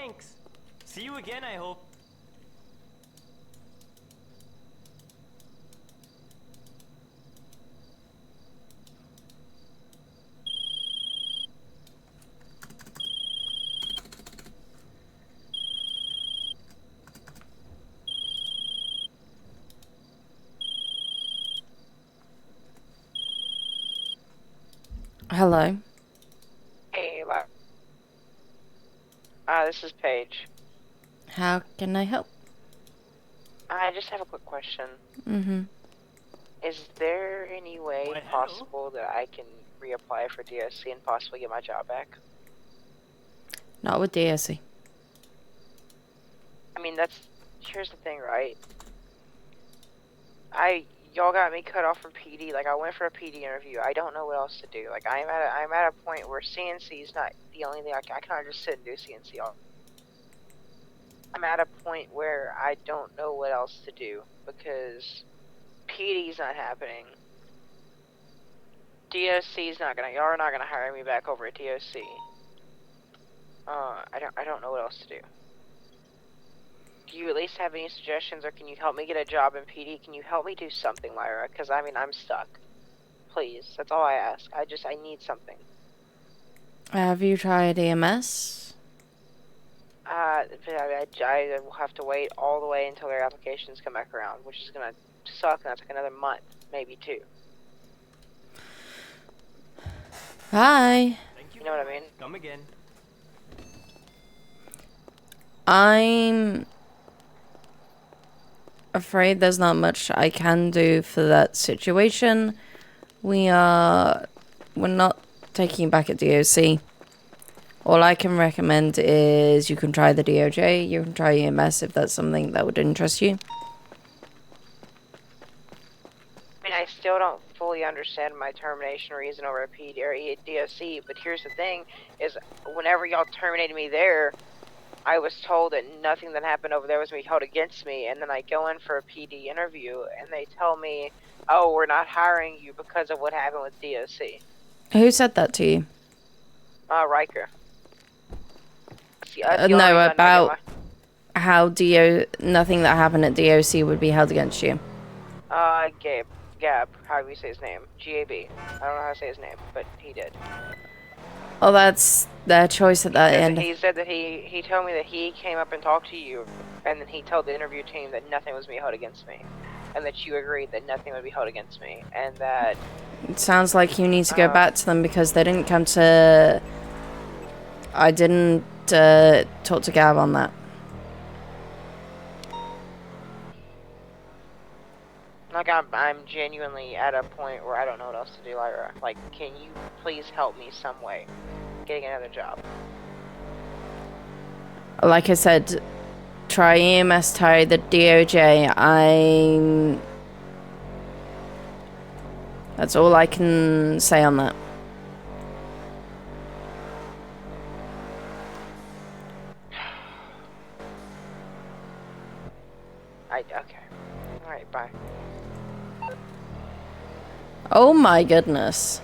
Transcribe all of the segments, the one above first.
Thanks. See you again, I hope. Hello. Hey, this is Paige. How can I help? I just have a quick question. Mm-hmm. Is there any way Why, hello. possible that I can reapply for DSC and possibly get my job back? Not with DSC. I mean, here's the thing, right? Y'all got me cut off from PD. Like, I went for a PD interview. I don't know what else to do. Like, I'm at a point where CNC is not the only thing I can't just sit and do CNC all. I'm at a point where I don't know what else to do because PD's not happening. DOC's not gonna. Y'all are not gonna hire me back over at DOC. I don't know what else to do. Do you at least have any suggestions, or can you help me get a job in PD? Can you help me do something, Lyra? Because I mean, I'm stuck. Please, that's all I ask. I need something. Have you tried EMS? I will have to wait all the way until their applications come back around, which is gonna suck. And that's like another month, maybe 2. Hi. Thank You know what I mean? Come again. I'm afraid there's not much I can do for that situation. We're not taking you back at DOC. All I can recommend is you can try the DOJ, you can try EMS if that's something that would interest you. I mean, I still don't fully understand my termination reason over at PD or DOC, but here's the thing, is whenever y'all terminated me there, I was told that nothing that happened over there was going to be held against me, and then I go in for a PD interview, and they tell me, oh, we're not hiring you because of what happened with DOC. Who said that to you? Riker. No, about how nothing that happened at DOC would be held against you. Gab, how do you say his name? G-A-B. I don't know how to say his name, but he did. Well, that's their choice at that end. He said that he told me that he came up and talked to you, and then he told the interview team that nothing was being held against me, and that you agreed that nothing would be held against me, and that... It sounds like you need to go back to them because they didn't come to... I didn't talk to Gab on that. Like, I'm genuinely at a point where I don't know what else to do, Lyra. Like, can you please help me some way getting another job? Like I said, try EMS, try the DOJ. That's all I can say on that. Okay. Alright, bye. Oh my goodness.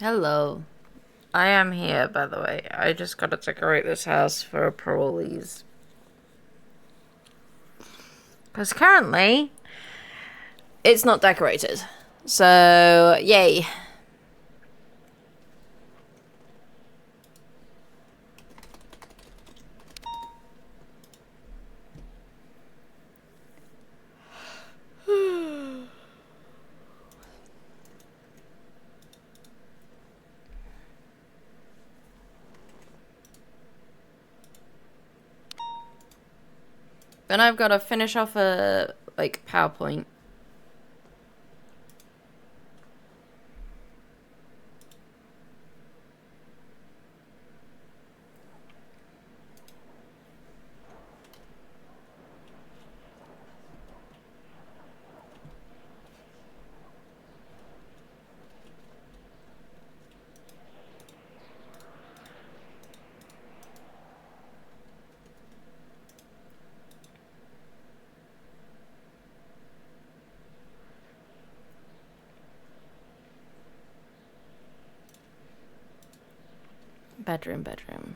Hello. I am here, by the way. I just gotta decorate this house for parolees. Because currently, it's not decorated. So, yay. Then I've got to finish off a, like, PowerPoint. Bedroom.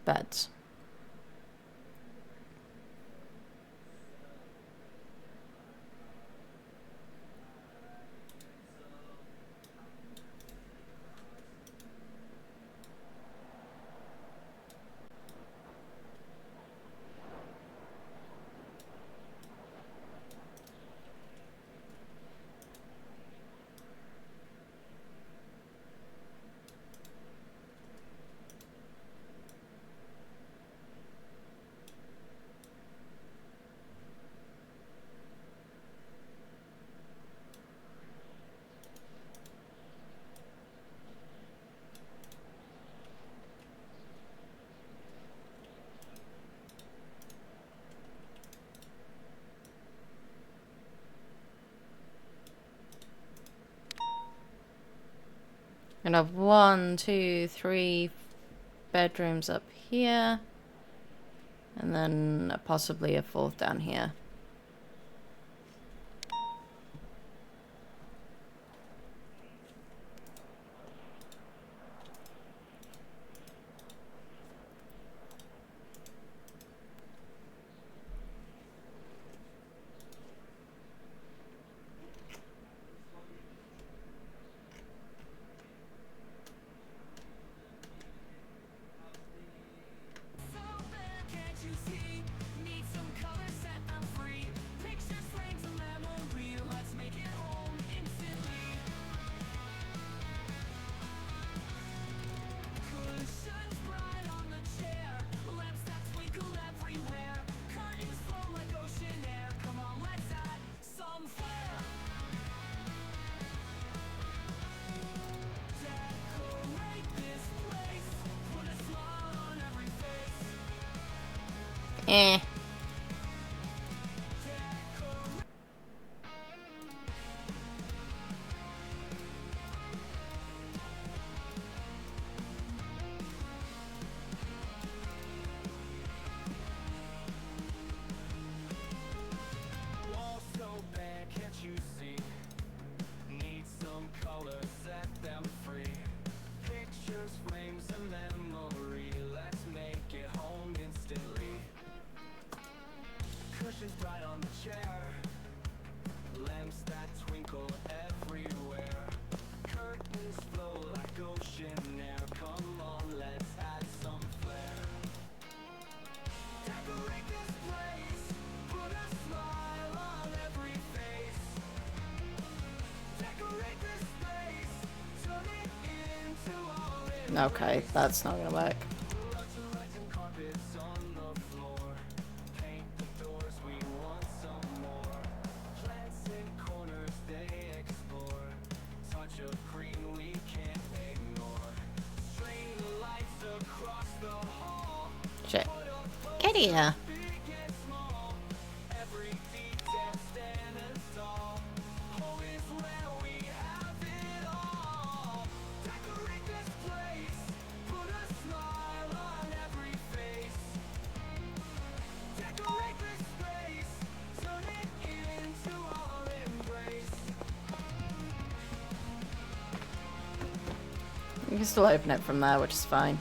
Beds. And I've 1, 2, 3 bedrooms up here. And then possibly a 4th down here. Eh. Okay, that's not gonna work. Shit. Get here. You can still open it from there, which is fine.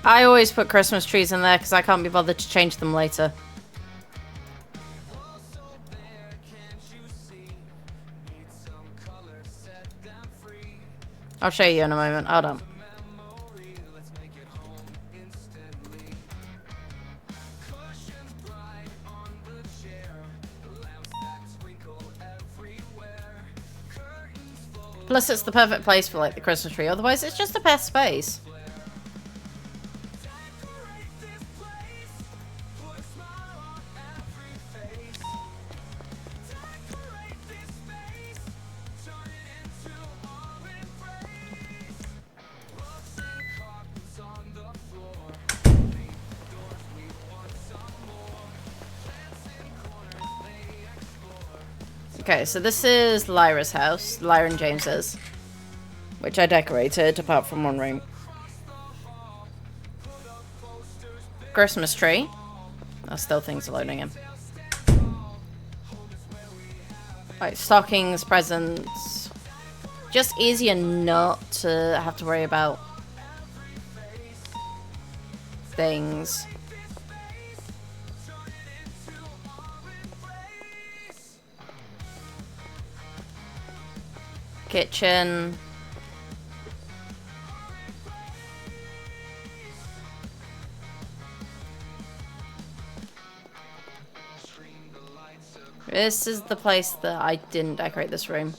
I always put Christmas trees in there because I can't be bothered to change them later. I'll show you in a moment. Hold on. Plus, it's the perfect place for like the Christmas tree. Otherwise, it's just a pest space. Okay, so this is Lyra's house, Lyra and James's, which I decorated apart from one room. Christmas tree. Oh, still things are loading in. Right, stockings, presents. Just easier not to have to worry about things. Kitchen. This is the place that I didn't decorate this room.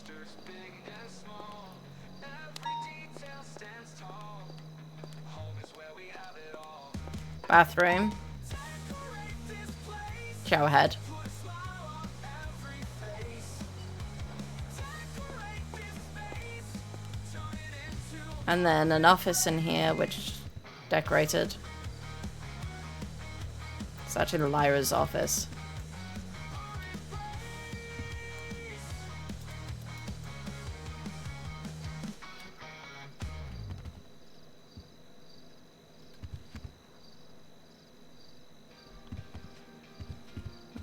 Bathroom. Shower head. And then an office in here, which decorated. It's actually Lyra's office.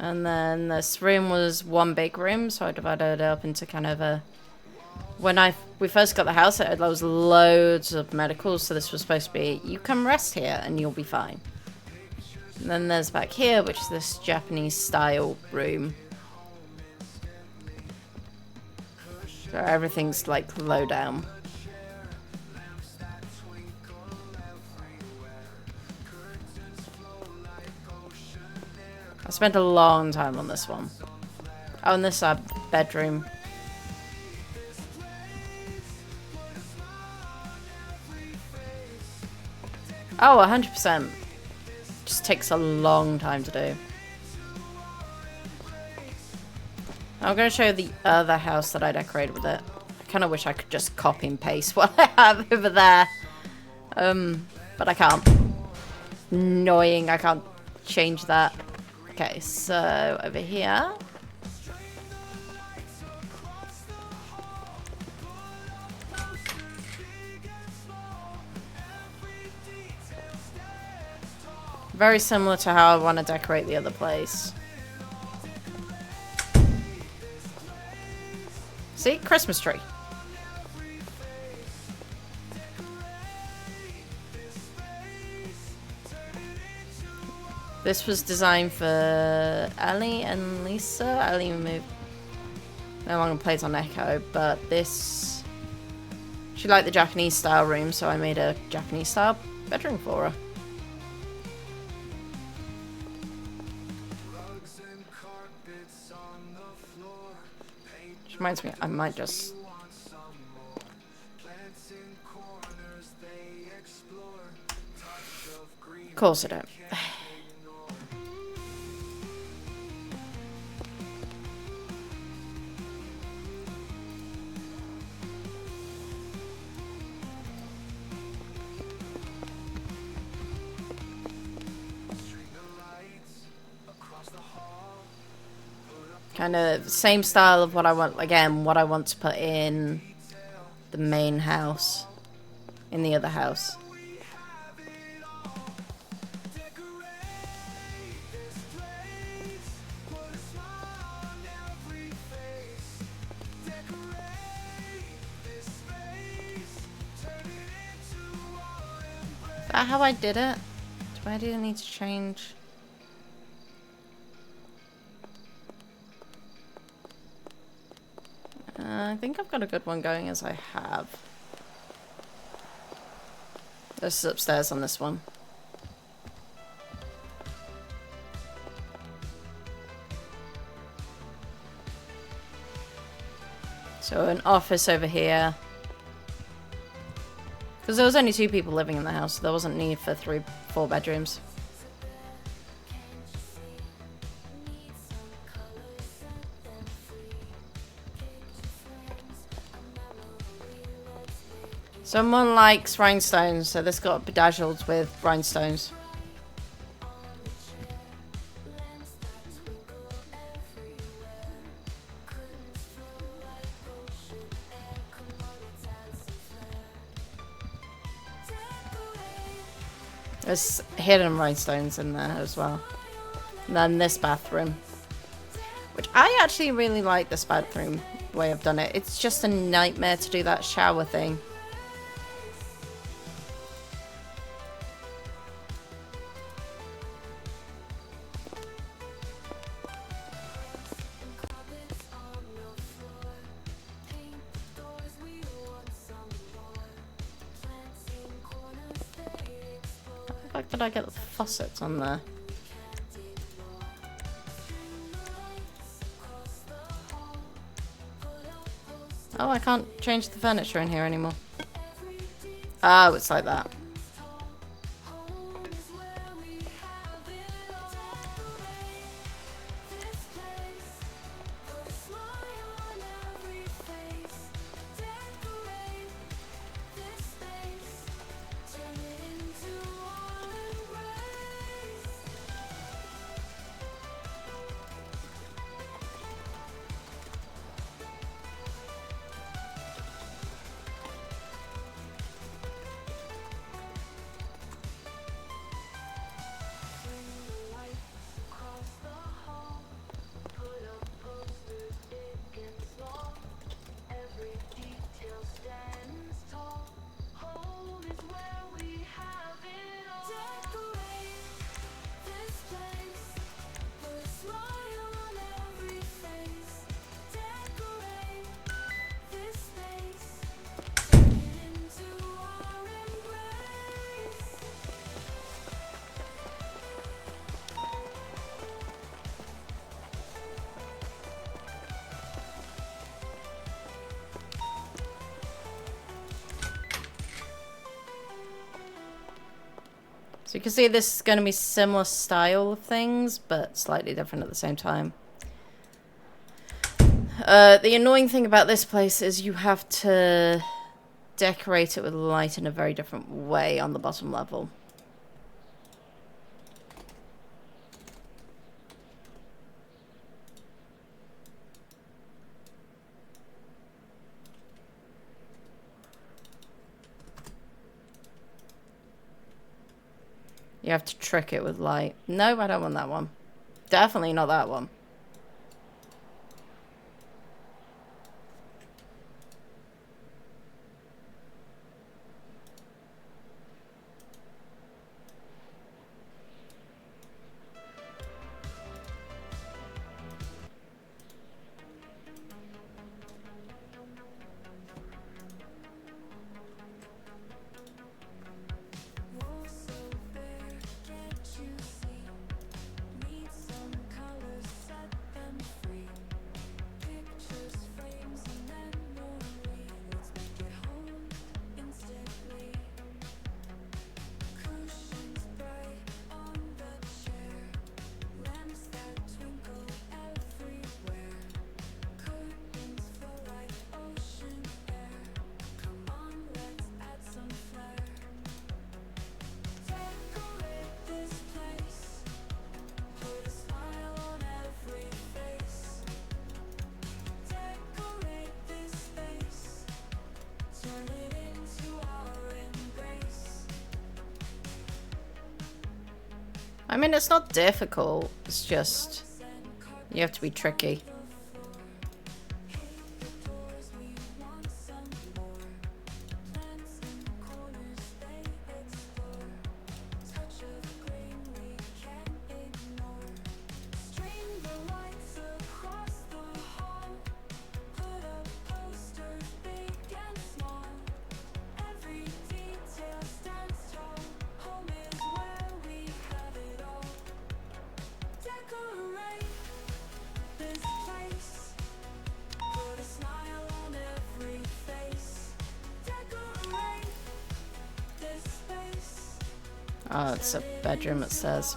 And then this room was one big room, so I divided it up into kind of a... When we first got the house, there was loads of medicals, so this was supposed to be, you come rest here and you'll be fine. And then there's back here, which is this Japanese style room. So everything's like low down. I spent a long time on this one. Oh, and this bedroom. Oh, 100%. Just takes a long time to do. I'm going to show you the other house that I decorated with it. I kind of wish I could just copy and paste what I have over there. But I can't. Annoying, I can't change that. Okay, so over here. Very similar to how I want to decorate the other place. See? Christmas tree. This was designed for Ellie and Lisa. Ellie moved. No longer plays on Echo, but this... She liked the Japanese style room, so I made a Japanese style bedroom for her. Which reminds me, I might just... Of course I don't. Kind of same style of what I want, again, what I want to put in the main house, in the other house. Is that how I did it? Do I need to change? I think I've got a good one going as I have. This is upstairs on this one. So an office over here. Because there was only 2 people living in the house, so there wasn't need for 4 bedrooms. Someone likes rhinestones, so this got bedazzled with rhinestones. There's hidden rhinestones in there as well. And then this bathroom. Which I actually really like this bathroom way I've done it. It's just a nightmare to do that shower thing. How the fuck did I get the faucets on there? Oh, I can't change the furniture in here anymore. Oh, it's like that. So you can see this is going to be similar style of things, but slightly different at the same time. The annoying thing about this place is you have to decorate it with light in a very different way on the bottom level. You have to trick it with light. No, I don't want that one. Definitely not that one. I mean, it's not difficult. It's just you have to be tricky. Oh, it's a bedroom, it says.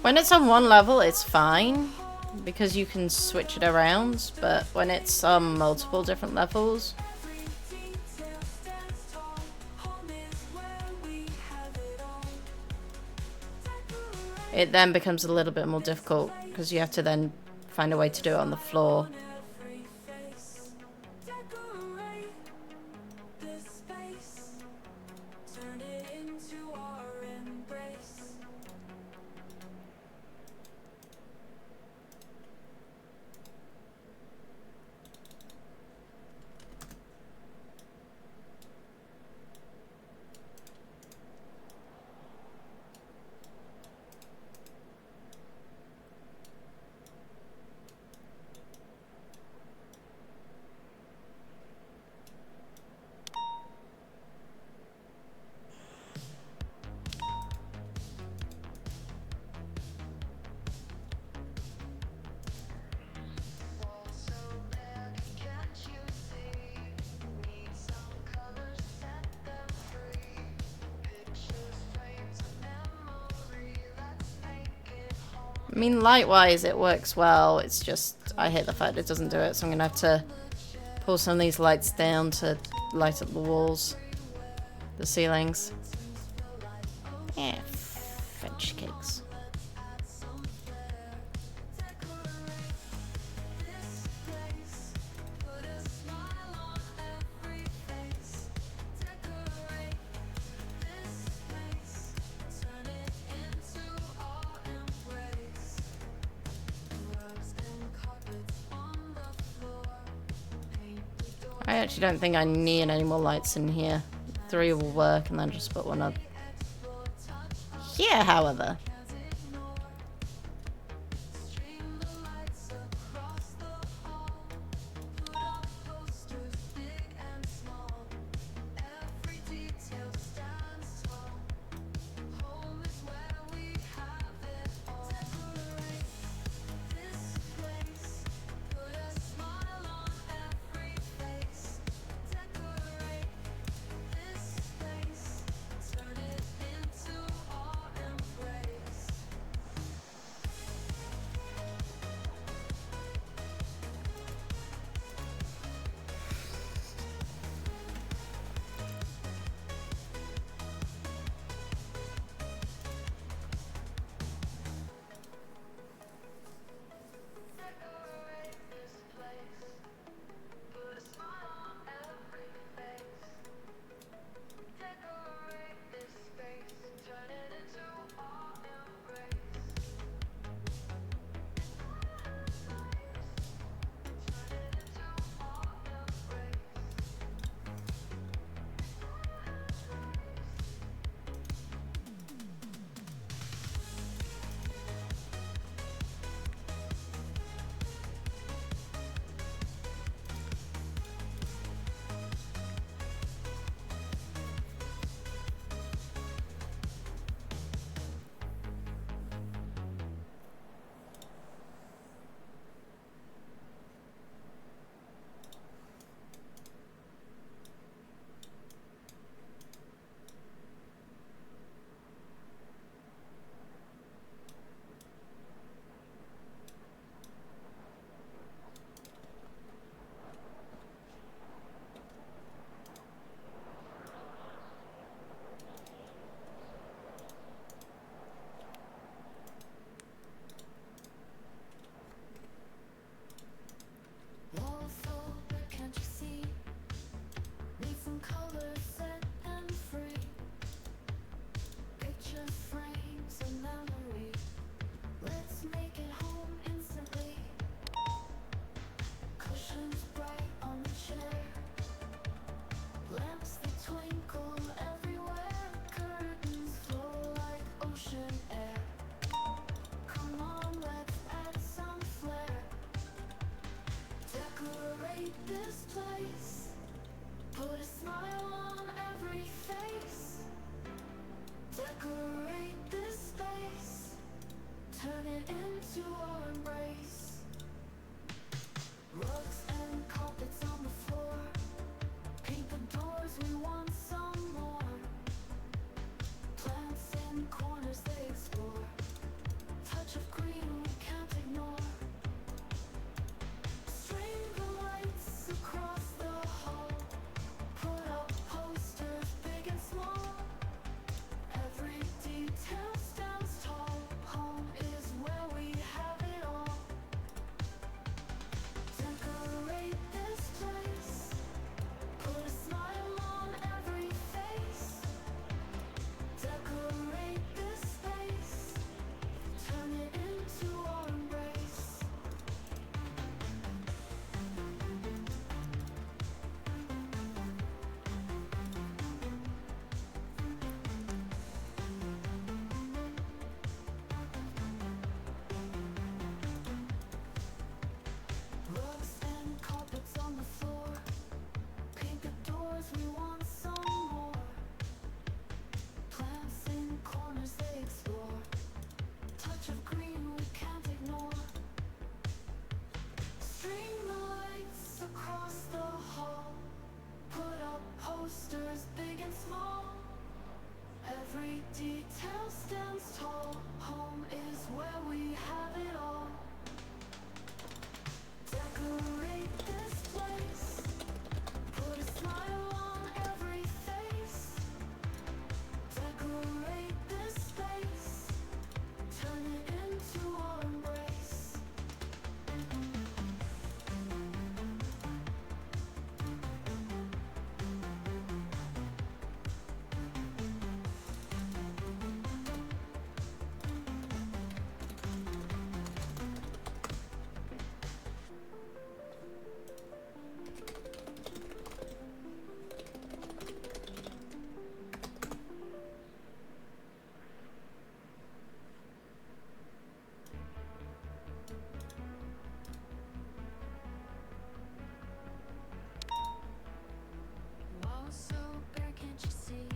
When it's on one level, it's fine because you can switch it around, but when it's on multiple different levels, it then becomes a little bit more difficult because you have to then find a way to do it on the floor. I mean, light-wise, it works well. It's just, I hate the fact it doesn't do it, so I'm going to have to pull some of these lights down to light up the walls, the ceilings. Yeah, French cakes. I actually don't think I need any more lights in here. 3 will work, and then just put one up here, however. twinkle everywhere, curtains flow like ocean air. Come on, let's add some flair. Decorate this place, put a smile on every face. Decorate this space, turn it into our embrace. Rugs and carpets on the floor, paint the doors, we want some more. Plants in corners they explore, touch of green we can't ignore. String the lights across the hall, put up posters big and small. Every detail stands tall, home is where we have it all. Decorate this place, put a smile on every face. Decorate this space, turn it into our embrace. Rugs and carpets on the floor, paint the doors, we want some more. Plants in corners they explore, touch of green we can't ignore. String the lights across the hall, put up posters big and small. Every detail stands tall, home is where we have it all. Decorate this place, put a smile on every face. Decorate this space, turn it into our embrace. Walls so bare, can't you see?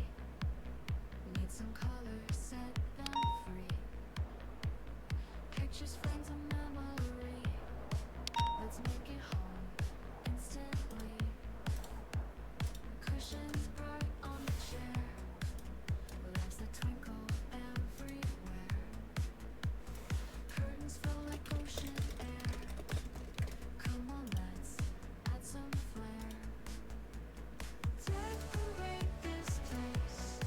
Need some color, set them free. Pictures, frames, a memory. Let's make it home instantly. Cushions bright on the chair, lamps that twinkle everywhere. Curtains flow like ocean air. Come on, let's add some flair. Decorate this place,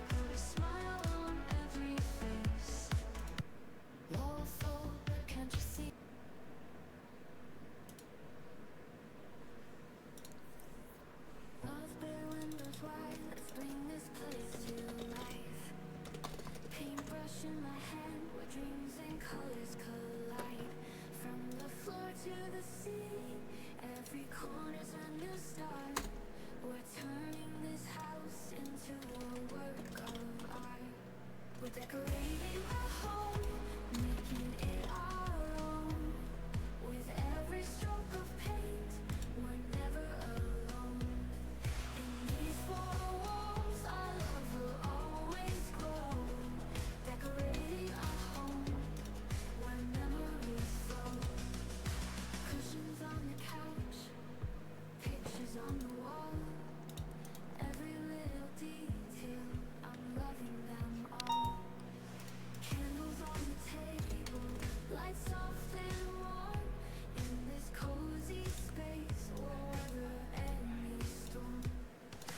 put a smile on every face. Walls so bare, can't you see? Walls bare, windows wide, let's bring this place to life. Paintbrush in my hand, where dreams and colors collide. From the floor to the ceiling, every corner's a new start. We're turning this house into a work of art. We're decorating our home, making it our own. With every stroke of paint, we're never alone. In these four walls, our love will always grow. Decorating our home, where memories flow. Cushions on the couch, pictures on the wall. Every little detail, I'm loving them all. Candles on the table, lights soft and warm. In this cozy space, we'll weather any storm.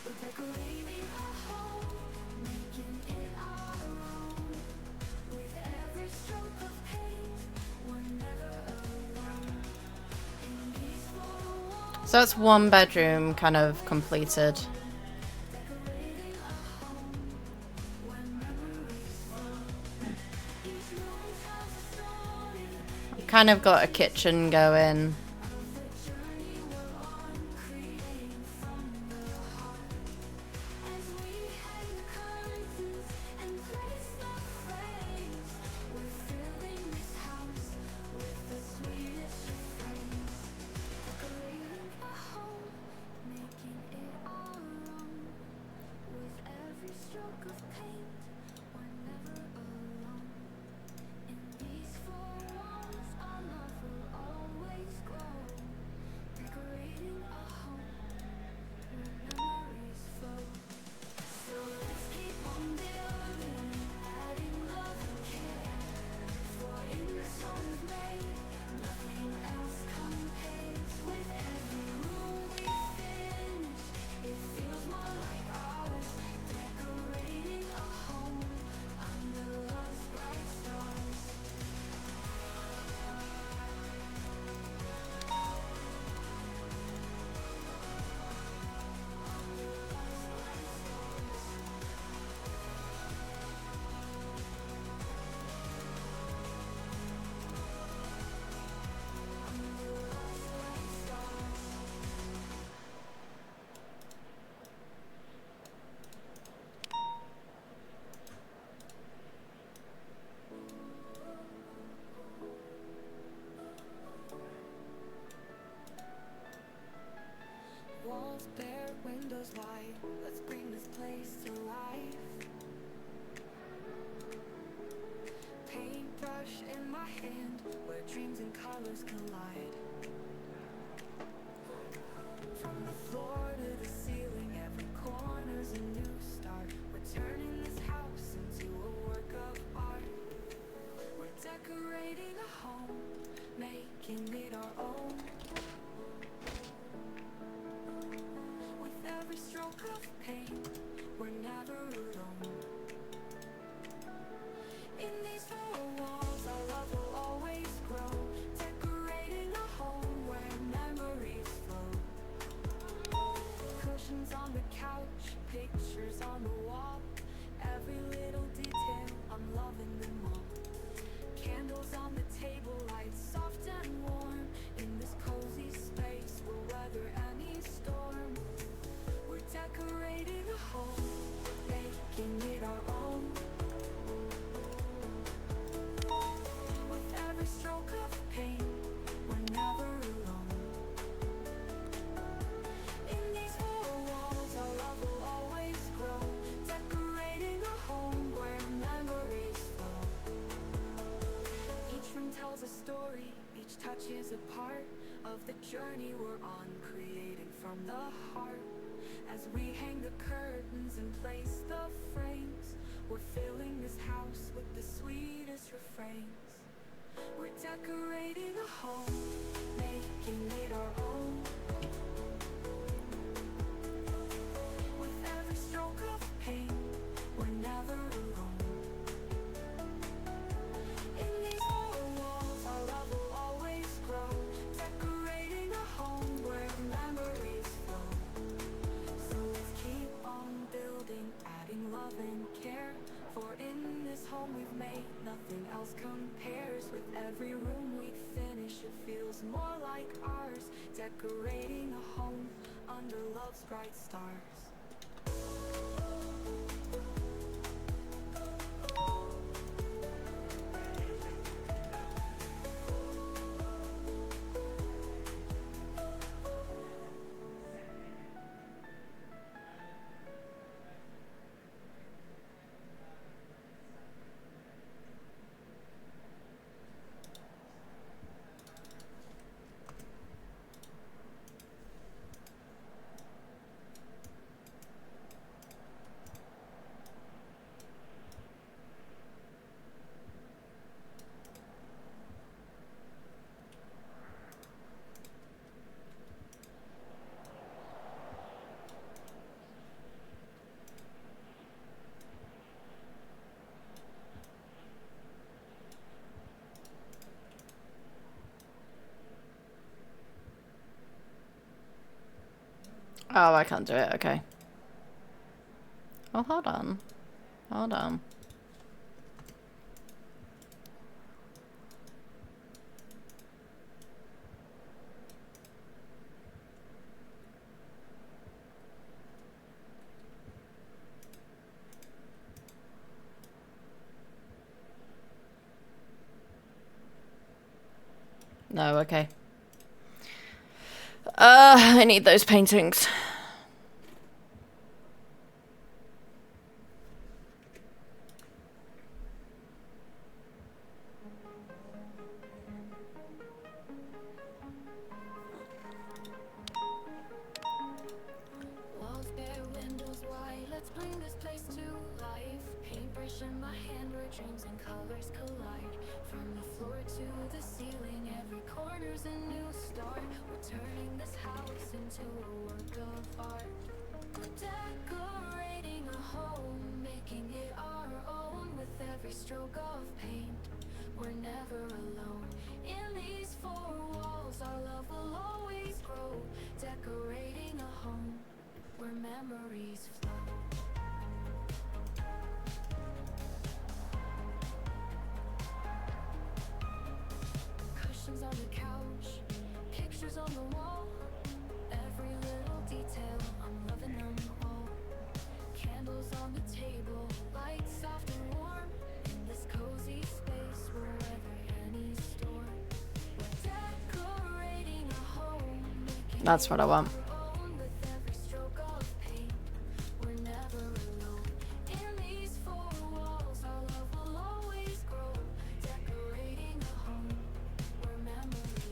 We're decorating our home, making it our own. With every stroke of paint, we're never alone. In these four walls, So that's one bedroom kind of completed. decorating our home, where memories flow. Each room tells a story Kind of got a kitchen going. of the journey we're on, creating from the heart. colors collide. From the floor to the ceiling, every corner's a new start. We're turning this house into a work of art. We're decorating a home, making it our own. With every stroke of paint, we're never alone. In these four walls, our love will always grow. Decorating a home where memories flow. Cushions on the couch, pictures on the wall. Every little detail, I'm loving them all. Candles on the table, lights soft and warm. In this cozy space, we'll weather any storm. We're decorating a home, making it our own. With every stroke of paint, we're never alone. In these four walls, our love will always grow. Decorating a home where memories flow. Each room tells a story, each touch is a part of the journey we're on, creating from the heart. As we hang the curtains and place the frames, we're filling this house with the sweetest refrains. We're decorating a home, making it our own. With every stroke of paint, we're never alone. In these four walls, our love will always grow. Decorating a home where memories flow. So let's keep on building, adding love and care. For in this home we've made, nothing else compares. With every room we finish, it feels more like ours. Decorating a home under love's bright stars. Oh, I can't do it. Okay. Oh, hold on. Hold on. No, okay. I need those paintings. Walls bare, windows wide, let's bring this place to life. Paintbrush in my hand where dreams and colors collide. From the floor to the ceiling, every corner's a new start. We're turning this house into a work of art. We're decorating a home, making it our own. With every stroke of paint, we're never alone. In these four walls, our love will always grow. Decorating a home where memories flow. Cushions on the couch, pictures on the wall. Every little detail, I'm loving them all. Candles on the table, lights soft and warm. In this cozy space, we'll weather any storm. We're decorating a home, making That's what I want. our own. With every stroke of paint, we're never alone. In these four walls, our love will always grow. Decorating a home where memories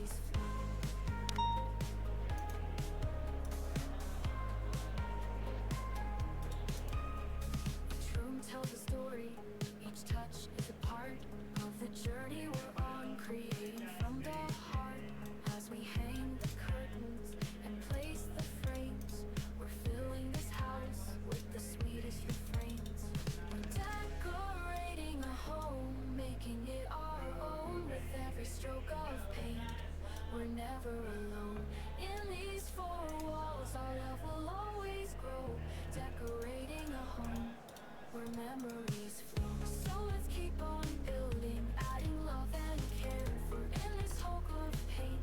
memories flow. So let's keep on building, adding love and care. For in this whole of pain,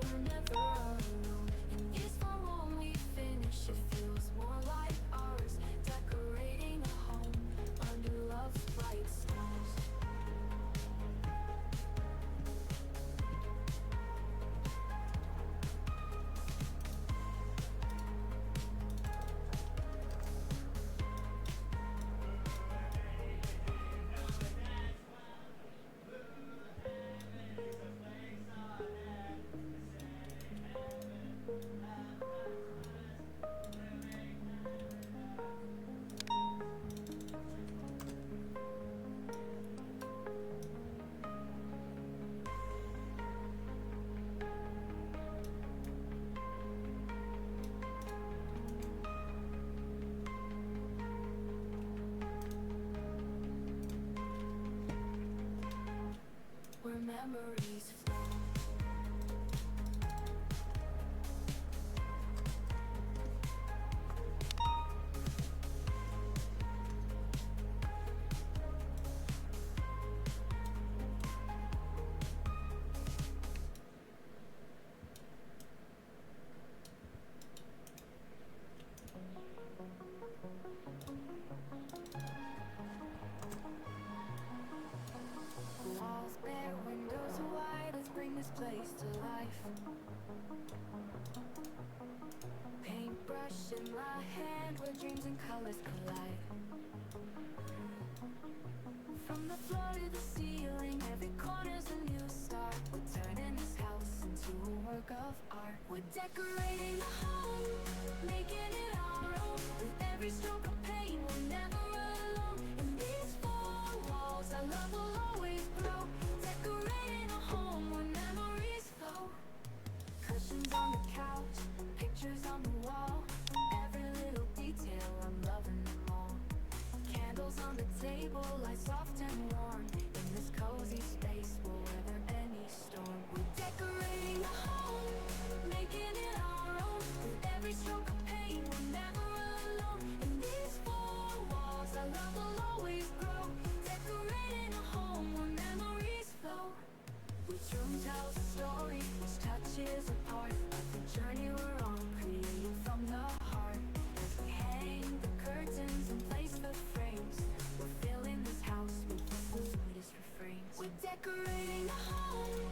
we're never alone. And yes, for when we finish, it feels more like ours. Decorating a home under love's bright stars. Where memories flow. Walls bare, windows wide, let's bring this place to life. Paintbrush in my hand, where dreams and colors collide. From the floor to the ceiling, every corner's a new start. We're turning this house into a work of art. We're decorating a home, making it our own. With every stroke of paint, we're never alone. In these four walls, our love will always grow. Decorating a home where memories flow. Cushions on the couch, pictures on the wall. Every little detail, I'm loving them all. Candles on the table, light soft and warm. In this cozy space, we'll weather any storm. We're decorating a home, making it our own. With every stroke of paint, we're never alone. In these four walls, our love will always grow. Decorating a home where memories flow. Each room tells a story, each touches a part of the journey we're on, creating from the heart. As we hang the curtains and place the frames, we're filling this house with the sweetest refrains. We're decorating a home,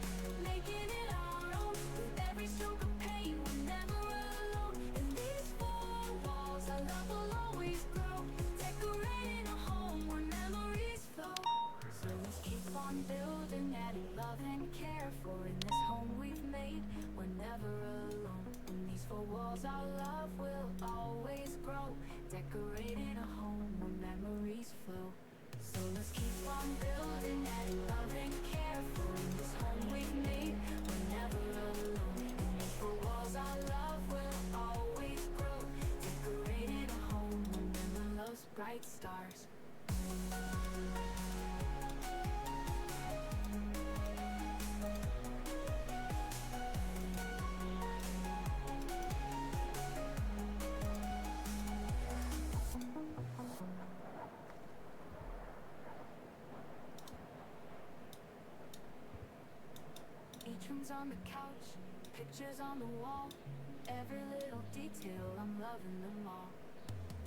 making it our own. With every stroke of paint, we're never alone. In these four walls, our love will always grow. Decorating a home where memories flow. So let's keep on building, adding love and care. For in this home we've made, we're never alone. In these four walls, our love will always grow. Decorating a home where memories flow. So let's keep on building, adding love and care. For in this home we've made, we're never alone. In these four walls, our love will always grow. Decorating a home where memory loves bright stars. Each room's on the couch, pictures on the wall. Every little detail, I'm loving them all.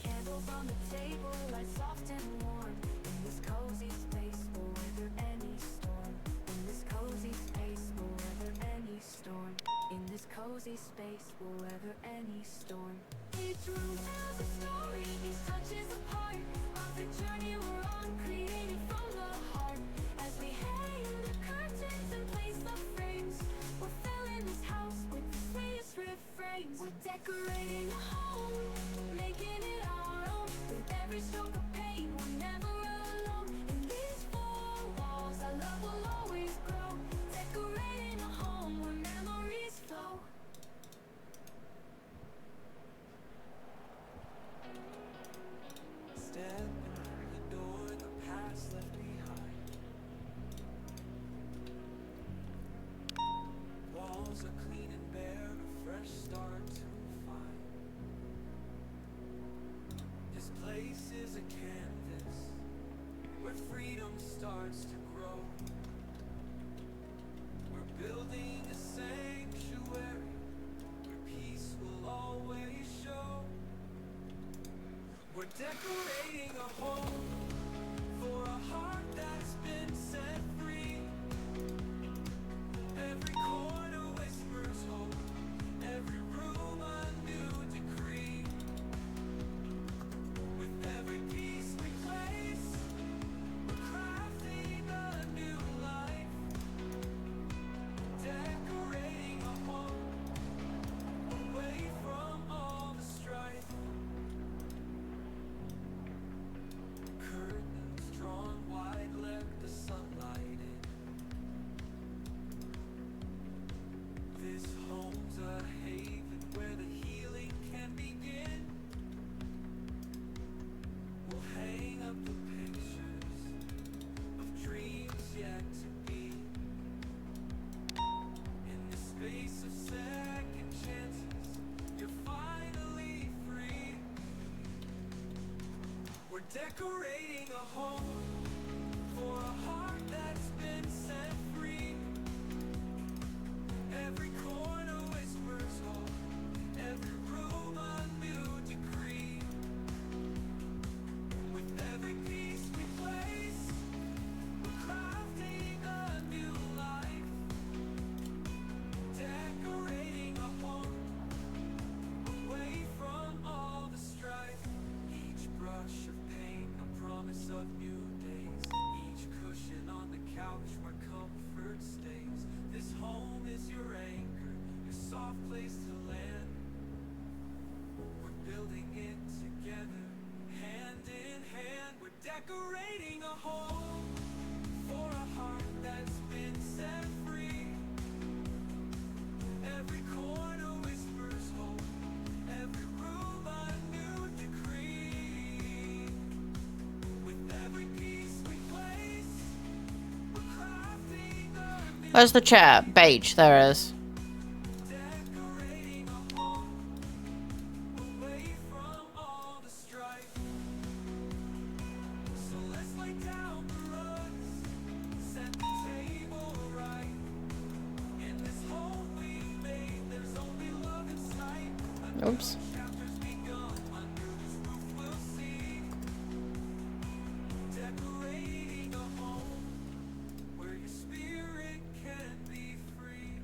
Candles on the table, light soft and warm. In this cozy space, we'll weather any storm. In this cozy space, we'll weather any storm. In this cozy space, we'll weather any storm. Each room tells a story, each touch is a part of the journey we're on, creating from the heart. As we hang the curtains and place the frames, we're filling this house with the sweetest refrains. We're decorating a home, making it our own. With every stroke of paint, we're never alone. In these four walls, our love will always grow. Decorating a home where memories flow. Step in the door, the past left behind. Walls are clean and bare, a fresh start to find. This place is a canvas freedom starts to grow. We're building a sanctuary where peace will always show. We're decorating a home for a heart that's been set free. Every corner whispers hope, every room a new decree. With every piece we place, we're crafting a new life. Decorating a home away from all the strife. Curtains drawn wide, let the sunlight in. This home's a haven where the healing can begin. We'll hang up the pictures of dreams yet to be. In this space of second chances, you're finally free. We're decorating a home for a heart that's been set free. Every corner whispers hope, every room a new decree. With every piece we place, we're crafting a new life. Decorating a home away from all the strife. Each brush of paint, a promise of new days. Each cushion on the couch where comfort stays. This home is your anchor, your soft place to land. We're building it together, hand in hand. We're decorating a home for a heart that's been set free. Every corner whispers hope, every room a new decree. With every piece we place, we're crafting a new. Where's the chair? Beige, there is. Decorating a home away from all the strife. So let's lay down the rugs, set the table right. In this home we've made, there's only love in sight. Oops. Chapters begun under this roof we'll see. Decorating a home where your spirit can be free.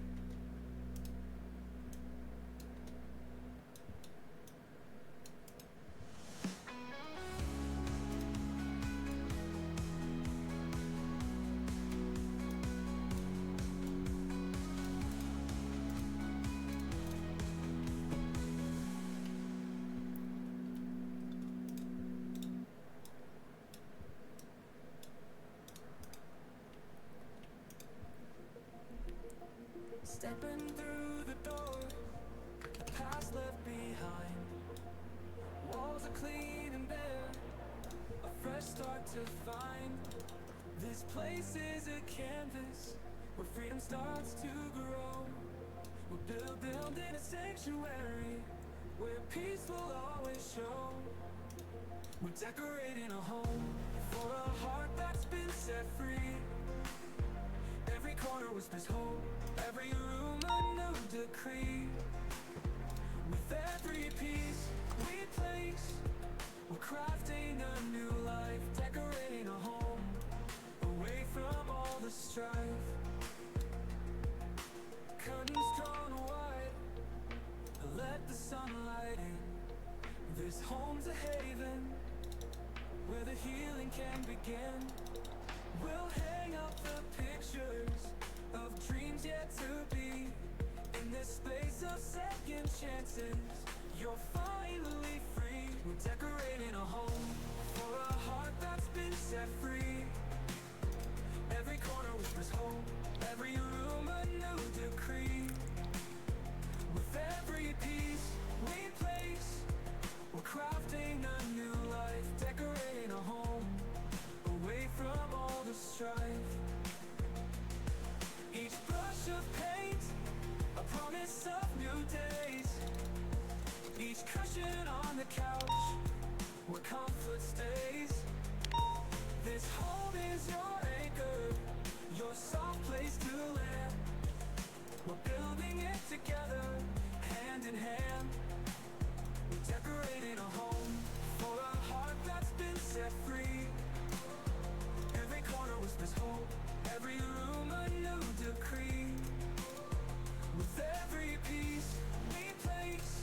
Stepping through the door, the past left behind. Walls are clean and bare, a fresh start to find. This place is a canvas where freedom starts to grow. We're building a sanctuary where peace will always show. We're decorating a home for a heart that's been set free. Every corner whispers hope, every room a new decree. With every piece we place, we're crafting a new life. Decorating a home away from all the strife. Curtains drawn wide, let the sunlight in. This home's a haven where the healing can begin. We'll hang up the pictures of dreams yet to be. In this space of second chances, you're finally free. We're decorating a home for a heart that's been set free. Every corner whispers hope, every room a new decree. With every piece we place, we're crafting a new life. Decorating a home away from all the strife. Each brush of paint, a promise of new days. Each cushion on the couch, we're We're building it together, hand in hand. We're decorating a home for a heart that's been set free. Every corner whispers hope, every room a new decree. With every piece we place,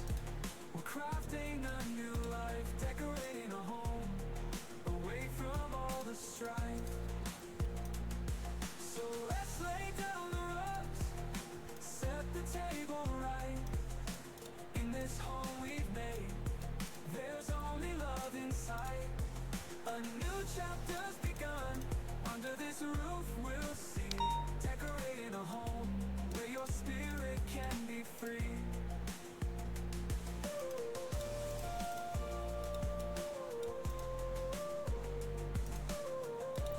we're crafting a new life, decorating a home away from all the strife. So let's lay down the rugs, set the table right. In this home we've made, there's only love inside. A new chapter's begun, under this roof we'll see. Decorating a home where your spirit can be free.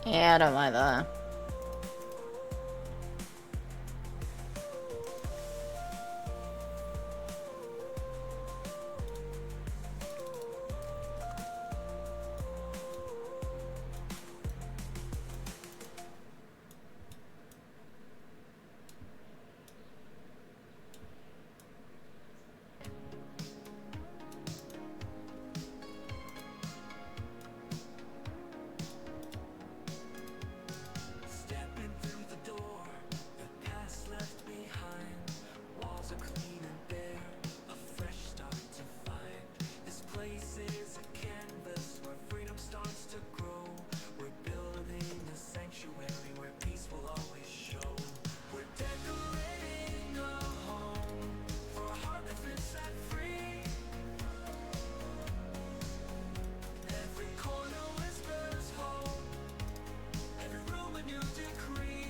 Yeah, I don't like that. Stepping through the door, the past left behind. Walls are clean and bare, a fresh start to find. This place is a canvas where freedom starts to grow. We're building a sanctuary where peace will always show. We're decorating a home for a heart that's been set free. Every corner whispers hope, every room a new decree.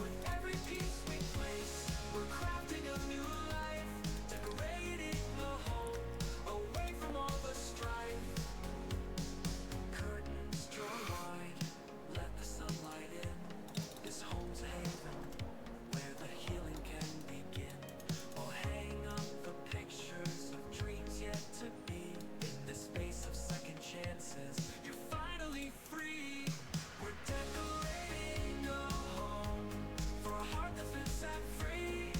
With every piece we place, we're crafting a new life, decorating a home away from all the strife. Curtains drawn wide, let the sunlight in. This home's a haven where the healing can begin. We'll hang up the pictures of dreams yet to be. In this space of second chances, you're finally free. We're decorating a home for a heart that's been set free.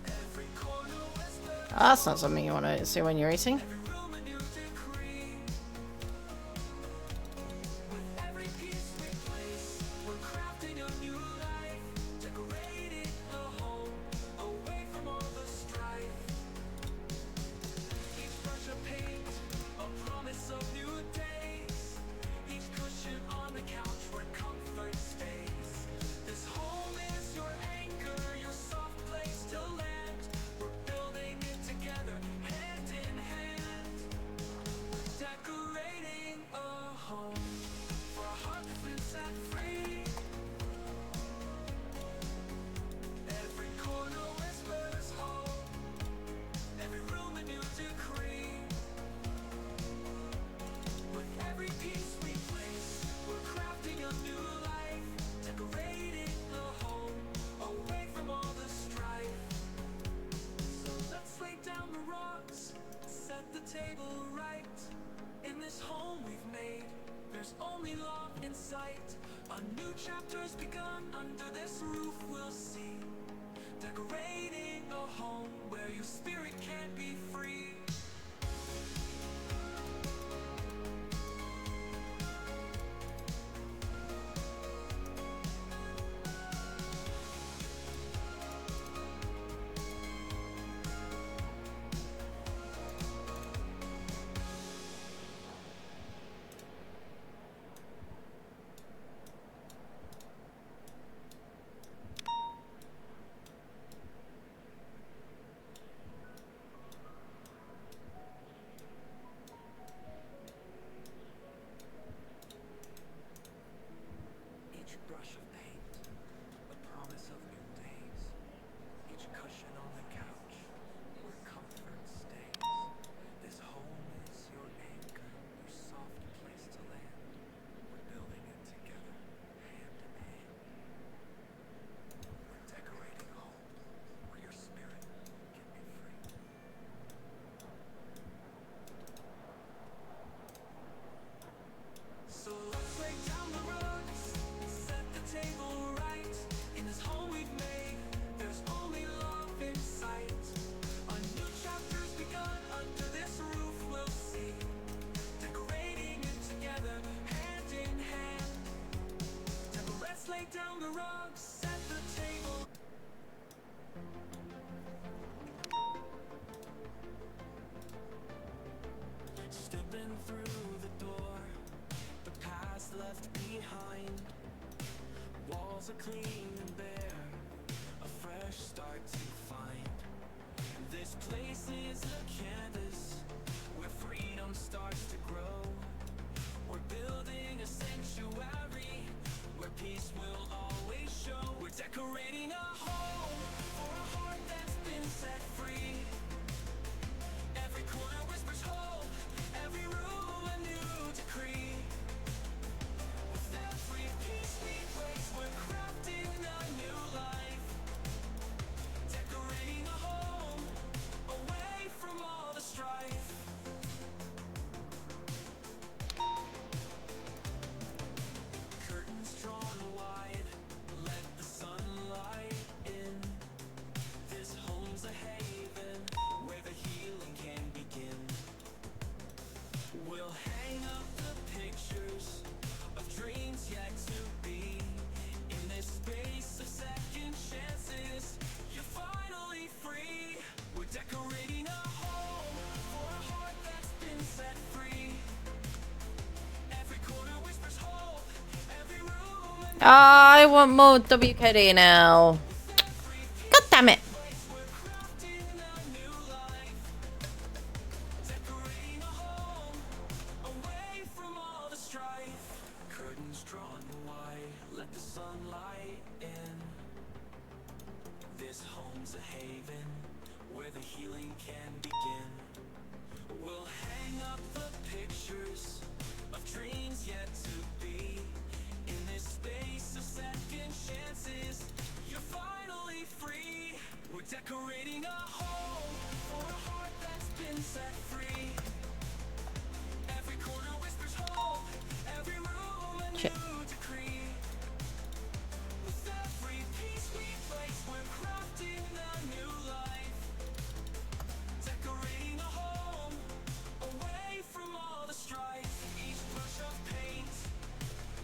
Every corner whispers, Oh, that's not something you want to see when you're eating. every room a new decree. With every piece we place, we're crafting a new life, decorating a home away from all the strife. Each brush of paint, a promise of new days. Each cushion on the couch where comfort stays. This home is your anchor, your soft place to land. We're building it together, hand in hand. Decorating a home for a heart that's been set free. Every corner whispers hope, every room a new decree. With every piece we place, we're crafting a new life, decorating a home away from all the strife. So let's lay down the rugs, set the table right. In this home we've made, there's only love in sight. A new chapter's begun, under this roof we'll see. Decorating a home where your spirit can be free. Walls are clean and bare, a fresh start to find. This place is a canvas where freedom starts to grow. We're building a sanctuary where peace will always show. We're decorating a home for a heart that's been set free. Every corner whispers hope, every room a new decree. With every piece we place, we're crafting a new life. Decorating a home away from all the strife. Curtains drawn wide, let the sunlight in. This home's a haven where the healing can begin. We'll hang up the pictures of dreams yet to be. In this space of second chances, you're finally free. We're decorating a home for a heart that's been set free. Every corner whispers hope, every room a new I want more WKD now. God damn it. place. We're crafting a new life. Decorating a home away from all the strife. Curtains drawn wide, let the sunlight in. This home's a haven where the healing can begin. We'll hang up the pictures of dreams yet to be. In this space of second chances, you're finally free. We're decorating a home for a heart that's been set free. Every corner whispers hope, every room a Shit. new decree. With every piece we place, we're crafting a new life. Decorating a home away from all the strife. Each brush of paint,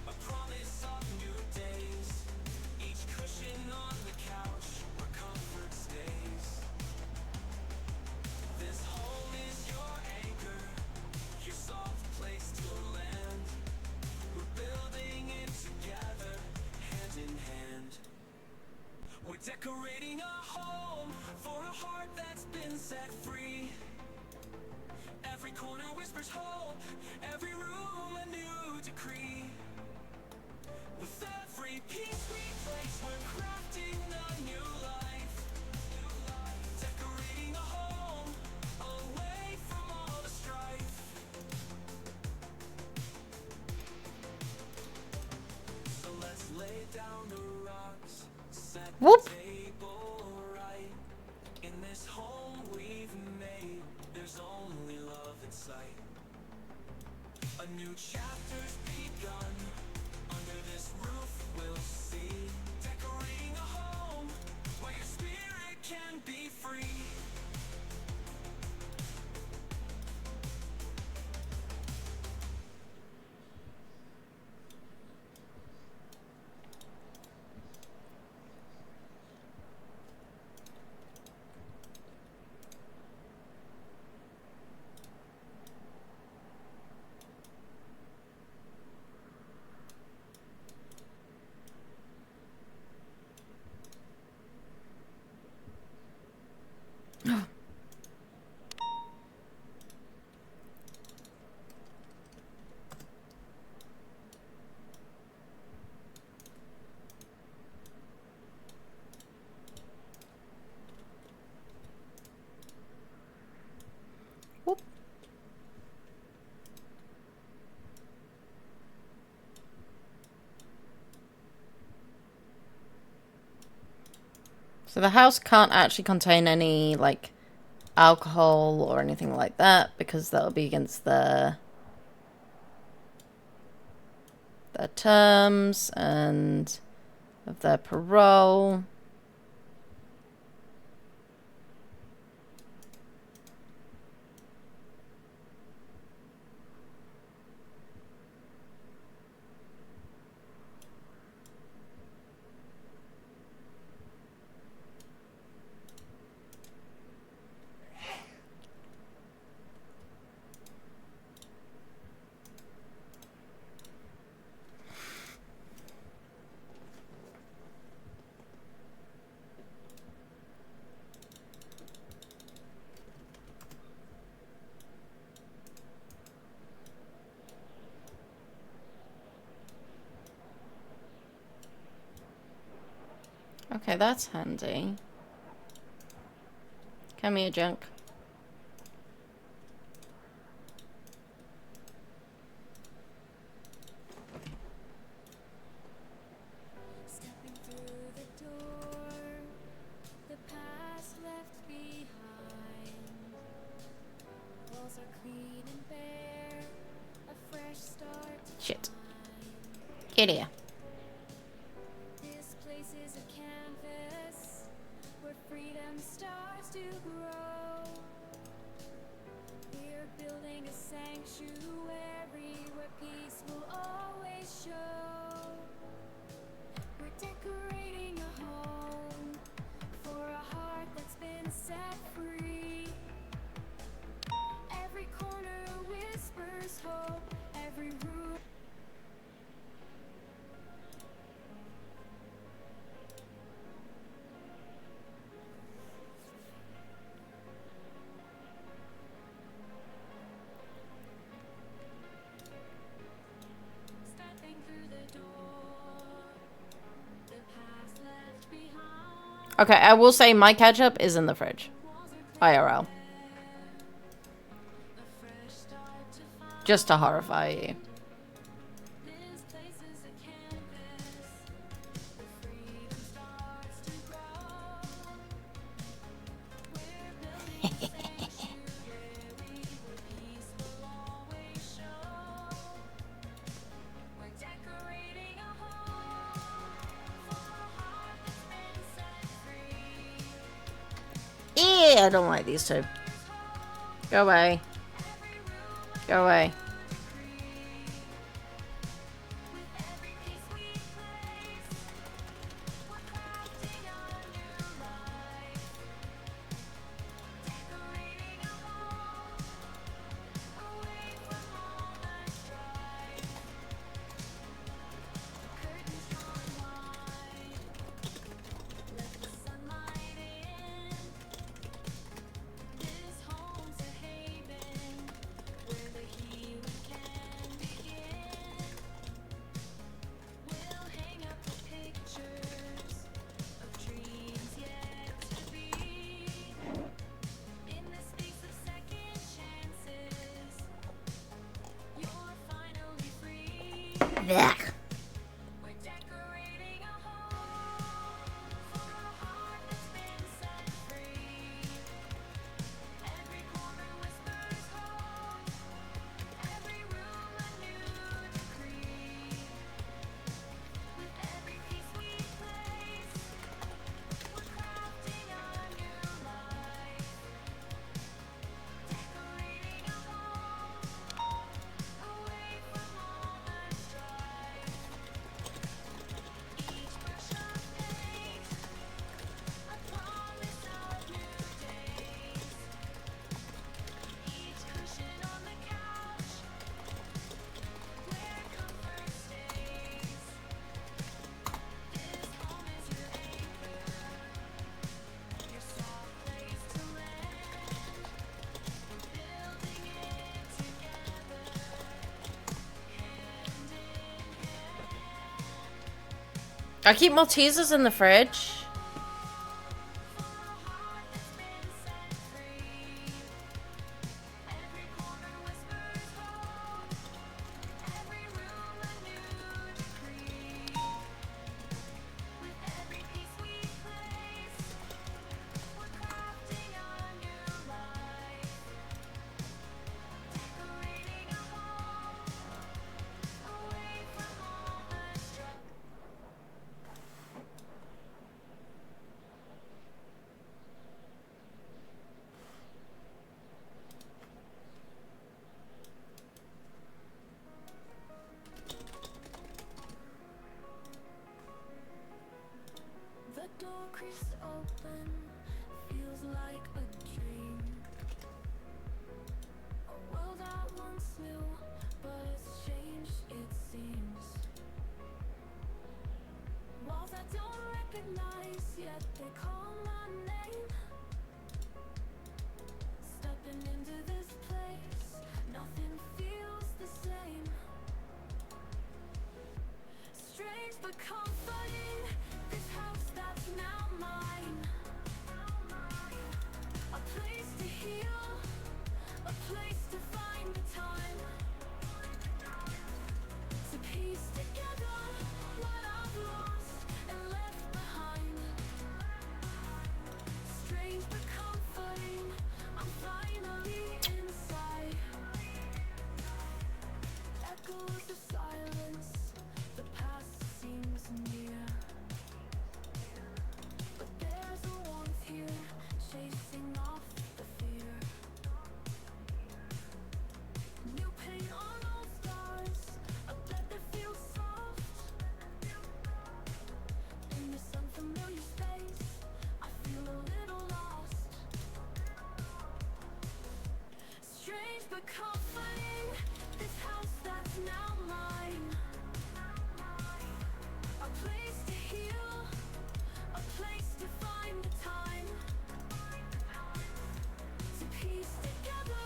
a promise of new days. Each cushion on the couch where comfort stays. This home is your anchor, your soft place to land. We're building it together, hand in hand. We're decorating a home for a heart that's been set free. Every corner whispers hope, every room a new decree. With every piece we place, we're crafting a new life. Decorating a home away from all the strife. So let's lay down the rocks, set the Whoop. table right. In this home we've made, there's only love in sight. A new chapter's begun. Under this roof we'll see. Decorating a home where your spirit can be free. Whoop. So the house can't actually contain any, like, alcohol or anything like that because that'll be against their terms and of their parole. Okay, that's handy. Come here, junk. Stepping through the door, the past left behind. Walls are clean and bare, a fresh start to Shit. find. Get here. This place is a canvas where freedom starts to grow. We're building a sanctuary where peace will always show. We're decorating a home for a heart that's been set free. Every corner whispers hope, every room. Stepping through the door, the past left behind. Okay, I will say my ketchup is in the fridge. IRL. A fresh start to find. Just to horrify you. This place is a canvas where freedom starts to grow. We're building a sanctuary where peace will always show. We're decorating a home for a heart that's been set free. I don't like these two. Go away. Go away. With every piece we place, we're crafting a new life. Decorating a home away from all the strife. Curtains drawn wide, let the sunlight in. This home's a haven where the healing can begin. We'll hang up the pictures of dreams yet to be. In this space of second chances, you're finally free. Blech. We're decorating a home for a heart that's been set free. Every corner whispers hope, every room a new decree. With every piece we place, we're crafting a new life. Decorating a home away from all the strife. Each brush of paint, a promise of new days. Each cushion on the couch, where comfort stays. This home is your anchor, your soft place to land. Building it together, hand in hand. I keep Maltesers in the fridge. For a heart that's been set free. Every corner whispers hope, every room a new decree. With every piece we place, we're crafting a new life. Decorating a home away from all the strife. The door creaks open, feels like a dream. A world I once knew, but it's changed, it seems. Walls I don't recognize, yet they call my name. Stepping into this place, nothing feels the same. Strange but comforting, this house that's now but comforting. This house that's now mine. A place to heal, a place to find the time to piece together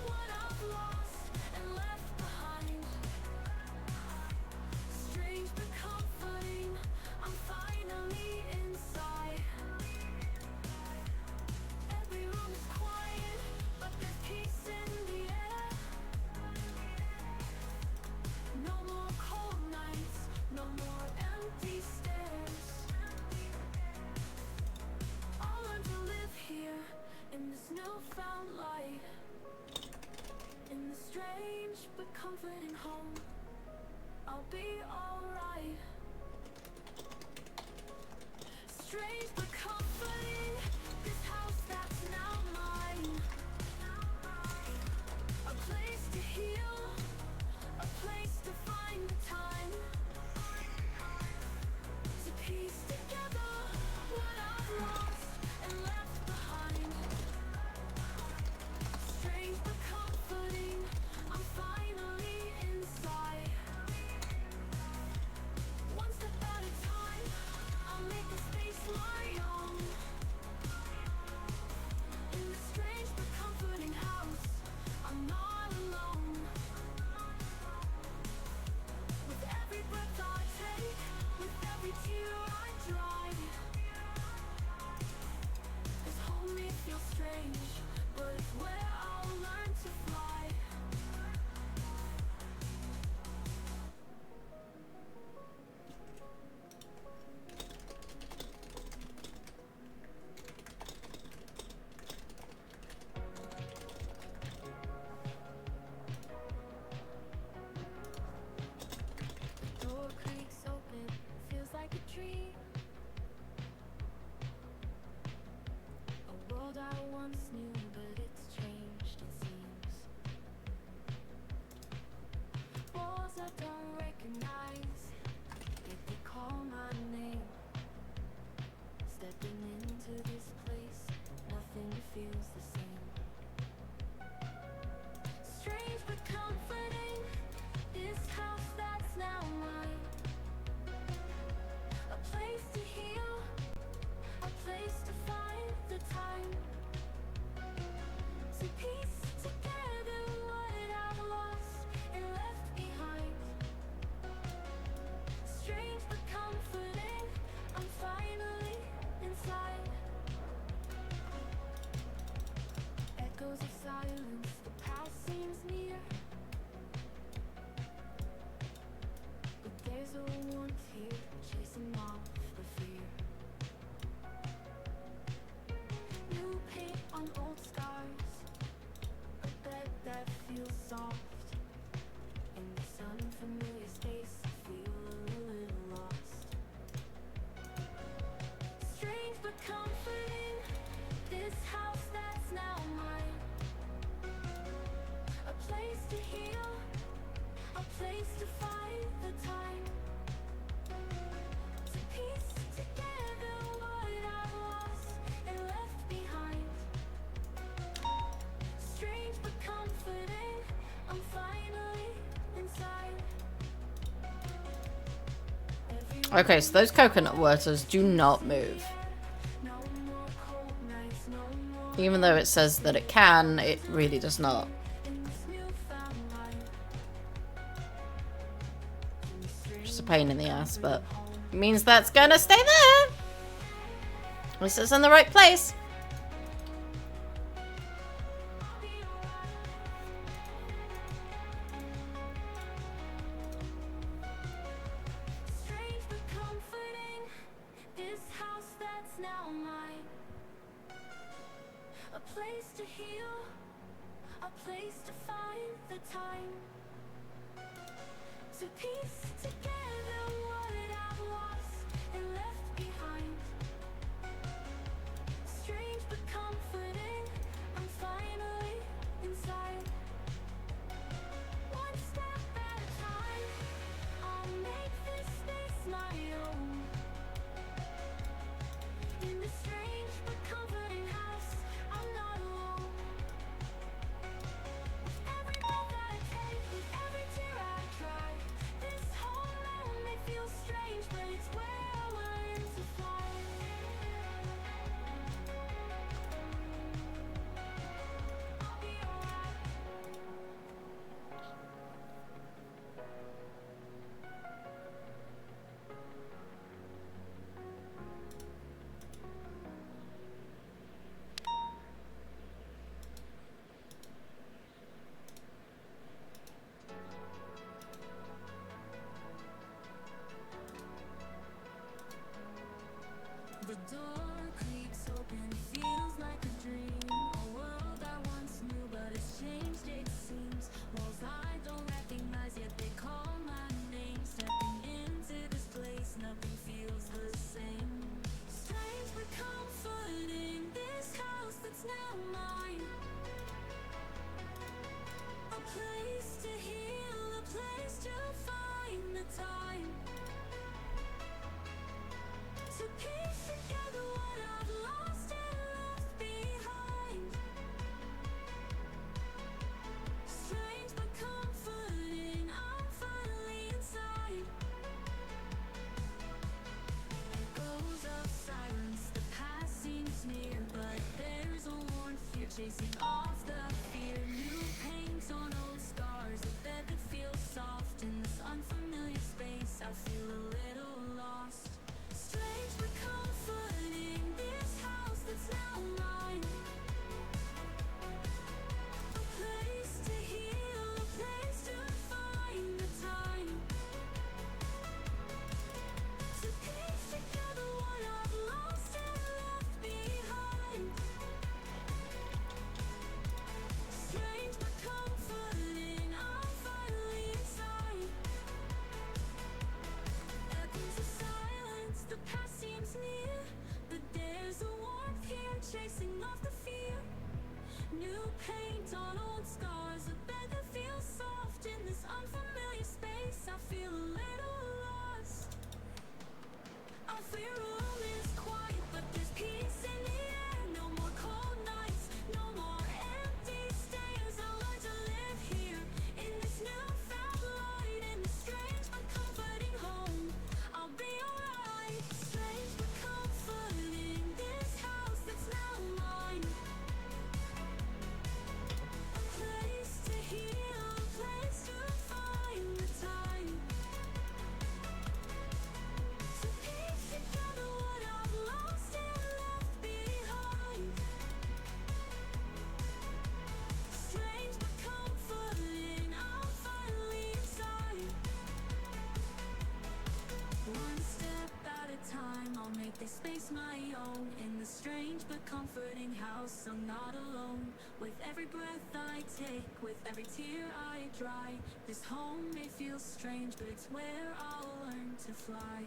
what I've lost and left behind. Strange but comforting, I'm finally inside. Every room is quiet, but there's peace in the air. No more cold nights, no more empty stairs. I'll learn to live here in this newfound light. In the strange but comforting home, I'll be alright. Strange but comforting, this house that's now mine. A place to heal, a place to find the time to piece together what I've lost and left behind. Strange but comforting, I'm finally inside. One step at a time, I'll make the space my own. In this strange but comforting house, I'm not alone. With every breath I take, with every tear I dry, this home may feel strange, but it's where I'll learn to fly. Door creaks open, feels like a dream. A world I once knew, but it's changed, it seems. Walls I don't recognize, yet they call my name. Stepping into this place, nothing feels the same. Strange but comforting, this house that's now mine. A place to heal, a place to find the time to piece together what I've lost and left behind. Strange but comforting, I'm finally inside. Echoes of silence, the past seems near, but there's a warmth here, chasing off the fear. New paint on old scars, a bed that feels soft. In this unfamiliar space, I feel a little lost. Strange but comforting, this house that's now mine. A place to heal, a place to find the time to piece together what I've lost and left behind. Strange but comforting, I'm finally inside. Every Okay, so those coconut waters do not move. no more cold nights, no more Even though it says that it can, it really does not. in this newfound light. Just a pain in the ass, but it means that's gonna stay there. At least it's in the right place. Strange but comforting, this house that's now mine. A place to heal, a place to find the time to piece together what I've lost and left behind. Strange but comforting, I'm finally inside. One step at a time, I'll make this space my own. In this strange but comforting house, I'm not alone. With time to piece together what I've lost and left behind. Strange but comforting, I'm finally inside. Echoes of silence, the past seems near, but there's a warmth here chasing off the fear. New paint on old scars, a bed that feels soft. In this unfamiliar space, I feel a little lost. Strange but comforting, this house that's now mine. A place to heal, a place to find the time to piece together what I've lost and left behind. Strange but comforting, I'm finally inside. Echoes of silence, the past seems near, but there's a warmth here chasing off the fear. New paint on old scars, a bed that feels soft. In this unfamiliar space, I feel a little lost. I fear room is quiet, but there's peace in the air. No more cold nights, no more empty stares. I learned to live here in this newfound light, in this strange but comforting home. I'll be alright. Strange but comforting, this house that's now mine. A place to heal, a place to find the time to piece together what I've lost and left behind. Strange but comforting, I'm finally inside. One step at a time, I'll make this space my own. In the strange but comforting house, I'm not alone. With every breath I take, with every tear I dry, this home may feel strange, but it's where I'll learn to fly.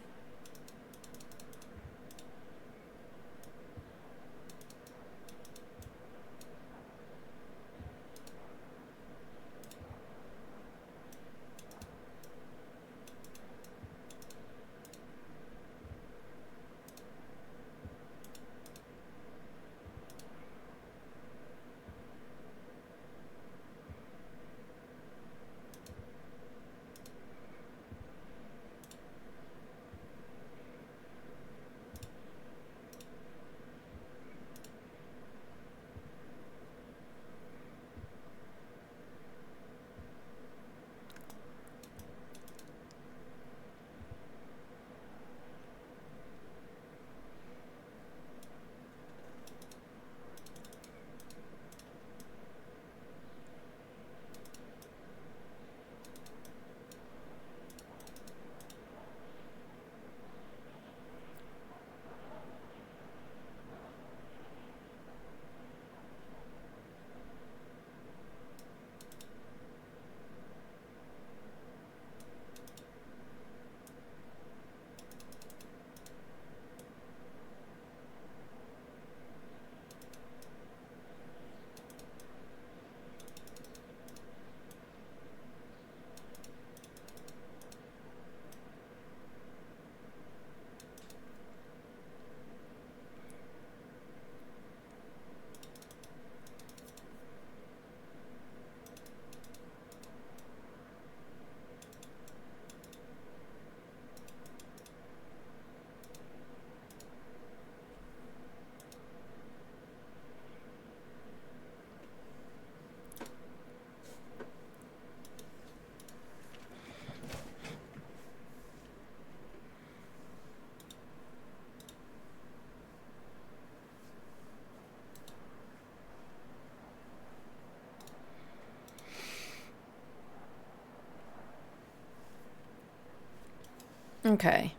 Okay.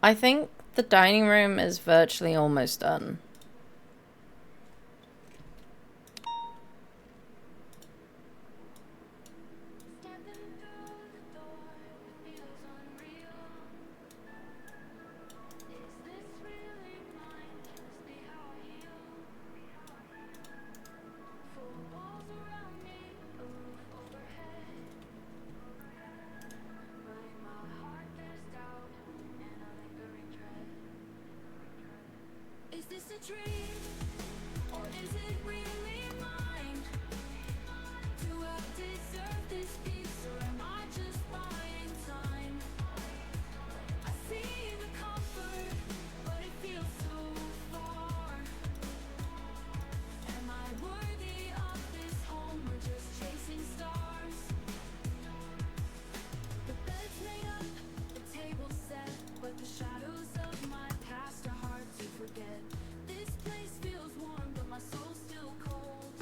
I think the dining room is virtually almost done. Stepping through the door, it feels unreal. Is this really mine? Can this be how I heal? Four walls around me, a roof overhead. dream, or is it really mine? Do I deserve this peace, or am I just buying time? I see the comfort, but it feels so far. Am I worthy of this home, or just chasing stars? The bed's made up, the table's set, but the shadows of my past are hard to forget. This place feels warm, but my soul's still cold.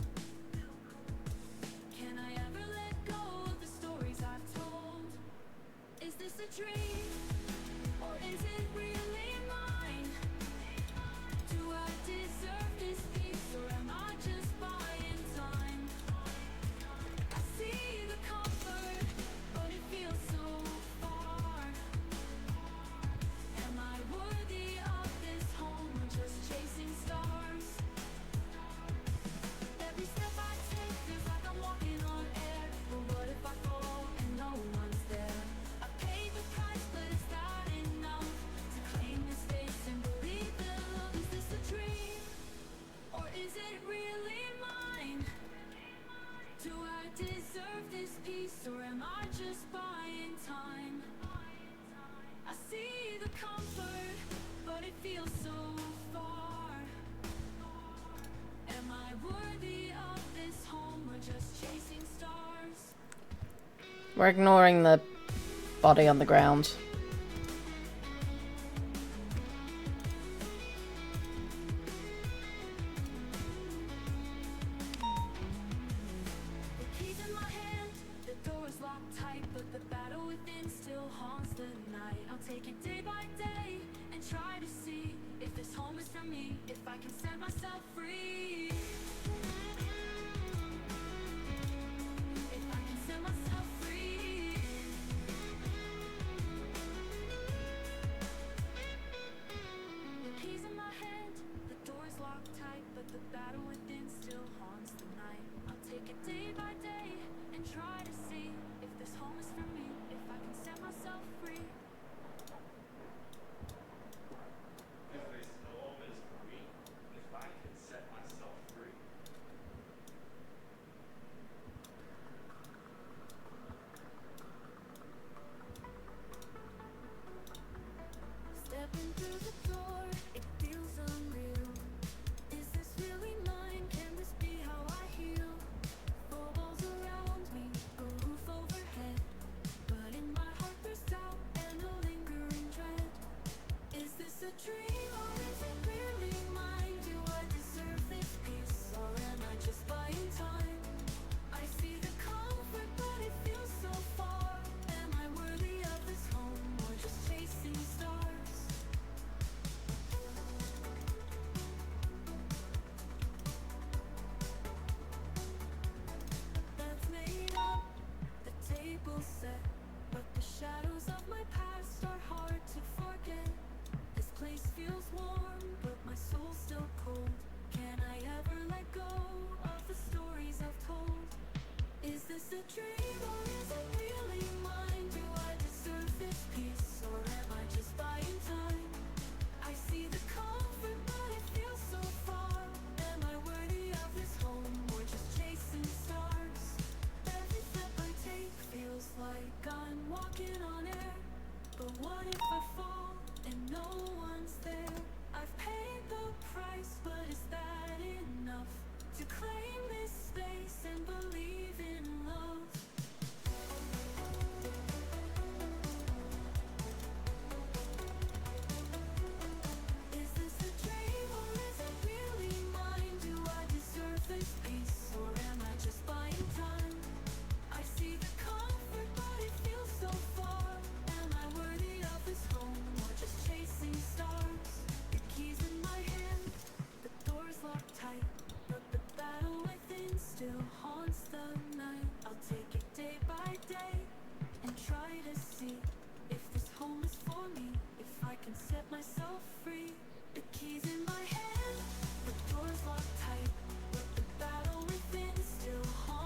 Can I ever let go of the stories I've told? Is this a dream, or is it really mine? Do I deserve this peace, or am I just buying time? I see the comfort, but it feels so far. Am I worthy of this home, or just chasing stars? Every step I take feels like I'm walking on air. But what if I fall and no one's there? I paid the price, but is that enough to claim this space and believe in love? Is this a dream, or is it really mine? Do I deserve this peace, or am I just buying time? I see the comfort, but it feels so far. Am I worthy of this home, or just chasing stars? We're ignoring the body on the ground. The keys in my hand, the door is locked tight, but the battle within still haunts the night. I'll take it day by day and try to see if this home is for me, if I can set myself free. If I can set myself free. The keys in my hand, the door is locked tight, but the battle within still haunts the night. I'll take it day by day and try to see if this home is for me, if I can set myself free. If this home is for me, if I can set myself free. Stepping through the door, it feels unreal. Is this really mine? Can this be how I heal? Four walls around me, a roof overhead, but in my heart there's doubt and a lingering dread. Is this a dream, or is it really mine? Do I deserve this peace, or am I just buying time? I see the comfort, but it feels so far. Am I worthy of this home, or just chasing stars? That's made up, the table's set, but the shadows of my past are hard to forget. This place feels warm, but my soul's still cold. Can I ever let go of the stories I've told? Is this a dream, or is it really mine? Do I deserve this peace, or am I just buying time? I see the comfort, but it feels so far. Am I worthy of this home, or just chasing stars? Every step I take feels like I'm walking on air. But what if I fall and no one's there? I've paid the price, but is that enough to claim this space and believe in love? Is this a dream, or is it really mine? Do I deserve this peace, or am I just buying time? I see the comfort, but it feels so far. Am I worthy of this home, or just chasing stars? The keys in my hand, the door's locked tight, but the battle within still haunts the night. I'll take it day by day and try to see if this home is for me, if I can set myself free. The keys in my hand, the door's locked tight, but the battle within still haunts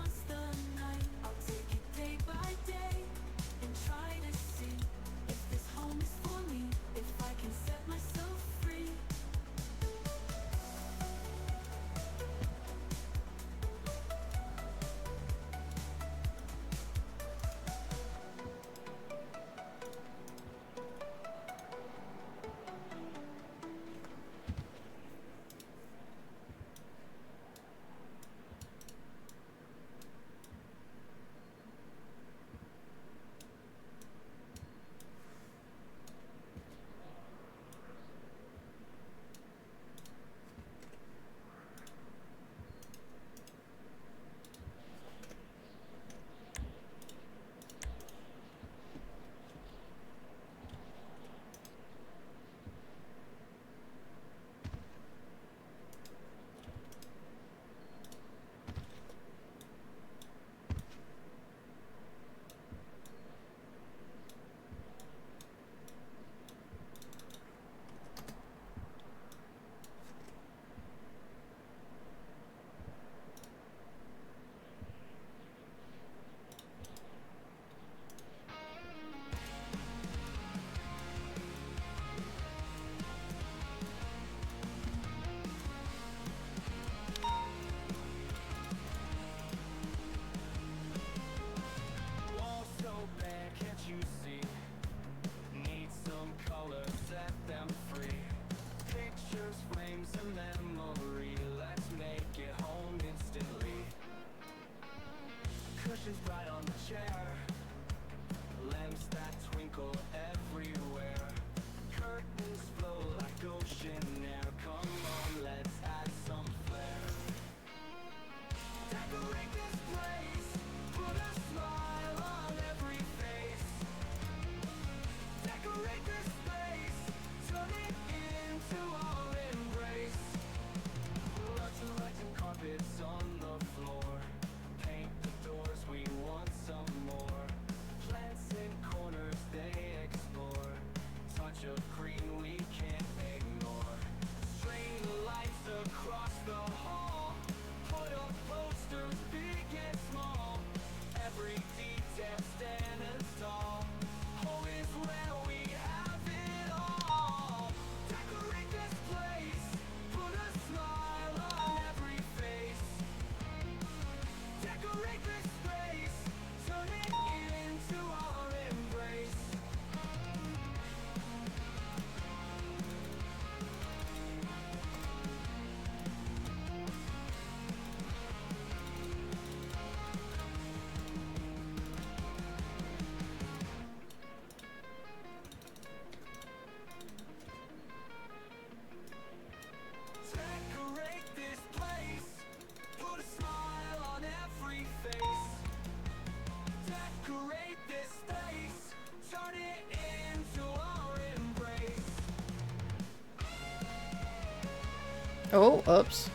Oh, oops.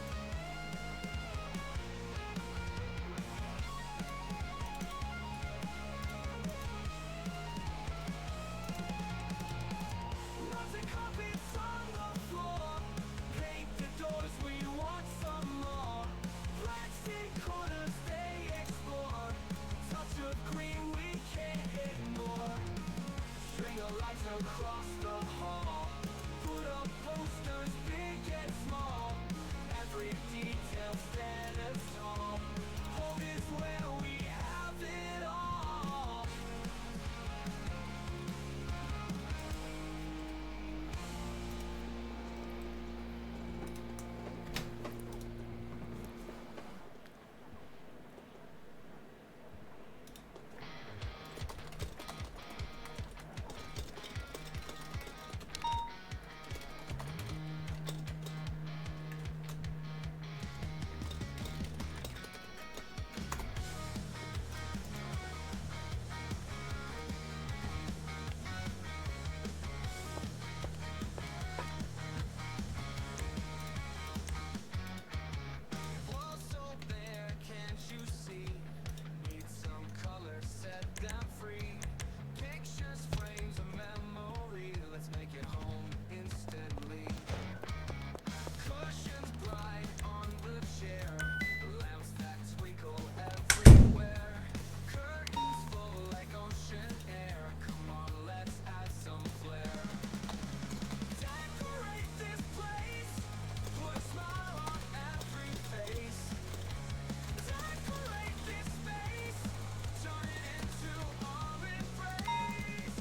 Nothing carpets on the floor. Paint the doors, we want some more. Plastic corners, they explore. Touch of green, we can't ignore. String of lights across the hall. Put up posters, big and small. Every detail stand as tall. Home is where we have it all. Walls so bare, can't you see? Need some color, set them free. Pictures, frames, a memory. Let's make it home instantly. Cushions bright on the chair. Lamps that twinkle everywhere. Curtains full like ocean air. Come on, let's add some flair. Decorate this place. Put a smile on every face. Decorate this space. Turn it into our embrace.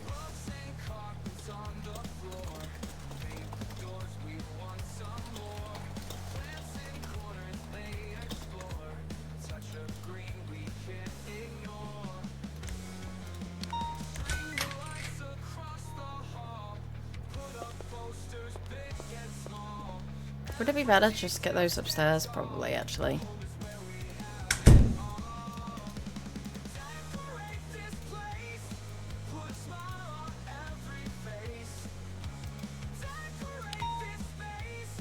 Books and carpets on the floor. Paint the doors, we want some more. Plants in corners, they explore. Touch of green, we can't ignore. String the lights across the hall. Put up posters, big and small. Would it be better to just get those upstairs? Probably, actually. Decorate this place. Put a smile on every face. Decorate this space.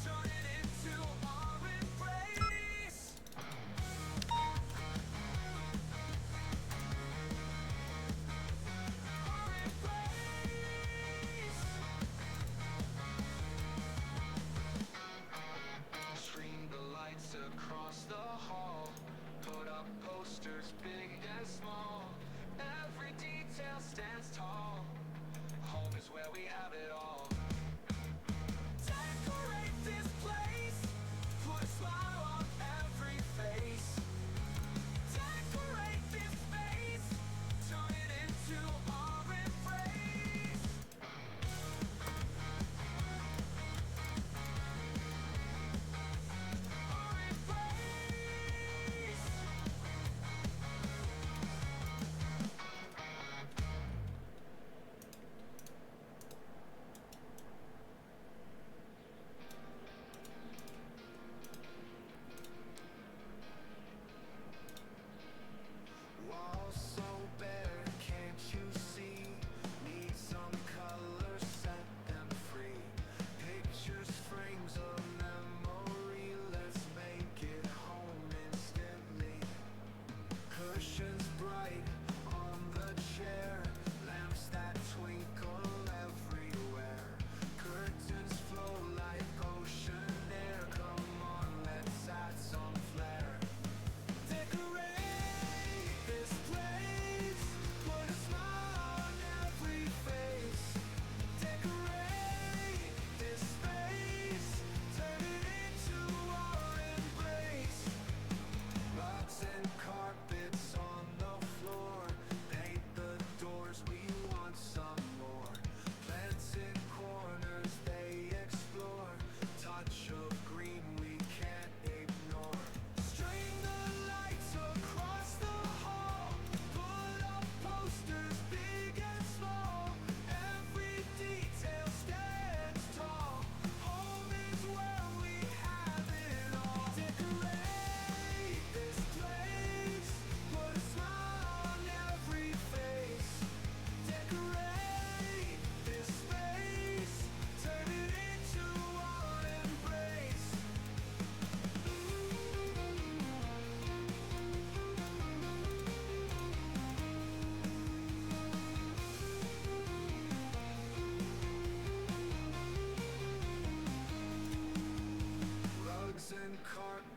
Turn it into our embrace. Our embrace. Stream the lights across the hall. Put up posters, big and small. Every detail stands tall. Home is where we have it all. Decorate this place. Put a smile on every face. Decorate this space. Turn it into our embrace. Our embrace.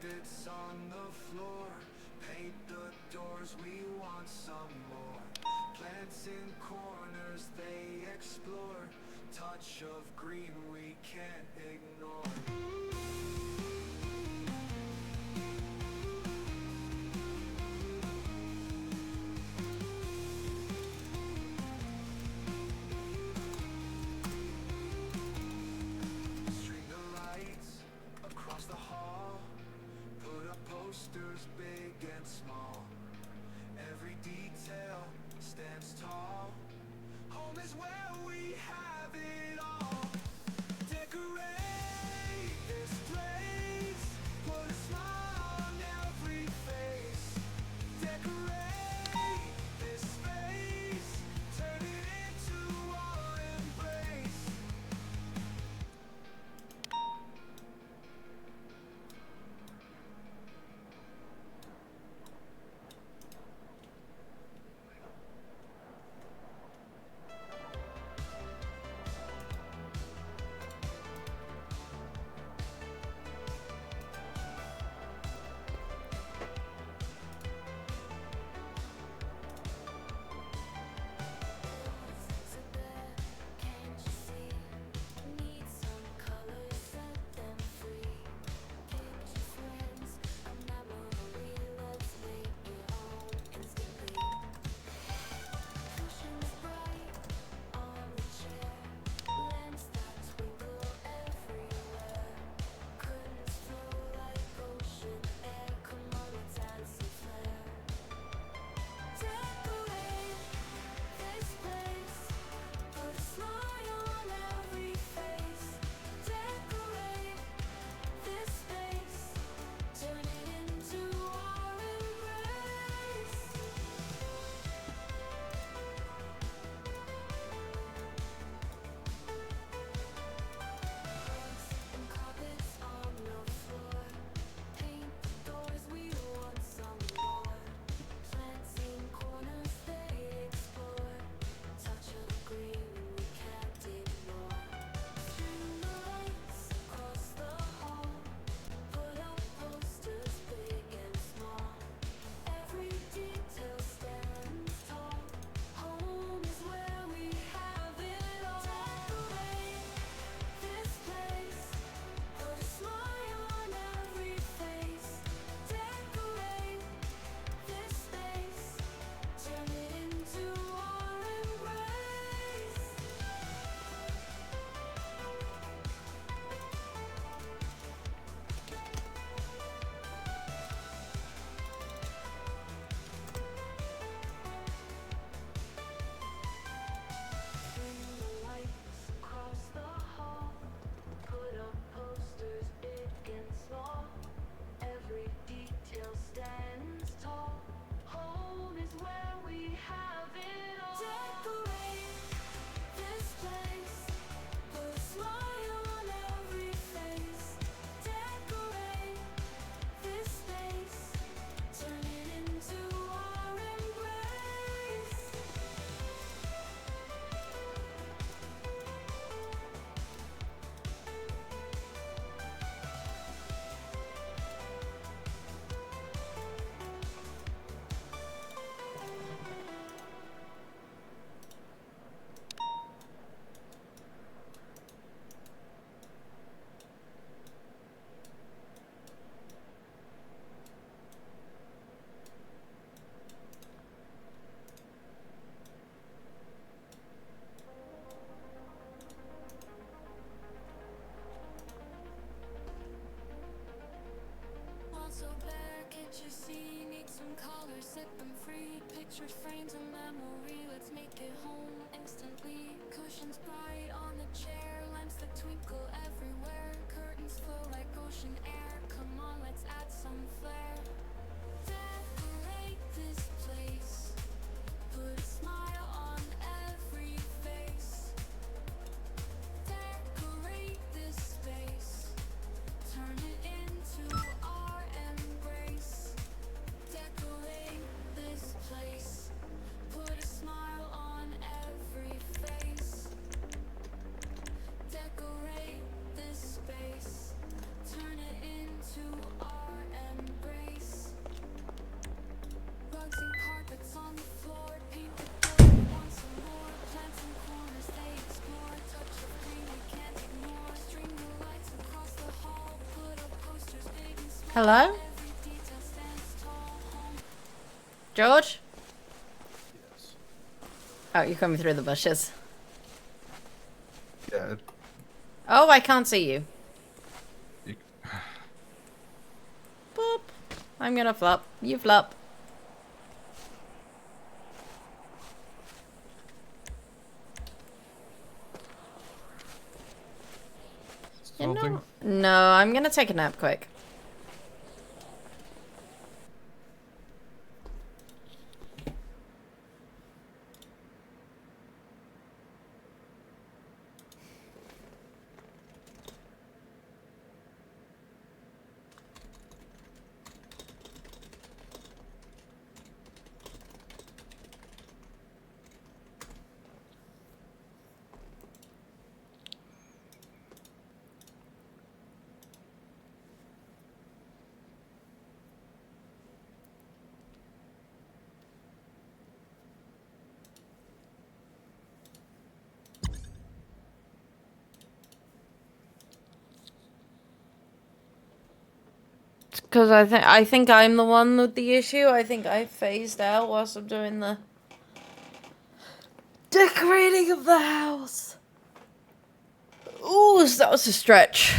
carpets on the floor, paint the doors, we want some more. Plants in corners, they explore, touch of green we can't ignore. String the lights across the hall, put up posters big and small. Every detail stands tall. Home is where we have it all. Decorate this place, put a smile on every face. Decorate this space, turn it into our embrace. Can't you see? Need some colors, set them free. Picture friends, a memory. Let's make it home instantly. Cushions bright on the chair, lamps that twinkle everywhere. Curtains flow like ocean air. Come on, let's add some flair. Decorate this place, put a smile on every face. Decorate this space, turn it into our embrace. And carpets on the floor, paint the doors, we want some more. Plants in corners, they explore, touch of green we can't ignore. String the lights across the hall, put up posters big and small. Every detail stands tall. Home is where we have it all. Decorate this place, put a smile on every face. Decorate this space, turn it into our embrace. String the lights across the hall, put up posters big and small. Every detail stands tall. Home is where we have it all. Decorate this place, put a smile on every face. Decorate this space, turn it into our embrace. Want so bad, can't you see? Need some colors, set them free. Picture frames a memory, let's make it home instantly. Cushions bright on the chair, lamps that twinkle everywhere. Curtains flow like ocean air. Come on, let's add some flair. Decorate this place, put a smile on every face. Decorate this space, turn it into our embrace. Decorate this place, put a smile on every face. Decorate this space, turn it into our Hello? George? Yes. Oh, you're coming through the bushes. Yeah. Oh, I can't see you. You, Boop. I'm gonna flop. You flop. You something? know, no, I'm gonna take a nap quick. Because I think I'm the one with the issue. I think I phased out whilst I'm doing the decorating of the house. Ooh, that was a stretch.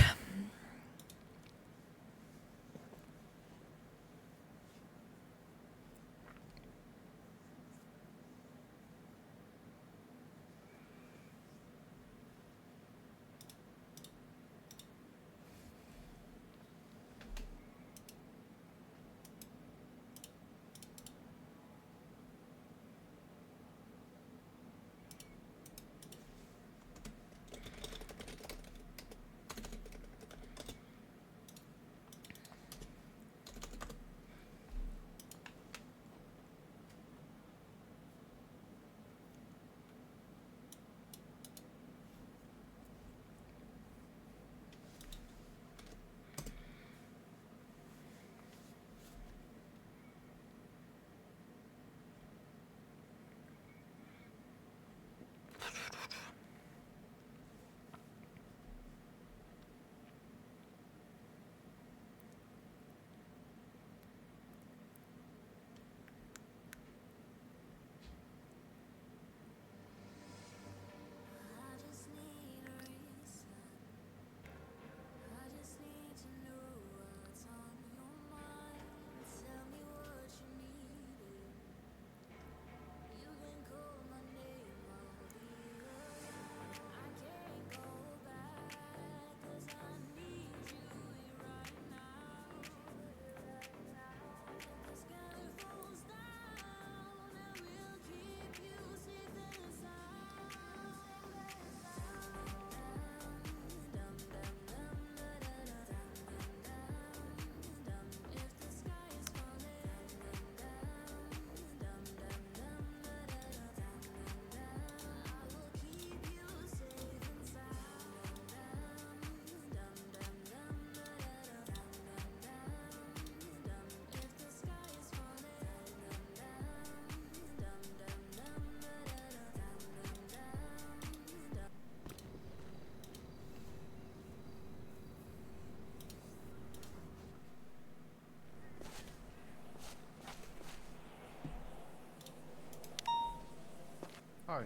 Hi.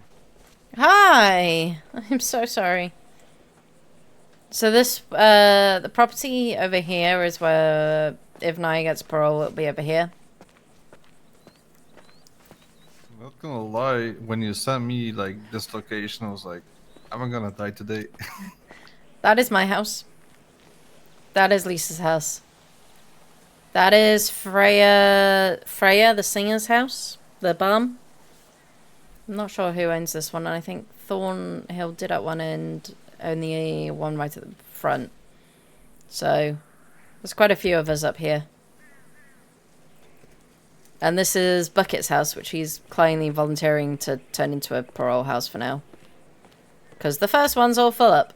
Hi. I'm so sorry. So this, the property over here is where, if Naya gets parole, it'll be over here. Not gonna lie, when you sent me like this location, I was like, am I gonna die today? That is my house. That is Lisa's house. That is Freya, the singer's house. The bum. I'm not sure who owns this one. I think Thornhill did at one end, only one right at the front. So, there's quite a few of us up here. And this is Bucket's house, which he's kindly volunteering to turn into a parole house for now. Because the first one's all full up.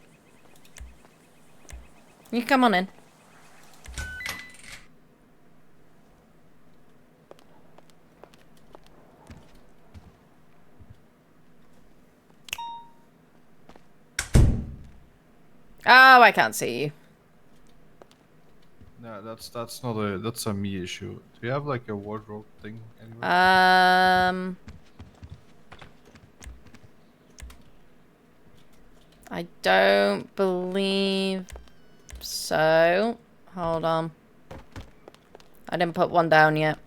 You come on in. Oh, I can't see you. No, That's not a that's a me issue. Do you have like a wardrobe thing anyway? I don't believe so. Hold on. I didn't put one down yet.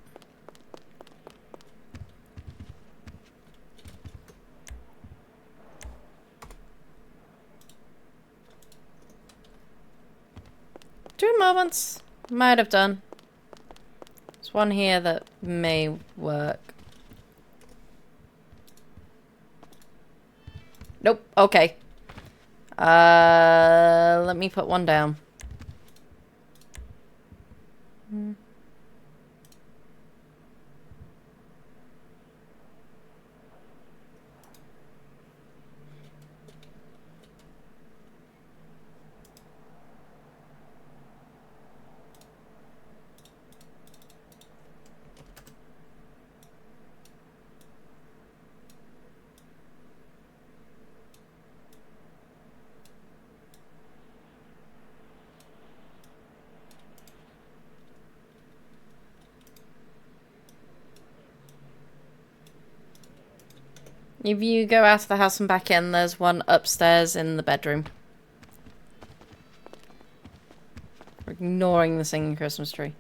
Two moments. Might have done. There's one here that may work. Nope. Okay. Let me put one down. If you go out of the house and back in, there's one upstairs in the bedroom. We're ignoring the singing Christmas tree.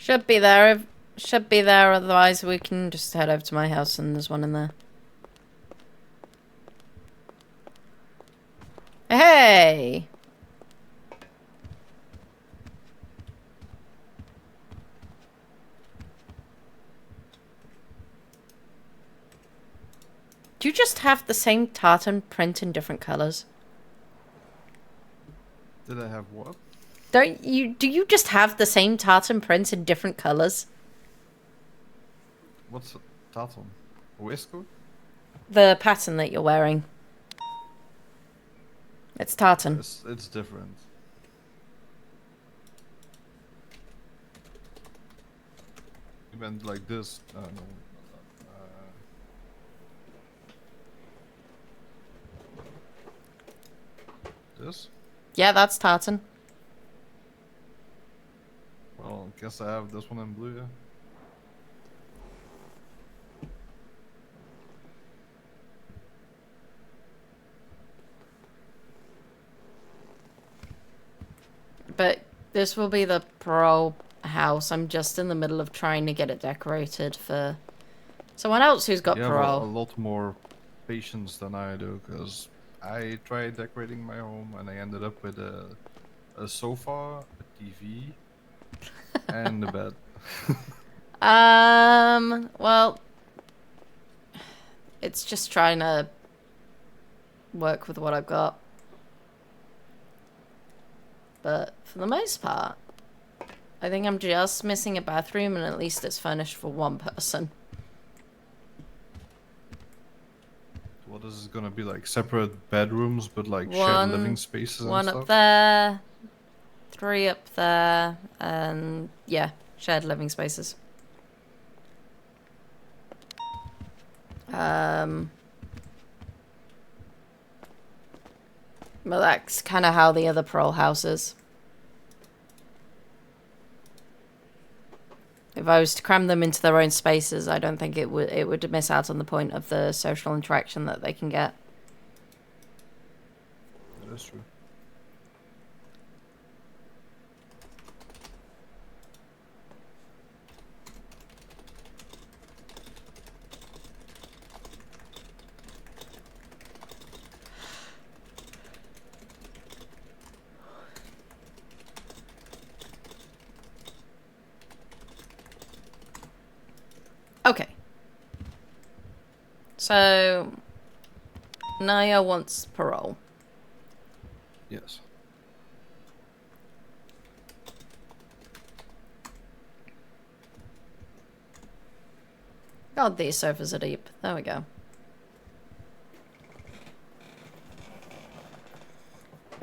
Should be there. Should be there, otherwise we can just head over to my house and there's one in there. Hey! Do you just have the same tartan print in different colours? Did I have what? Do you just have the same tartan print in different colours? What's tartan? A waistcoat? The pattern that you're wearing. It's tartan. It's different. You meant like this? No. This? Yeah, that's tartan. Well, I guess I have this one in blue, yeah. But this will be the parole house. I'm just in the middle of trying to get it decorated for someone else who's got You have parole. a lot more patience than I do, because I tried decorating my home and I ended up with a sofa, a TV, and a bed. Well, it's just trying to work with what I've got. But for the most part, I think I'm just missing a bathroom, and at least it's furnished for one person. What is it gonna be, like separate bedrooms but like shared living spaces and One stuff? up there, 3 up there, and yeah, shared living spaces. Well, that's kind of how the other parole house is. If I was to cram them into their own spaces, I don't think it would miss out on the point of the social interaction that they can get. That is true. So, Naya wants parole. Yes. God, these sofas are deep. There we go.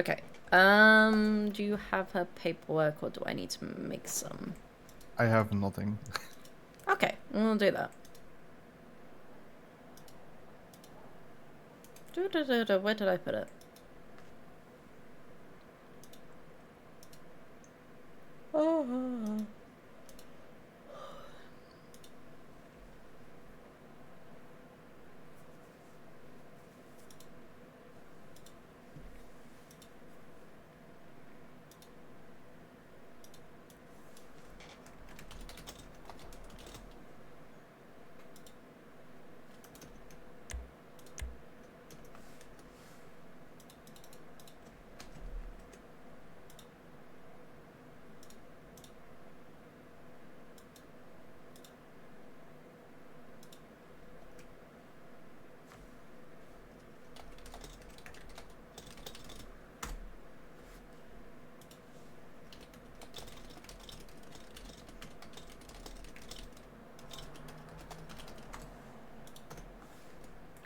Okay. Do you have her paperwork or do I need to make some? I have nothing. Okay, we'll do that. Where did I put it? Oh.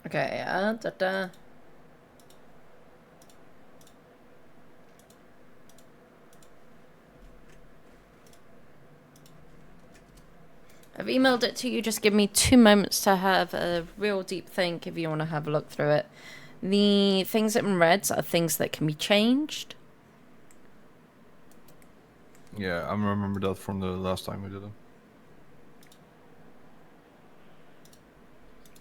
Okay, I've emailed it to you. Just give me 2 moments to have a real deep think if you want to have a look through it. The things in red are things that can be changed. Yeah, I remember that from the last time we did it.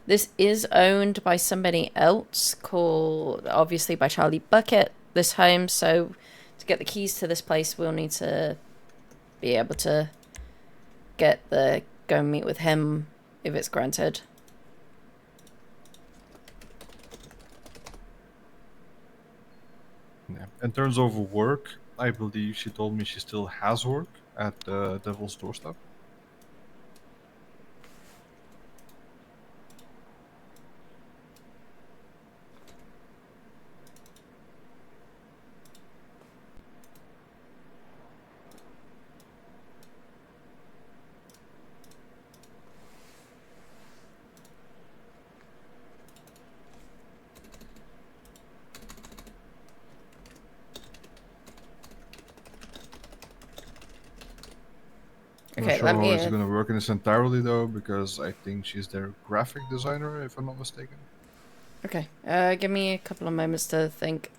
This is owned by somebody else, called, obviously, by Charlie Bucket, this home. So to get the keys to this place, we'll need to be able to go and meet with him if it's granted. Yeah. In terms of work, I believe she told me she still has work at the Devil's Doorstep. I'm not Okay, sure let how she's me... gonna work in this entirely though, because I think she's their graphic designer, if I'm not mistaken. Okay, give me a couple of moments to think.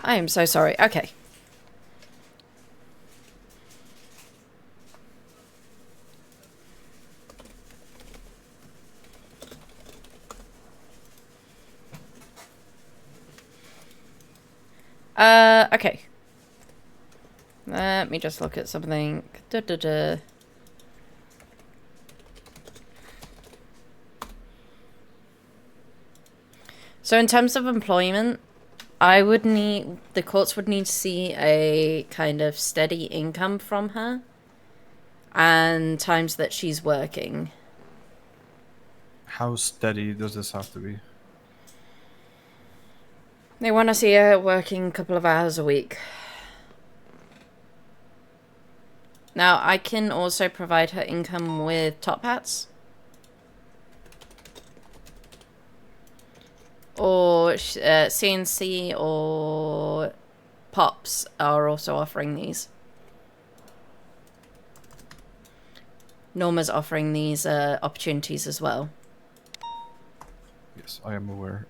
I am so sorry. Okay. Okay. Let me just look at something. So in terms of employment, the courts would need to see a kind of steady income from her and times that she's working. How steady does this have to be? They want to see her working a couple of hours a week. Now, I can also provide her income with top hats. Or CNC or Pops are also offering these. Norma's offering these opportunities as well. Yes, I am aware.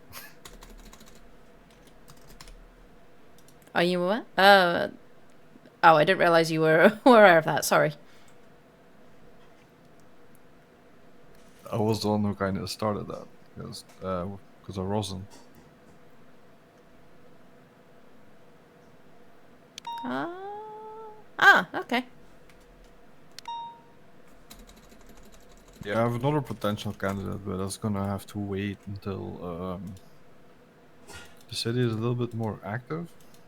Are you aware? Oh, I didn't realize you were aware of that. Sorry. I was the one who kind of started that because I wasn't. Okay. Yeah, I have another potential candidate, but that's gonna have to wait until the city is a little bit more active,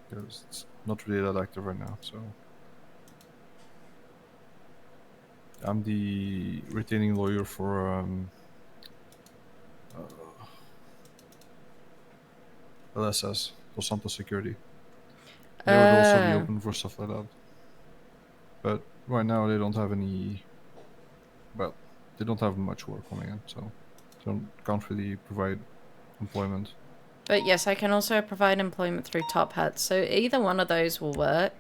because it's not really that active right now. So I'm the retaining lawyer for LSS, Los Santos Security. They would also be open for stuff like that, but right now they don't have any. Well, they don't have much work coming in, so can't really provide employment. But yes, I can also provide employment through Top Hats. So either one of those will work.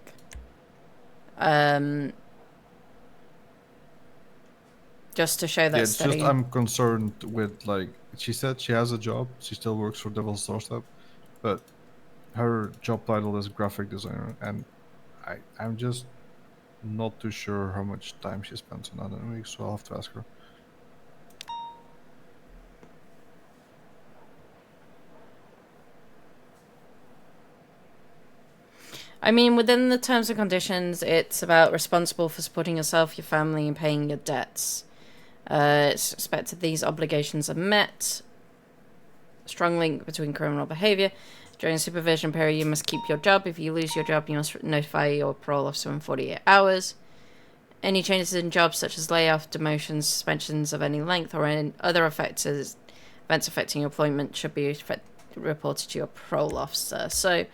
Just to show that Yeah, it's steady. just I'm concerned with, like, she said she has a job. She still works for Devil's Doorstep, but her job title is graphic designer, and I'm just not too sure how much time she spends on that in a week. So I'll have to ask her. I mean, within the terms and conditions, it's about responsible for supporting yourself, your family, and paying your debts. It's expected these obligations are met. Strong link between criminal behavior. During supervision period, you must keep your job. If you lose your job, you must notify your parole officer in 48 hours. Any changes in jobs, such as layoff, demotions, suspensions of any length, or any other events affecting your employment, should be reported to your parole officer. So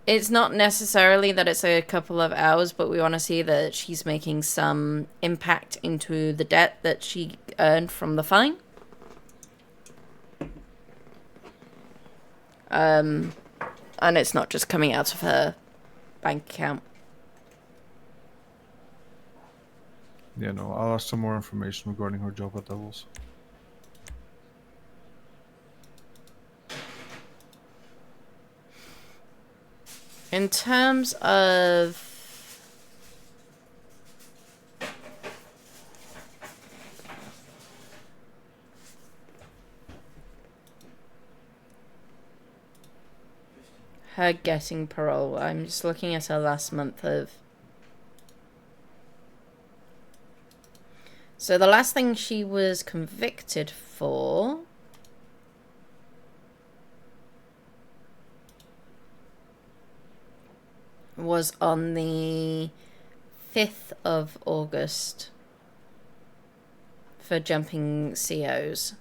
it's not necessarily that it's a couple of hours, but we want to see that she's making some impact into the debt that she earned from the fine. And it's not just coming out of her bank account. Yeah, no, I'll ask some more information regarding her job at Devils. In terms of her getting parole, I'm just looking at her last month of... So the last thing she was convicted for was on the 5th of August for jumping COs.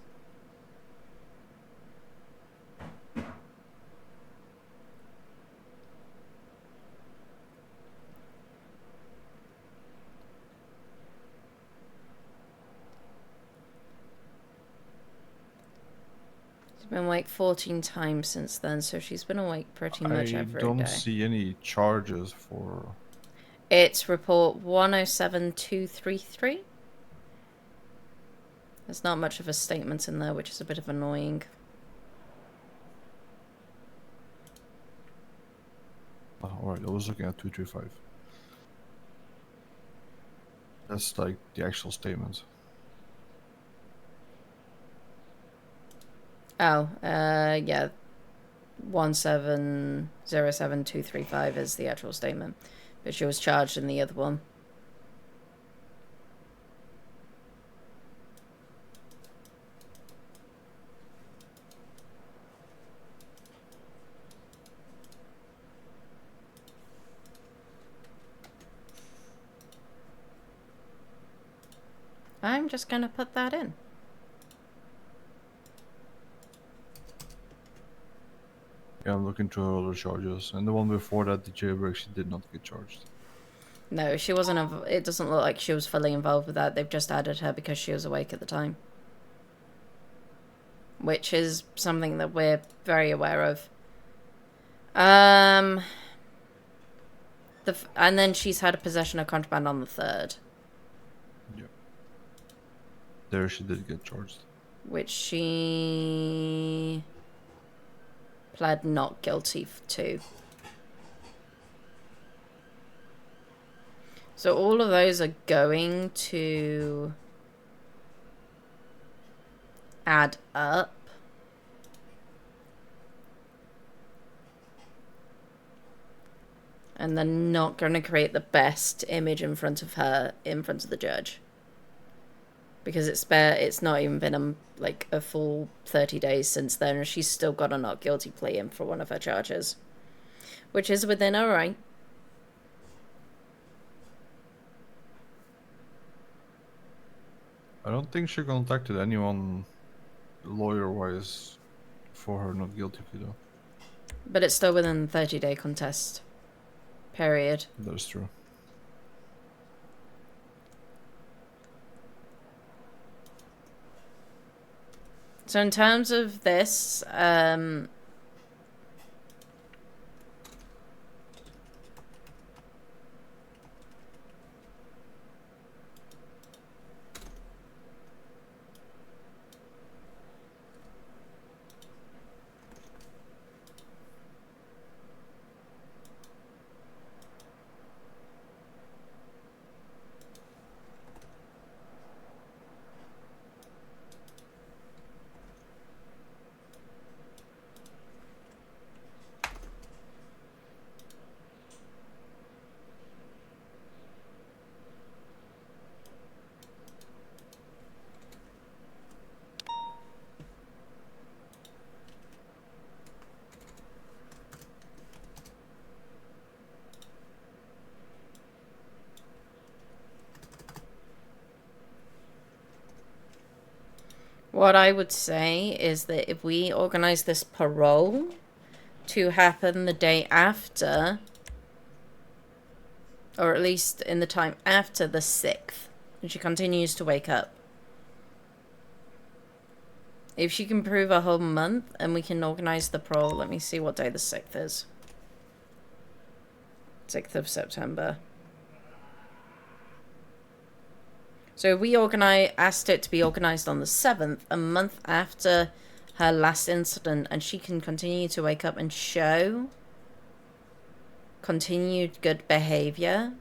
She's been awake 14 times since then, so she's been awake pretty much every day. I don't see any charges for... It's report 107233. There's not much of a statement in there, which is a bit of annoying. Oh, alright, I was looking at 235. That's like the actual statement. Oh, yeah. 1707235 is the actual statement. But she was charged in the other one. I'm just gonna put that in. Yeah, I'm looking through her other charges, and the one before that, the jailbreak, she did not get charged. No, she wasn't. It doesn't look like she was fully involved with that. They've just added her because she was awake at the time. Which is something that we're very aware of. And then she's had a possession of contraband on the 3rd. Yeah. There she did get charged. Which she pled not guilty to. So all of those are going to add up. And they're not going to create the best image in front of her, in front of the judge. Because it's not even been a full 30 days since then, and she's still got a not guilty plea in for one of her charges. Which is within her right. I don't think she contacted anyone lawyer-wise for her not guilty plea, though. But it's still within the 30-day contest period. That's true. So in terms of this, what I would say is that if we organise this parole to happen the day after, or at least in the time after the 6th, and she continues to wake up. If she can prove a whole month and we can organise the parole, let me see what day the 6th is. 6th of September. So we asked it to be organised on the 7th, a month after her last incident, and she can continue to wake up and show continued good behaviour.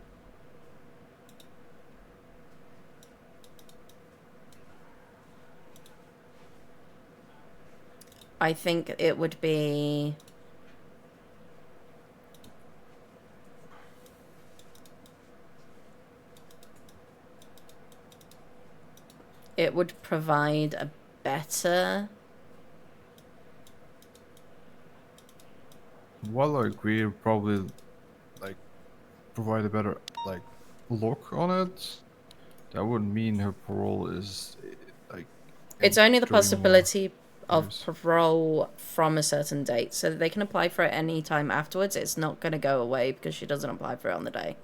I think it would be... it would provide a better... Well, I agree, probably, provide a better, look on it. That wouldn't mean her parole is, It's only the entering more possibility of years. parole from a certain date, so they can apply for it any time afterwards. It's not going to go away because she doesn't apply for it on the day.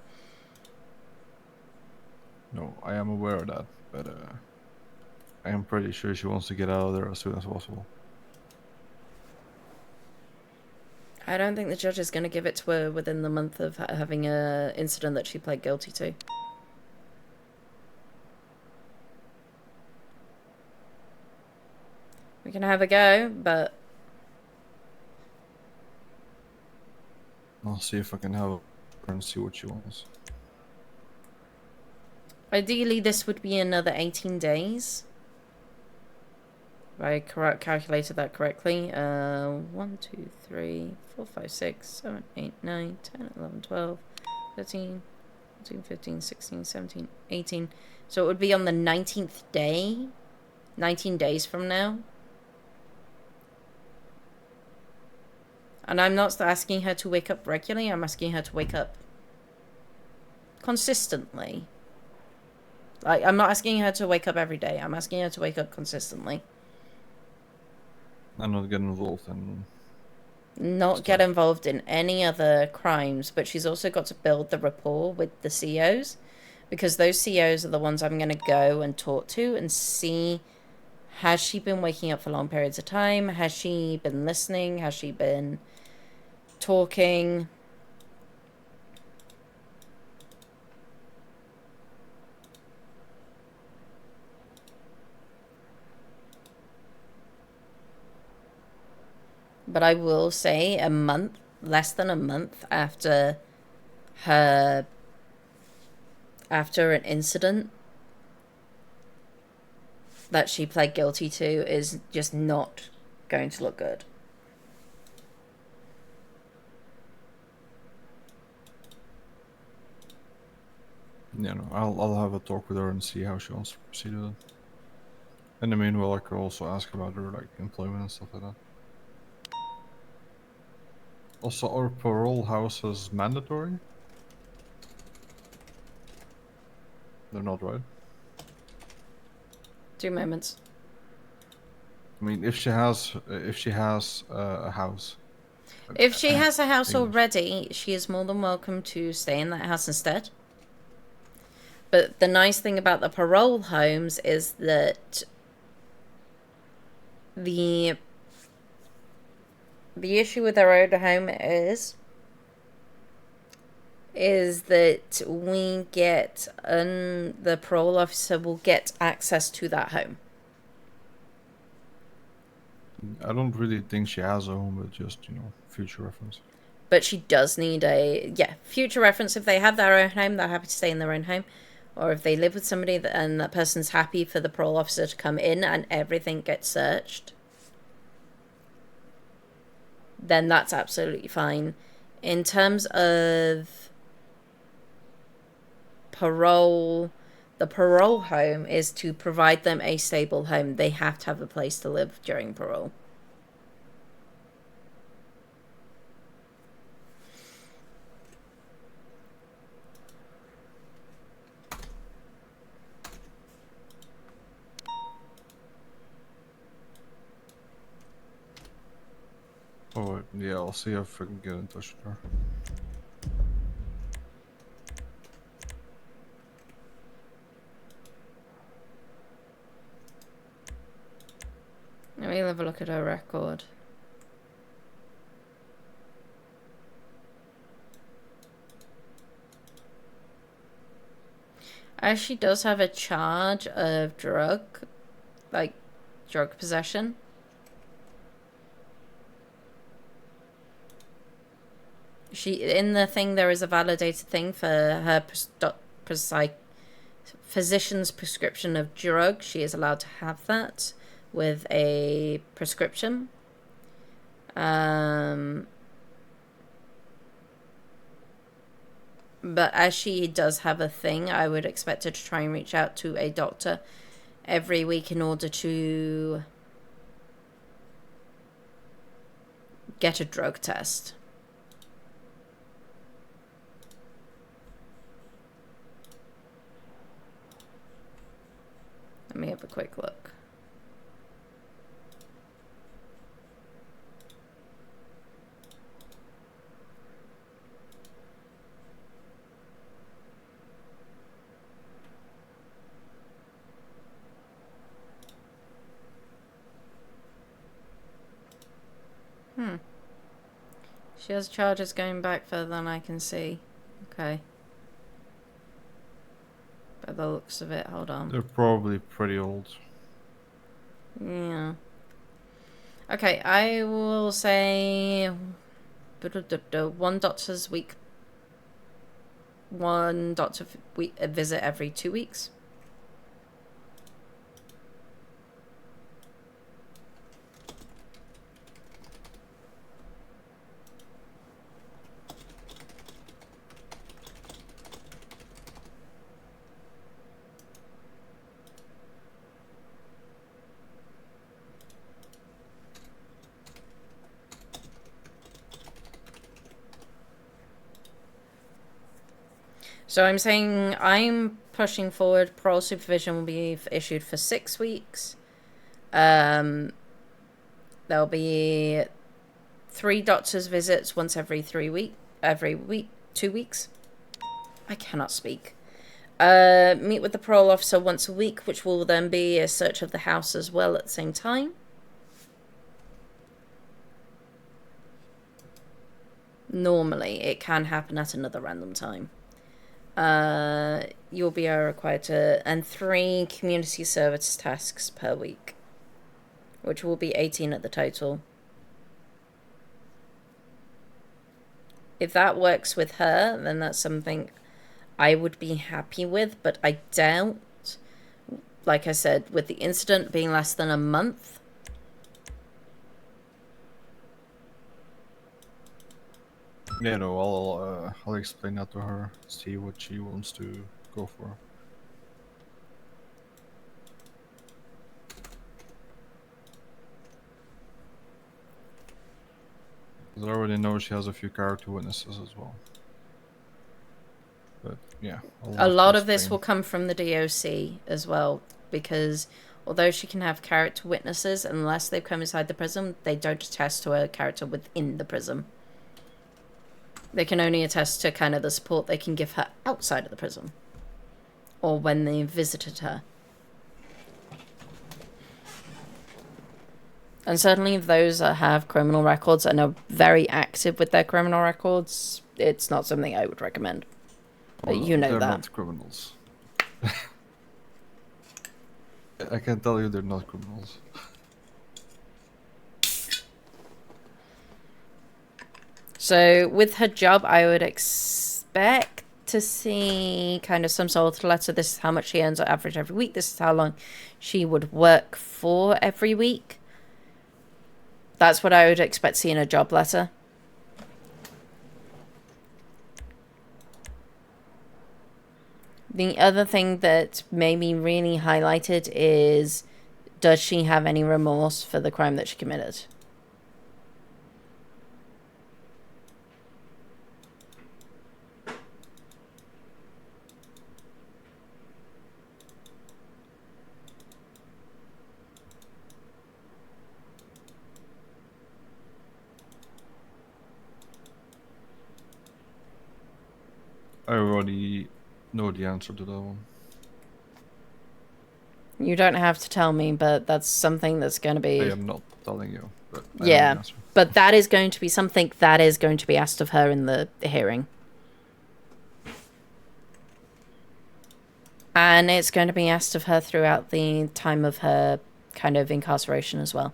No, I am aware of that, but I am pretty sure she wants to get out of there as soon as possible. I don't think the judge is going to give it to her within the month of having a incident that she pled guilty to. We can have a go, but... I'll see if I can have her and see what she wants. Ideally, this would be another 18 days. If I calculated that correctly. 1, 2, 3, 4, 5, 6, 7, 8, 9, 10, 11, 12, 13, 14, 15, 16, 17, 18. So it would be on the 19th day. 19 days from now. And I'm not asking her to wake up regularly. I'm asking her to wake up consistently. Like, I'm not asking her to wake up every day. I'm asking her to wake up consistently. And not get involved in... Not get involved in any other crimes, but she's also got to build the rapport with the COs, because those COs are the ones I'm going to go and talk to and see, has she been waking up for long periods of time? Has she been listening? Has she been talking? But I will say less than a month after an incident that she pled guilty to is just not going to look good. Yeah, no, I'll have a talk with her and see how she wants to proceed with it. In the meanwhile, I could also ask about her like employment and stuff like that. Also, are parole houses mandatory? They're not, right? 2 moments. I mean, if she has a house. If she has a house English. already, she is more than welcome to stay in that house instead. But the nice thing about the parole homes is that the issue with their own home is that we get the parole officer will get access to that home. I don't really think she has a home, but just, future reference. But she does need future reference. If they have their own home, they're happy to stay in their own home. Or if they live with somebody and that person's happy for the parole officer to come in and everything gets searched, then that's absolutely fine. In terms of parole, the parole home is to provide them a stable home. They have to have a place to live during parole. Oh, yeah, I'll see if I can get in touch with her. Let me have a look at her record. As she does have a charge of drug possession. In the thing, there is a validated thing for her physician's prescription of drugs. She is allowed to have that with a prescription. But as she does have a thing, I would expect her to try and reach out to a doctor every week in order to get a drug test. Let me have a quick look. She has charges going back further than I can see. Okay. By the looks of it, hold on. They're probably pretty old. Yeah. Okay, I will say one doctor's week. One doctor visit every 2 weeks. So I'm saying I'm pushing forward. Parole supervision will be issued for 6 weeks. There'll be 3 doctor's visits once every 2 weeks. I cannot speak. Meet with the parole officer once a week, which will then be a search of the house as well at the same time. Normally, it can happen at another random time. You'll be required to... And 3 community service tasks per week, which will be 18 at the total. If that works with her, then that's something I would be happy with, but I doubt, like I said, with the incident being less than a month. Yeah, no, I'll explain that to her, see what she wants to go for. Because I already know she has a few character witnesses as well. But yeah, A lot of this will come from the DOC as well, because although she can have character witnesses, unless they've come inside the prison, they don't attest to a character within the prison. They can only attest to kind of the support they can give her outside of the prison, or when they visited her. And certainly if those that have criminal records and are very active with their criminal records, it's not something I would recommend. But Well, you know they're that. not criminals. I can tell you they're not criminals. So with her job, I would expect to see kind of some sort of letter. This is how much she earns on average every week. This is how long she would work for every week. That's what I would expect to see in a job letter. The other thing that made me really highlighted is, does she have any remorse for the crime that she committed? I already know the answer to that one. You don't have to tell me, but that's something that's going to be... I am not telling you, but I know the yeah, answer. but that is going to be something that is going to be asked of her in the hearing. And it's going to be asked of her throughout the time of her kind of incarceration as well.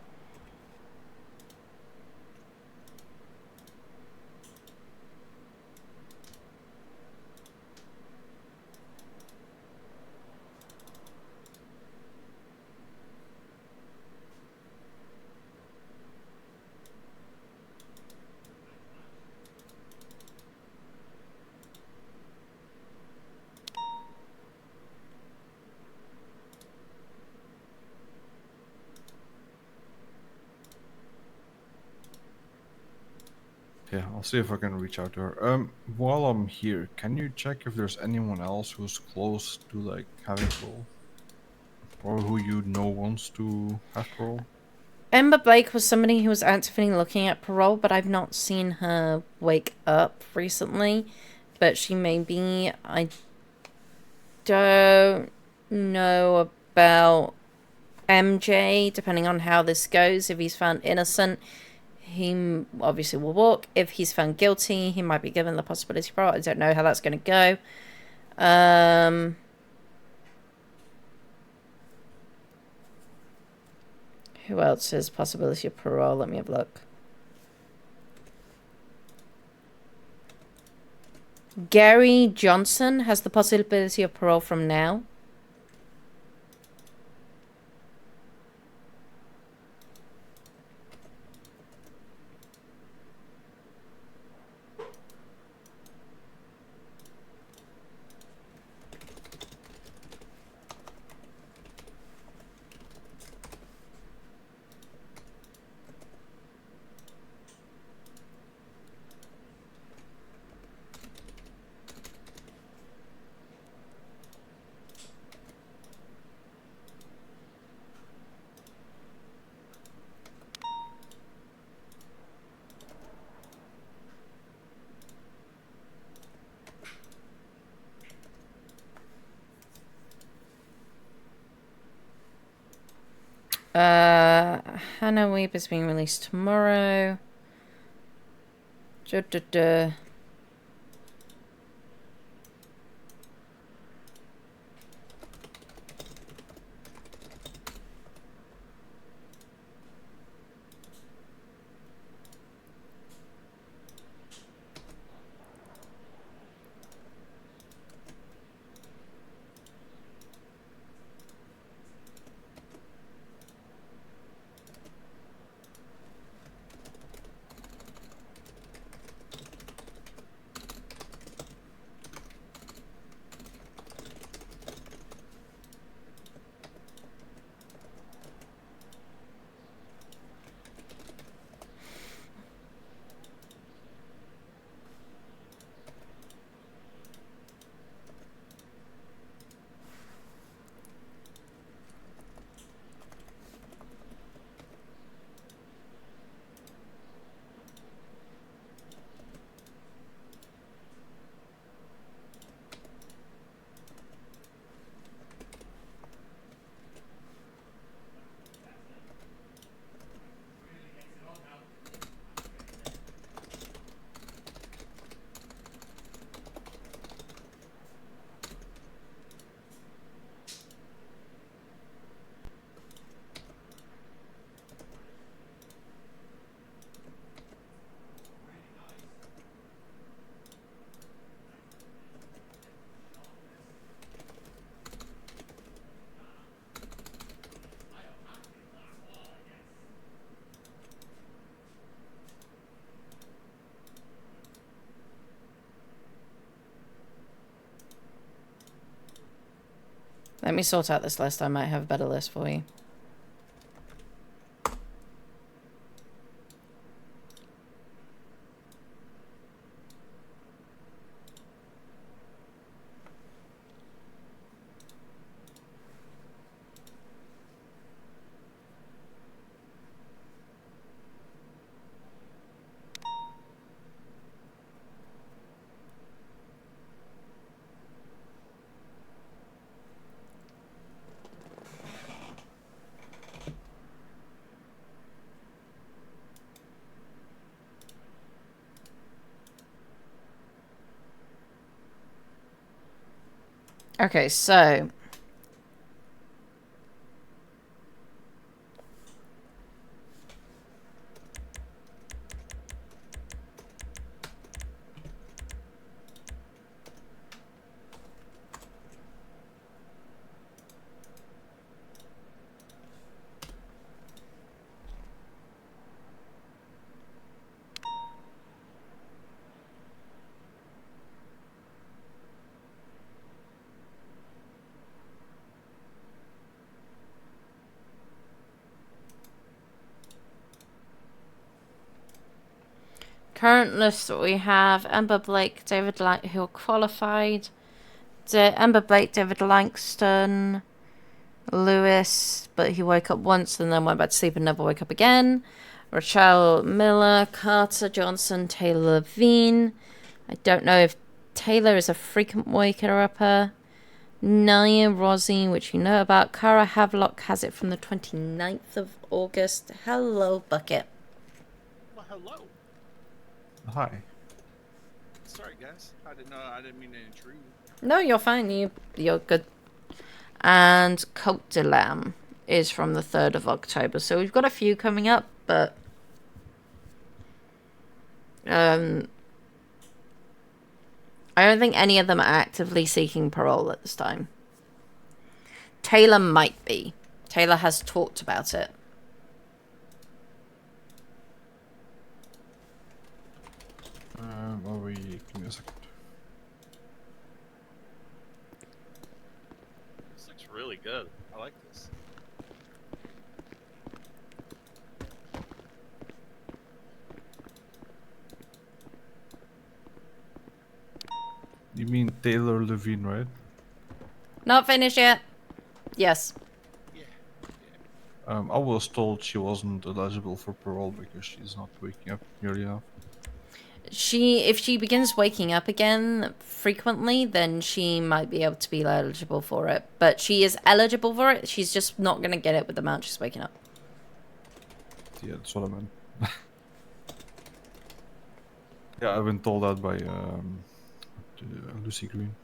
Yeah, I'll see if I can reach out to her. While I'm here, can you check if there's anyone else who's close to like having parole, or who you know wants to have parole? Emma Blake was somebody who was actively looking at parole, but I've not seen her wake up recently. But she may be. I don't know about MJ, depending on how this goes. If he's found innocent, he obviously will walk. If he's found guilty, he might be given the possibility of parole. I don't know how that's going to go. Who else has possibility of parole? Let me have a look. Gary Johnson has the possibility of parole from now. Hannah Weep is being released tomorrow. Duh. Let me sort out this list. I might have a better list for you. Okay, so current list that we have: Amber Blake, David who are qualified. Amber Blake, David Langston, Lewis, but he woke up once and then went back to sleep and never woke up again. Rochelle Miller, Carter Johnson, Taylor Levine. I don't know if Taylor is a frequent waker-upper. Nia Rosie, which you know about. Cara Havelock has it from the 29th of August. Hello, Bucket. Well, hello. Hi. Sorry, guys. I didn't mean to intrude. No, you're fine. You're good. And Cote de Lamb is from the 3rd of October. So we've got a few coming up, but I don't think any of them are actively seeking parole at this time. Taylor might be. Taylor has talked about it. Give me a second. This looks really good. I like this. You mean Taylor Levine, right? Not finished yet. Yes. I was told she wasn't eligible for parole because she's not waking up nearly enough. If she begins waking up again frequently, then she might be able to be eligible for it. But she is eligible for it. She's just not going to get it with the amount she's waking up. Yeah, that's what I meant. Yeah, I've been told that by Lucy Green.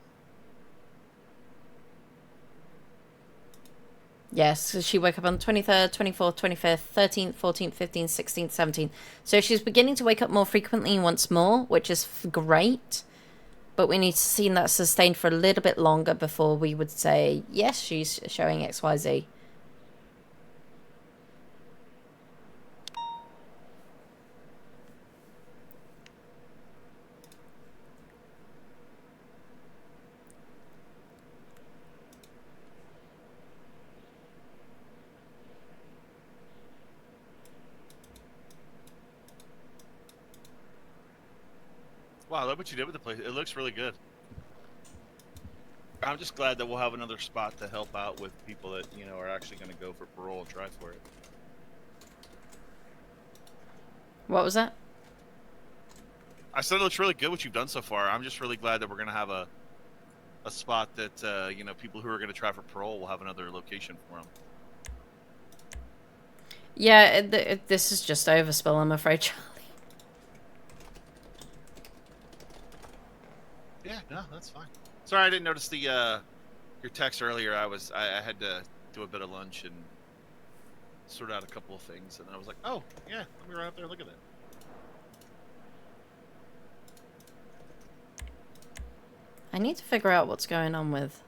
Yes, so she woke up on the 23rd, 24th, 25th, 13th, 14th, 15th, 16th, 17th. So she's beginning to wake up more frequently once more, which is great. But we need to see that sustained for a little bit longer before we would say, yes, she's showing XYZ. Wow, look what you did with the place. It looks really good. I'm just glad that we'll have another spot to help out with people that, you know, are actually going to go for parole and try for it. What was that? I said it looks really good what you've done so far. I'm just really glad that we're going to have a spot that, you know, people who are going to try for parole will have another location for them. Yeah, this is just overspill, I'm afraid, Charlie. Yeah, no, that's fine. Sorry, I didn't notice the your text earlier. I had to do a bit of lunch and sort out a couple of things, and then I was like, oh yeah, let me run up there and look at it. I need to figure out what's going on with...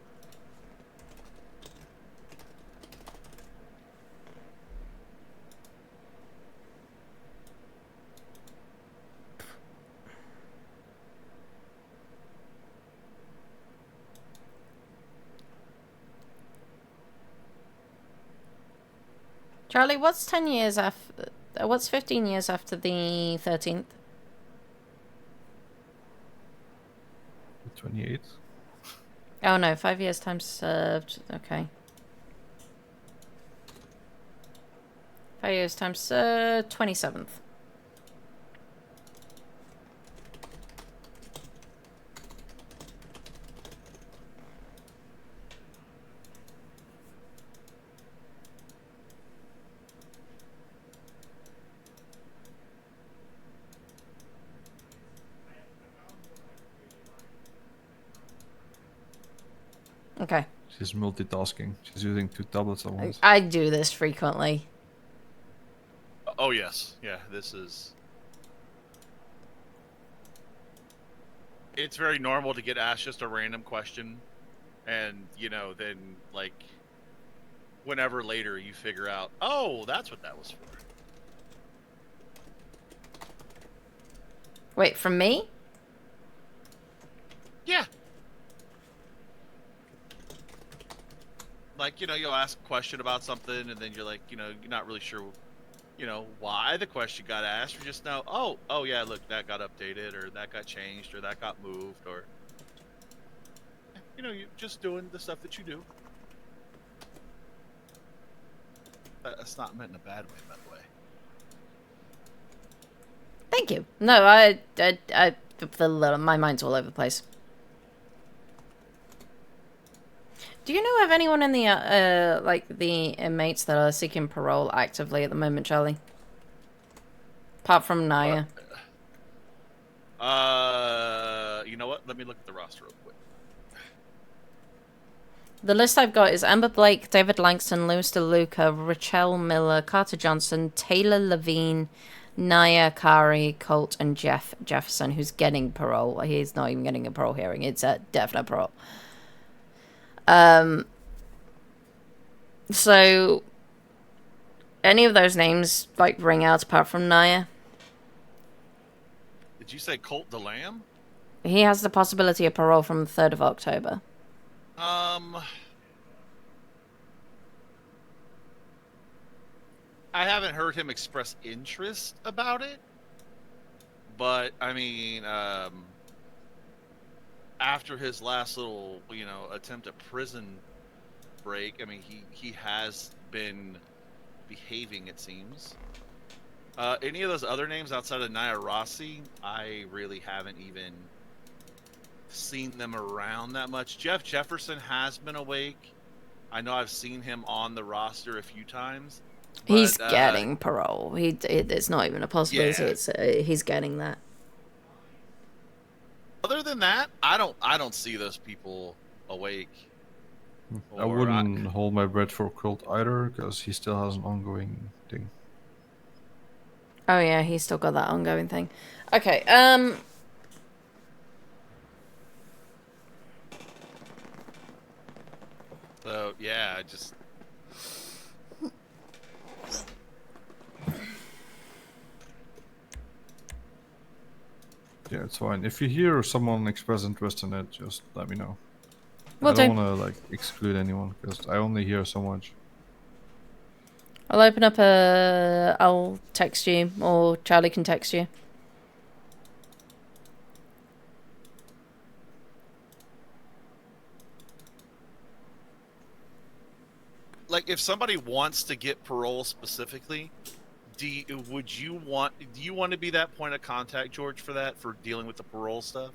Charlie, what's 10 years after... what's 15 years after the 13th? 28. Oh no, 5 years time served. Okay. 5 years time served, 27th. Okay. She's multitasking. She's using 2 tablets at once. I do this frequently. Oh yes, yeah. This is. It's very normal to get asked just a random question, and you know, then like, whenever later you figure out, oh, that's what that was for. Wait, from me? Yeah. Like, you know, you'll ask a question about something, and then you're like, you know, you're not really sure, you know, why the question got asked. You just know, oh yeah, look, that got updated, or that got changed, or that got moved, or, you know, you're just doing the stuff that you do. That's not meant in a bad way, by the way. Thank you. No, my mind's all over the place. Do you know of anyone in the, like, the inmates that are seeking parole actively at the moment, Charlie? Apart from Naya. You know what? Let me look at the roster real quick. The list I've got is Amber Blake, David Langston, Louis DeLuca, Rachel Miller, Carter Johnson, Taylor Levine, Naya, Kari, Colt, and Jeff Jefferson, who's getting parole. He's not even getting a parole hearing. It's a definite parole. So any of those names like ring out apart from Naya? Did you say Colt the Lamb? He has the possibility of parole from the 3rd of October. I haven't heard him express interest about it, but I mean, after his last little, attempt at prison break, I mean, he has been behaving, it seems. Any of those other names outside of Naya Rossi, I really haven't even seen them around that much. Jeff Jefferson has been awake. I know I've seen him on the roster a few times. But, He's getting parole. It's not even a possibility. Yeah. It's he's getting that. Other than that, I don't see those people awake. I wouldn't hold my breath for Colt either, because he still has an ongoing thing. Oh yeah, he's still got that ongoing thing. Okay, So yeah, I just Yeah, it's fine. If you hear someone express interest in it, just let me know. Will I don't do. want to like exclude anyone, because I only hear so much. I'll open up I'll text you, or Charlie can text you. like if somebody wants to get parole specifically, do you want to be that point of contact, George, for that, for dealing with the parole stuff?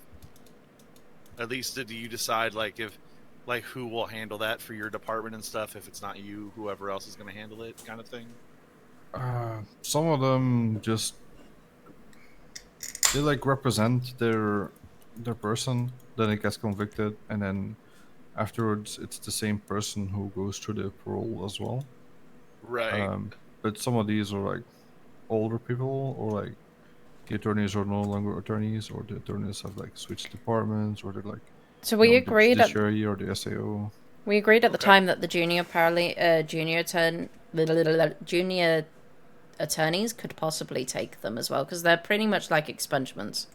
At least do you decide who will handle that for your department and stuff? If it's not you, whoever else is going to handle it, kind of thing. Some of them just they like represent their person, then it gets convicted, and then afterwards it's the same person who goes through the parole as well. Right. But some of these are like older people, or like the attorneys are no longer attorneys, or the attorneys have like switched departments, or they're like So we the agreed at judiciary or the SAO. the time that the junior attorneys could possibly take them as well, because they're pretty much like expungements.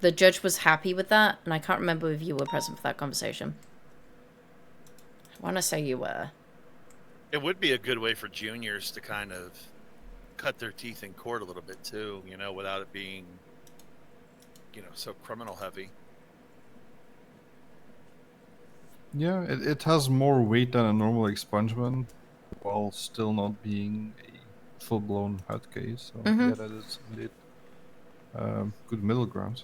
The judge was happy with that, and I can't remember if you were present for that conversation. I want to say you were. It would be a good way for juniors to kind of cut their teeth in court a little bit too, without it being, so criminal heavy. Yeah, it has more weight than a normal expungement, while still not being a full-blown HUD case. So yeah, that is indeed good middle ground.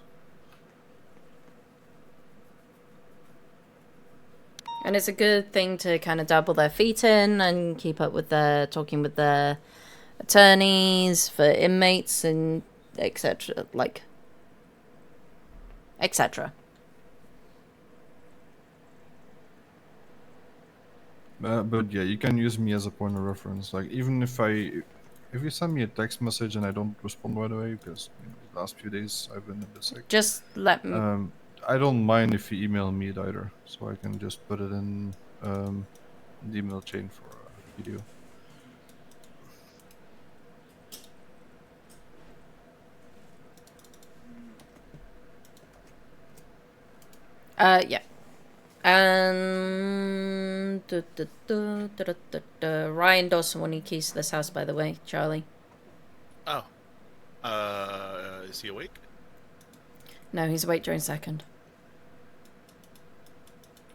And it's a good thing to kind of dabble their feet in and keep up with talking with their attorneys for inmates and etc. etc. But yeah, you can use me as a point of reference. Like even if you send me a text message and I don't respond right away, because the last few days I've been a bit sick. Just let me. I don't mind if you email me it either, so I can just put it in the email chain for video. Yeah. And Ryan Dawson wanted keys to this house, by the way, Charlie. Oh. Is he awake? No, he's awake during second.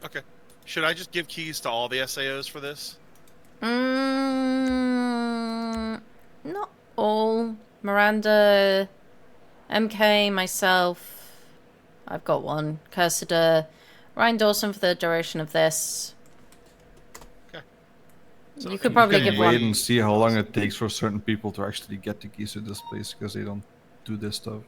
Okay. Should I just give keys to all the SAOs for this? Not all. Miranda, MK, myself. I've got one. Cursida, Ryan Dawson for the duration of this. Okay. So You could probably give wait one. and see how long it takes for certain people to actually get the keys to this place, because they don't do this stuff.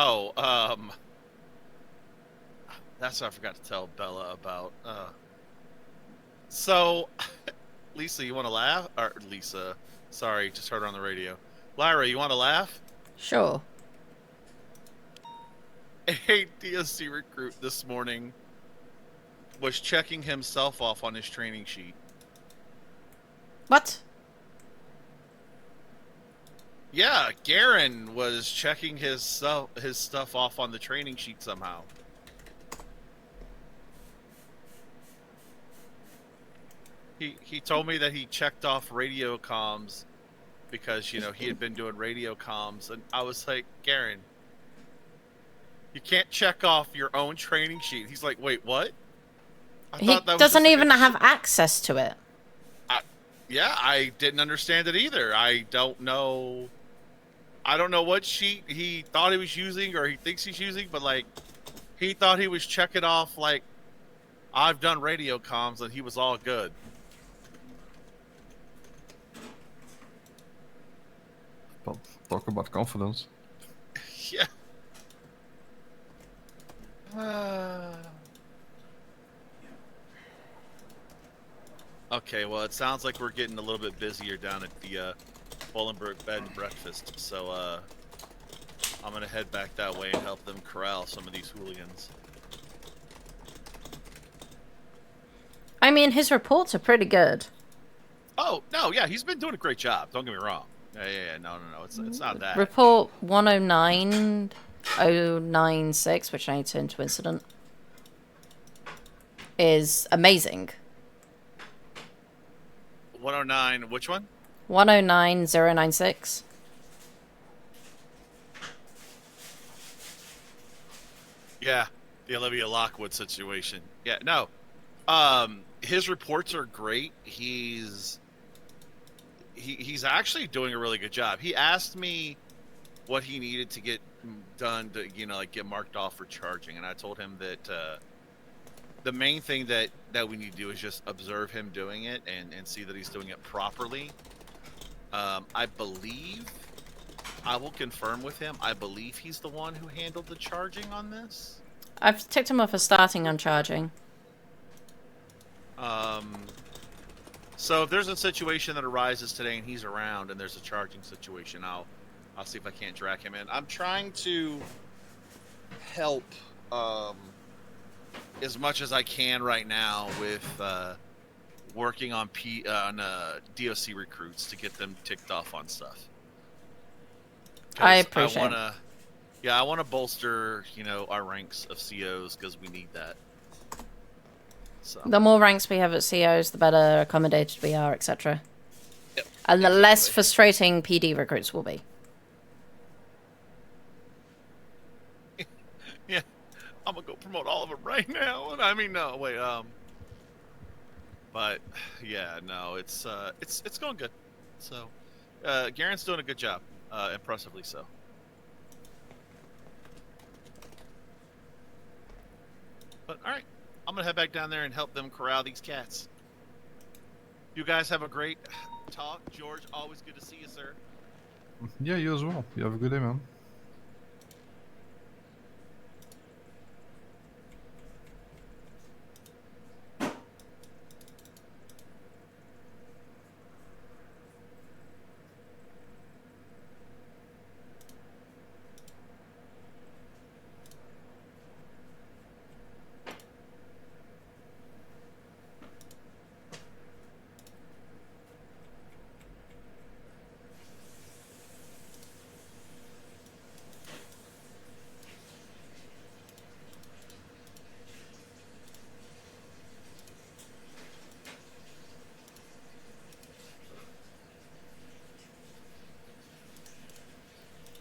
Oh, that's what I forgot to tell Bella about. So, Lisa, you want to laugh? Or Lisa, sorry, just heard her on the radio. Lyra, you want to laugh? Sure. A DSC recruit this morning was checking himself off on his training sheet. What? Yeah, Garen was checking his stuff off on the training sheet somehow. He told me that he checked off radio comms because, he had been doing radio comms, and I was like, Garen, you can't check off your own training sheet. He's like, wait, what? He doesn't even have access to it. Yeah, I didn't understand it either. I don't know what sheet he thought he was using or he thinks he's using, but like he thought he was checking off like I've done radio comms and he was all good. Well, talk about confidence. Yeah. Okay, well, it sounds like we're getting a little bit busier down at the Bolenberg Bed and Breakfast, so I'm gonna head back that way and help them corral some of these hooligans. I mean, his reports are pretty good. Oh no, yeah, he's been doing a great job. Don't get me wrong. Yeah, no, it's not that. Report 109096, which I need to turn to incident, is amazing. 109, which one? 109096. Yeah, the Olivia Lockwood situation. Yeah, no. His reports are great. He's actually doing a really good job. He asked me what he needed to get done to, get marked off for charging, and I told him that the main thing that we need to do is just observe him doing it and see that he's doing it properly. I believe, I will confirm with him, I believe he's the one who handled the charging on this. I've ticked him off for starting on charging. So if there's a situation that arises today and he's around and there's a charging situation, I'll see if I can't drag him in. I'm trying to help as much as I can right now with working on DOC recruits to get them ticked off on stuff. I appreciate it. I want to bolster, our ranks of COs because we need that. So. The more ranks we have at COs, the better accommodated we are, etc. Yep, and the less frustrating PD recruits will be. Yeah, I'm gonna go promote all of them right now. I mean, no, wait, but yeah, no, it's going good. So, Garen's doing a good job, impressively so. But all right. I'm going to head back down there and help them corral these cats. You guys have a great talk. George, always good to see you, sir. Yeah, you as well. You have a good day, man.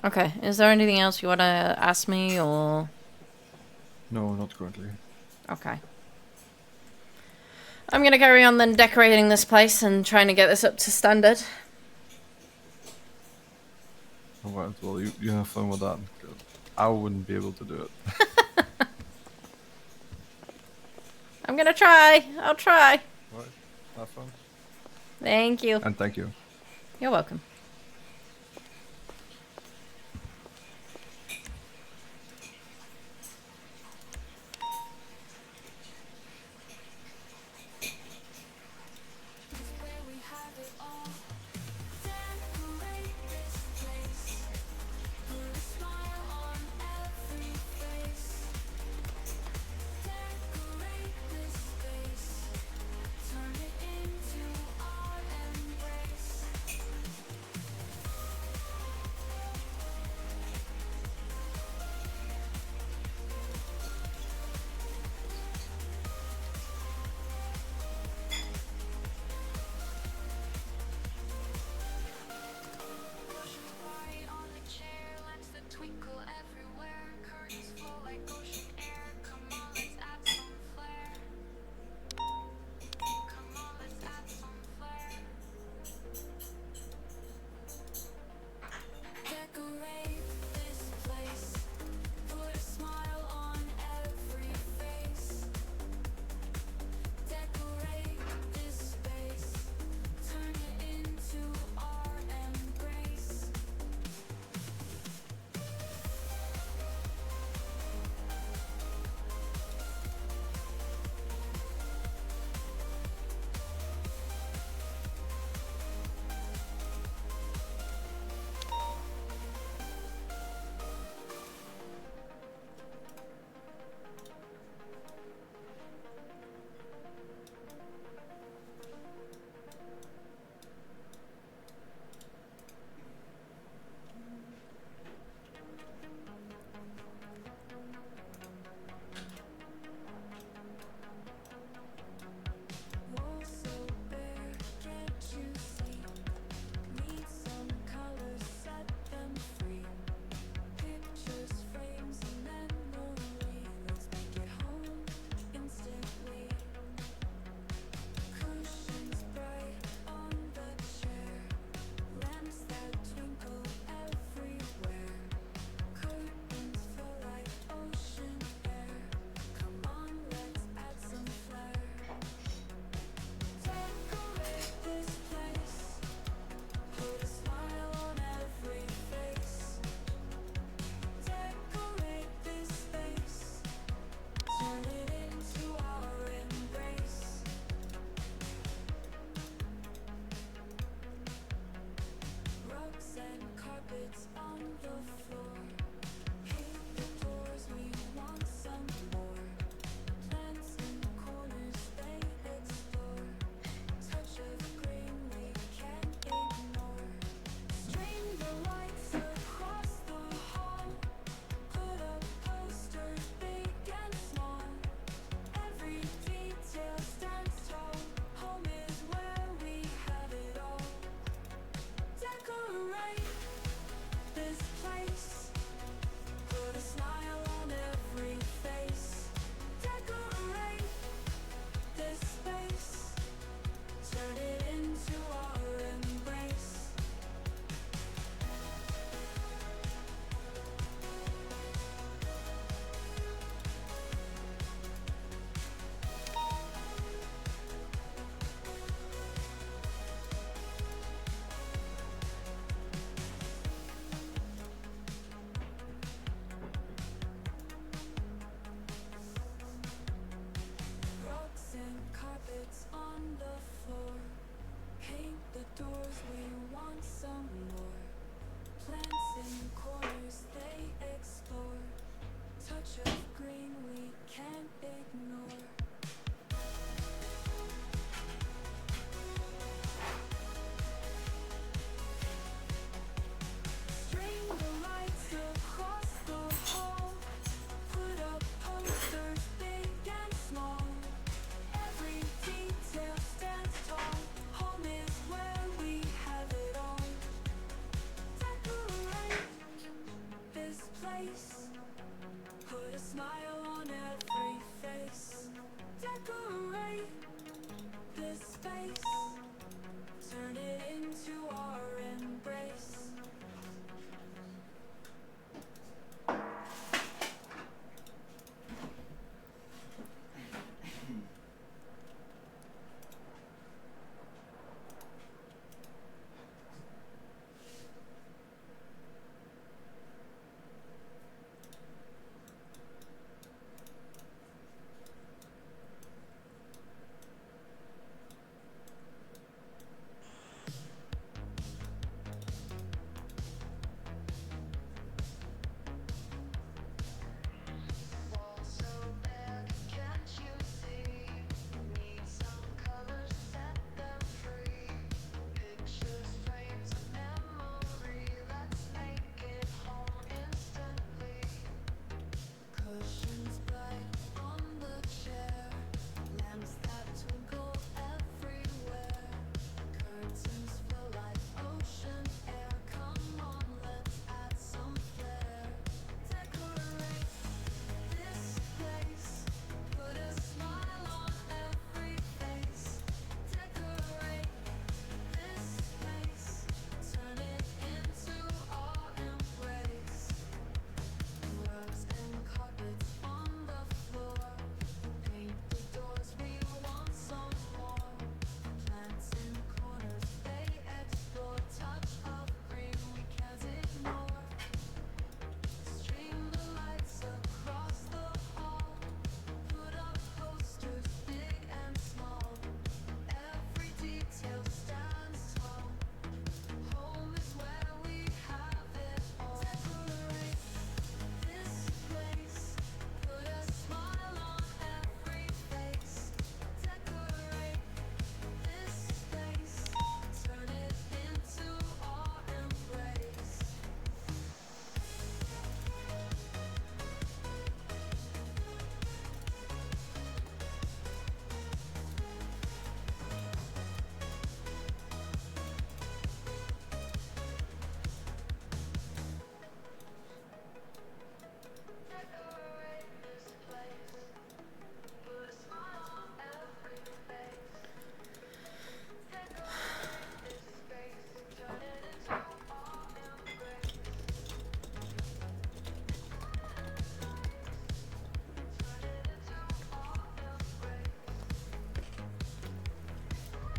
Okay, is there anything else you want to ask me, or...? No, not currently. Okay. I'm going to carry on then decorating this place and trying to get this up to standard. Alright, well, you have fun with that. I wouldn't be able to do it. I'm going to try. I'll try. Alright, have fun. Thank you. And thank you. You're welcome.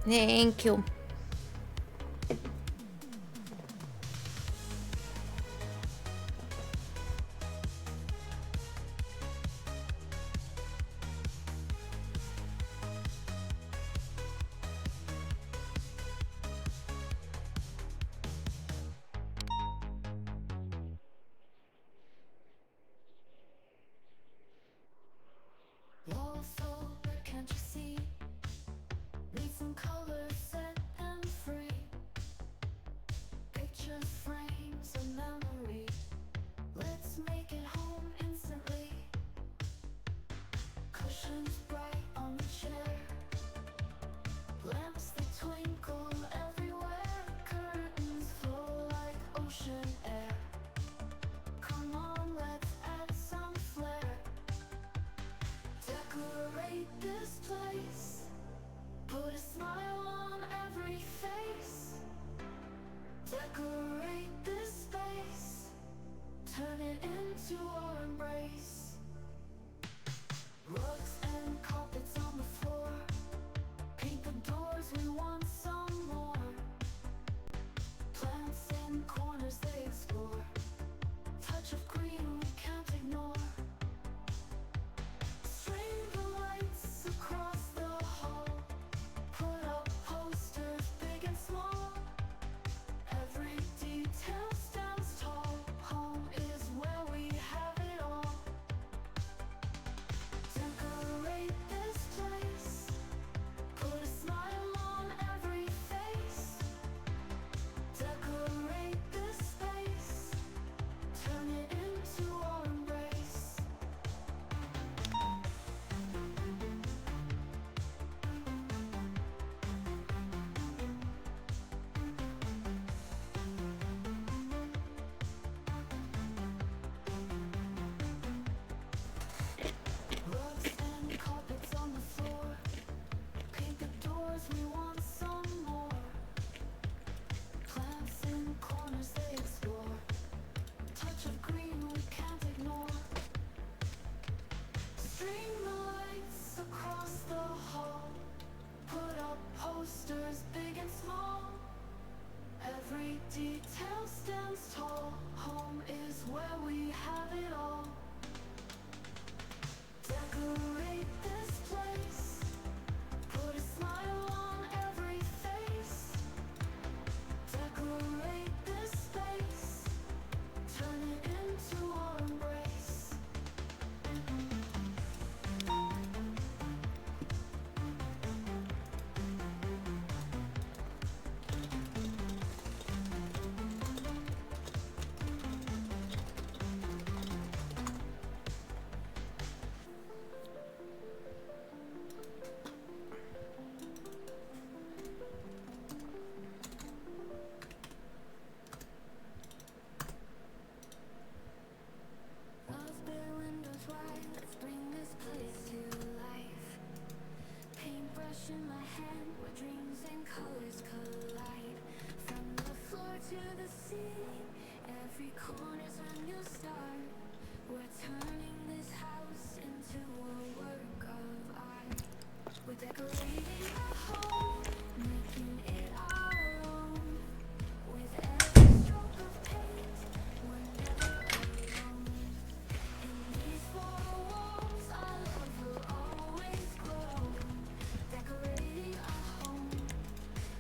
Thank you. Walls so but can't you see? Need some colors, set them free. Pictures, frames, a memory. Let's make it home instantly. Cushions bright on the chair. Lamps that twinkle everywhere. Curtains flow like ocean air. Come on, let's add some flair. Decorate this place. Put a smile on every face. Decorate this space. Turn it into our embrace. Rugs and carpets on the floor. Paint the doors, we want some more. Plants in corners they explore. Touch of green we can't ignore. String the lights across the hall. Put up posters big and small. Every detail stands tall. Home is where we have it all. Decorate this place. Put a smile on every face. Decorate this space. Turn it into our embrace. Rugs and carpets on the floor. Paint the doors, we want some more. Plants in corners they explore. Touch of green we can't ignore. String the lights across the hall. Put up posters big and small. Every detail stands tall. Home is where we have it all. Decorate this place. Put a smile on every face. Decorate this space. Turn it into our embrace. Walls bare, windows wide, let's bring this place to life. Paintbrush in my hand, where dreams and colors collide. From the floor to the ceiling, every corner's a new start. We're turning this house into a work of art. We're decorating our home, making it our own. With every stroke of paint, we're never alone. In these four walls, our love will always grow. Decorating our home,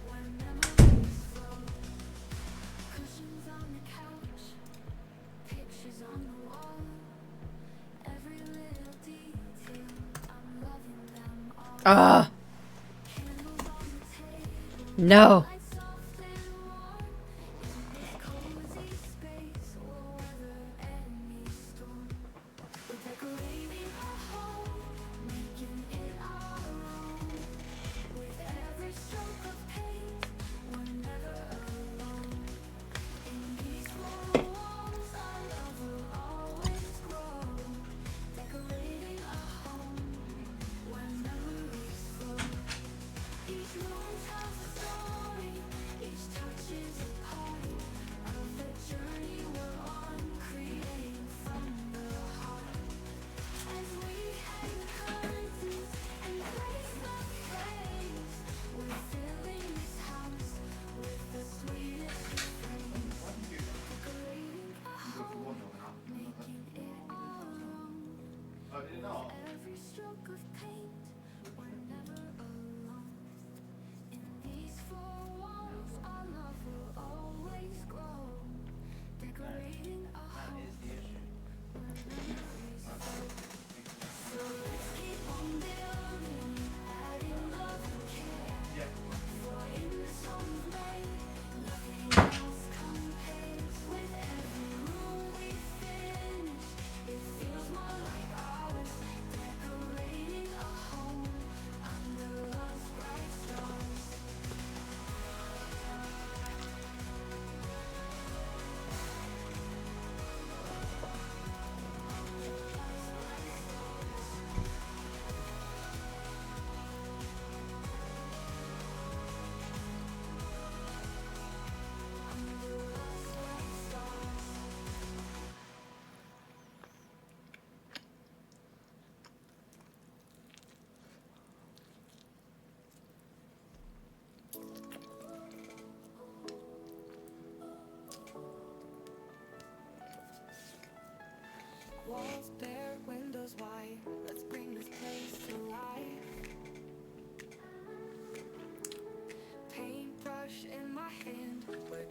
where memories flow. Cushions on the couch, pictures on the wall. Every little detail, I'm loving them all. Ah, Candles on the table, no. lights soft and warm. In this cozy space, we'll weather any storm. We're decorating our home, making it our own. With every stroke of paint, we're never alone. In these four walls, our love will always grow. Decorating our home, where memories flow. Each room tells a story.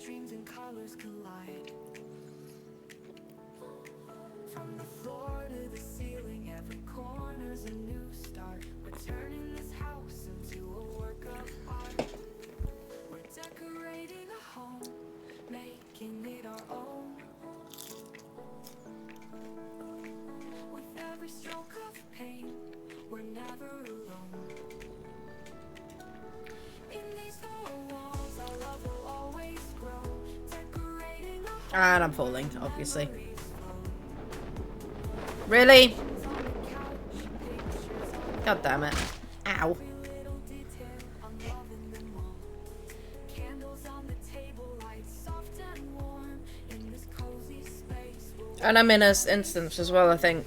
dreams and colors collide. From the floor to the ceiling, every corner's a new start. We're turning this house into a work of art. We're decorating a home, making it our own. With every stroke of pain, we're never alone. In these four walls, our love will always grow. Decorating a home. And I'm falling, obviously. Really? God damn it. Ow. And I'm in an instance as well, I think.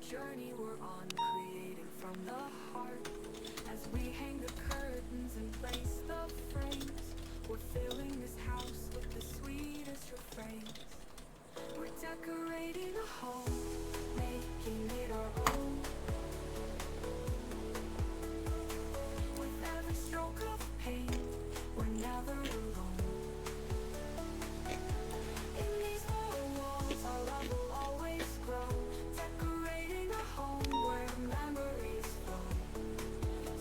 Journey we're on, creating from the heart. As we hang the curtains and place the frames, we're filling this house with the sweetest refrains. We're decorating a home, making it our own. With every stroke of pain, we're never alone. In these four walls, our love will always grow. Decorating a home where memories flow.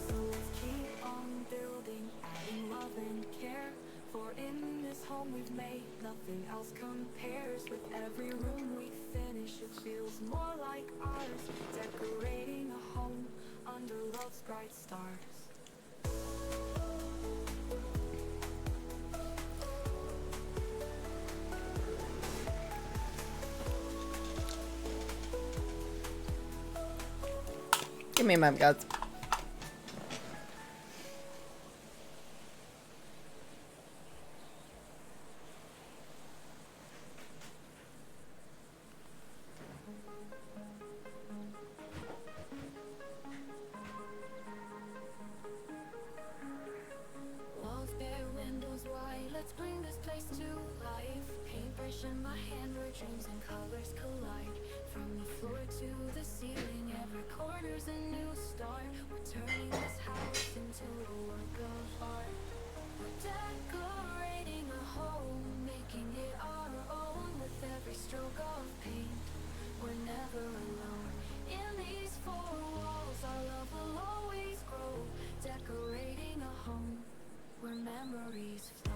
So let's keep on building, adding love and care. For in this home we've made, nothing else compares. With every room we finish, it feels more like ours. Decorating a home under love's bright stars. Give me a moment, guys. Walls bare, windows wide, let's bring this place to life. Paintbrush in my hand where dreams and colors collide. From the floor to the ceiling, every corner's a new start. We're turning this house into a work of art. We're decorating a home, making it our own. With every stroke of paint, we're never alone. In these four walls, our love will always grow. Decorating a home where memories flow.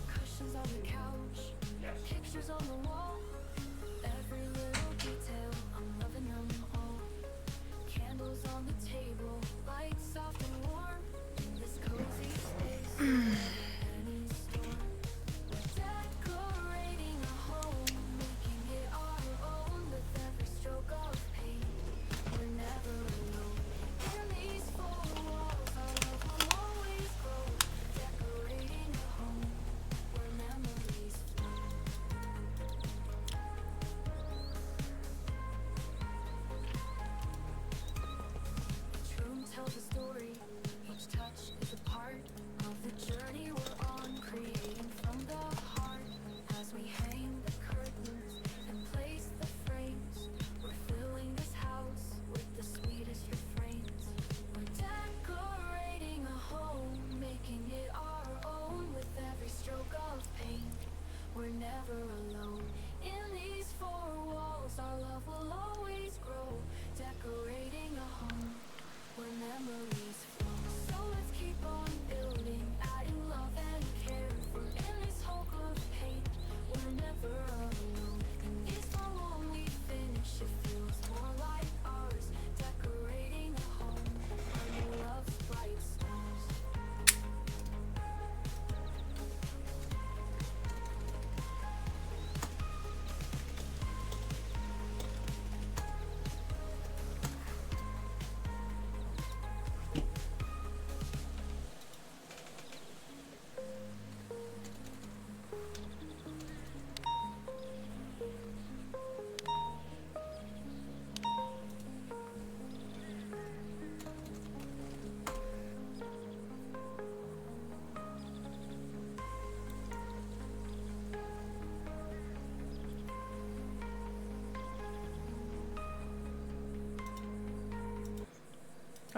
Cushions on the couch, pictures on the wall. Every little detail, I'm loving them all. Candles on the table, lights soft and warm. In this cozy space, any storm. We're decorating a home, making it our own. With every stroke of pain,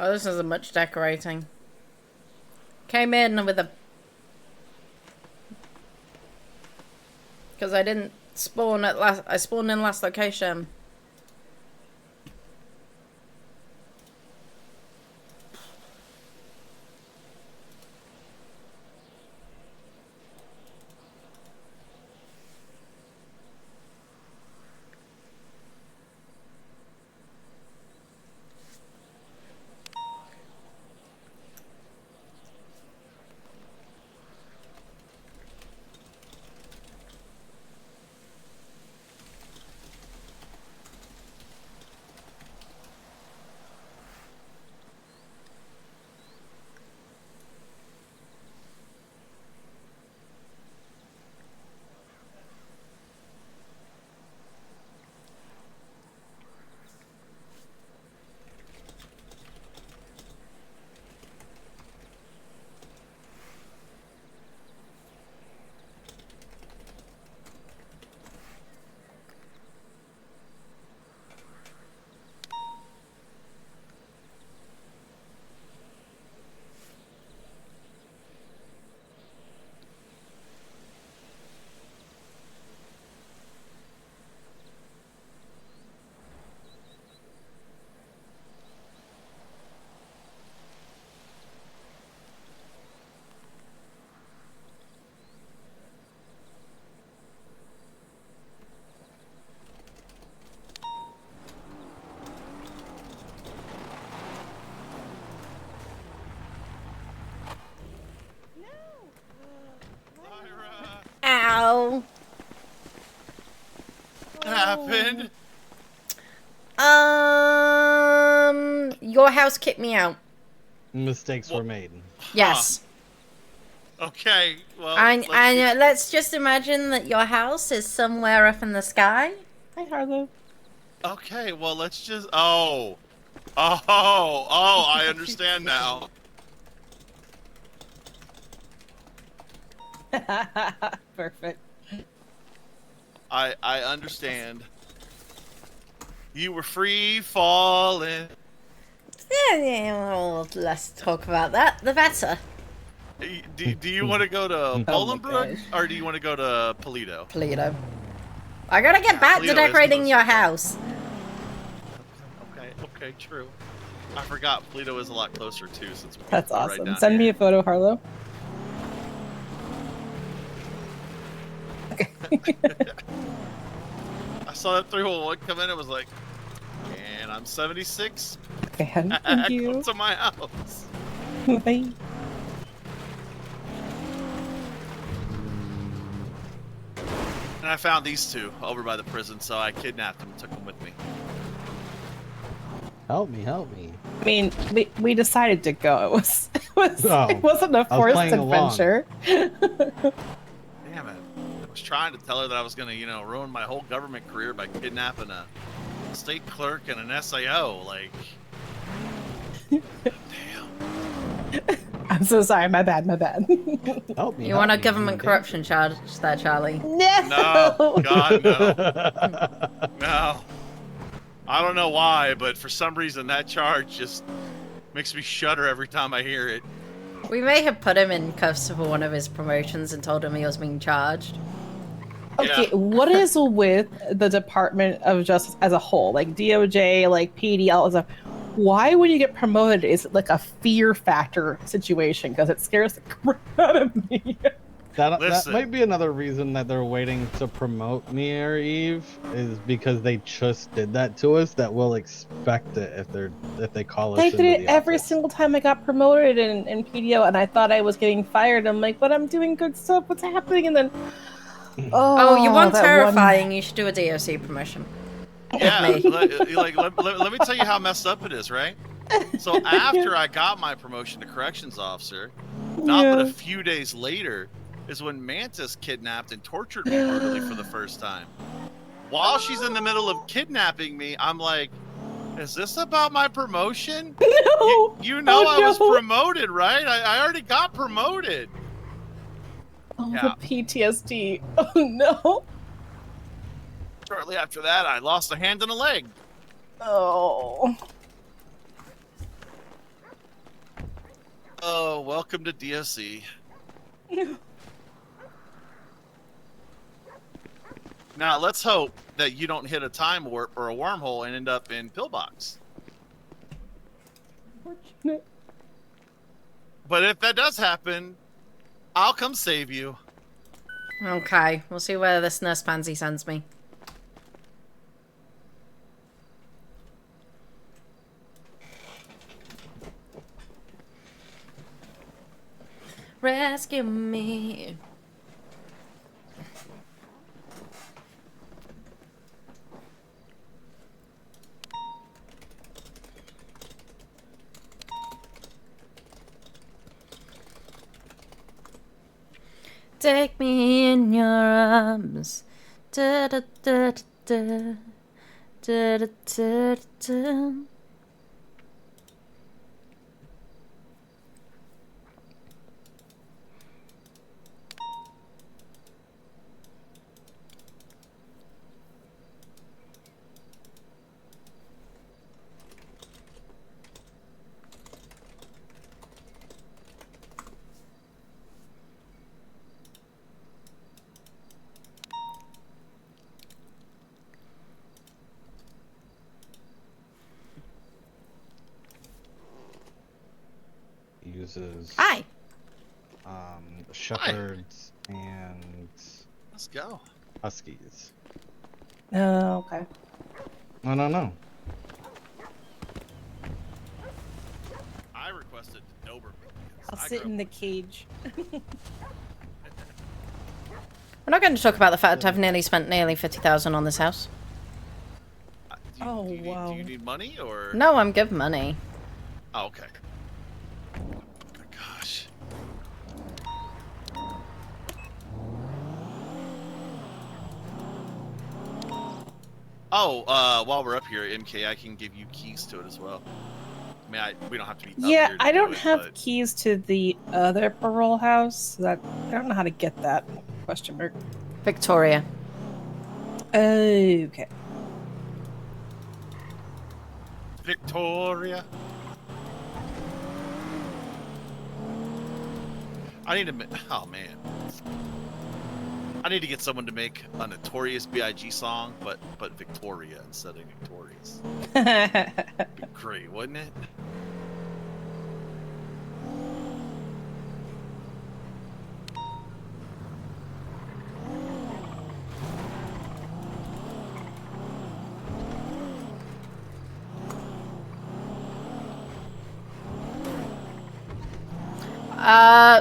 Oh, this isn't much decorating. Came in with a... Because I didn't spawn at last... I spawned in last location. Lyra, Ow! what happened? Your house kicked me out. Mistakes were made. Yes. Okay, well, And let's let's just imagine that your house is somewhere up in the sky. Hi, Harlow. okay, well, let's just. I understand now. Perfect. I understand. You were free falling. Yeah, well, let's talk about that. The better. Do you want to go to Oh my Bolingbrook gosh. or do you want to go to Polito? Polito. I gotta get back to Polito is decorating closer. your house. Okay, true. I forgot Polito is a lot closer too since we're That's right awesome. down Send me here. a photo, Harlow. I saw that 311 come in. It was like, and I'm 76. Okay, thank you. Come to my house. Bye. And I found these two over by the prison, so I kidnapped them and took them with me. Help me, help me. I mean, we decided to go. It wasn't a I was forced playing along. adventure. Damn it. I was trying to tell her that I was going to, ruin my whole government career by kidnapping a state clerk and an SAO. Like, damn. I'm so sorry. My bad. Help me. You want a government corruption charge there, Charlie? No, God, no. No. I don't know why, but for some reason that charge just makes me shudder every time I hear it. We may have put him in cuffs for one of his promotions and told him he was being charged. Okay, Yeah. what is with the Department of Justice as a whole? Like DOJ, like PD, all that stuff. Why when you get promoted, is it like a fear factor situation? Because it scares the crap out of me. That Listen. might be another reason that they're waiting to promote me or Eve, is because they just did that to us. That we'll expect it if they call us. They into did it the every office. single time I got promoted in PDO, and I thought I was getting fired. I'm like, but I'm doing good stuff. What's happening? And then, Oh, you want that terrifying? You should do a DOC promotion. Yeah, Me. let me tell you how messed up it is, right? So after I got my promotion to corrections officer, not but a few days later is when Mantis kidnapped and tortured me brutally for the first time. While she's in the middle of kidnapping me, I'm like, is this about my promotion? No. You know Oh, I was no. promoted, right? I already got promoted. Oh, Yeah. the PTSD. Oh no. Shortly after that, I lost a hand and a leg. Oh. Welcome to DSC. Now let's hope that you don't hit a time warp or a wormhole and end up in Pillbox. Unfortunate. But if that does happen, I'll come save you. Okay, we'll see where this nurse pansy sends me. Rescue me. Take me in your arms. Da da da da da da da da. Uses Hi. shepherds and Let's go. huskies. Oh, okay. I don't know. I requested Doberman. I'll sit in the cage. We're not going to talk about the fact I've nearly spent nearly 50,000 on this house. Oh, do you wow. need money or? No, I'm good money. Oh, okay. Oh, gosh. Oh, while we're up here, MK, I can give you keys to it as well. I mean, we don't have to be. Up Yeah, here to I do don't it, have but- keys to the other parole house. So that I don't know how to get that. Question mark. Victoria. Okay. Victoria. I need to. Oh man. I need to get someone to make a Notorious B.I.G. song, but Victoria instead of Victorious. Be great, wouldn't it?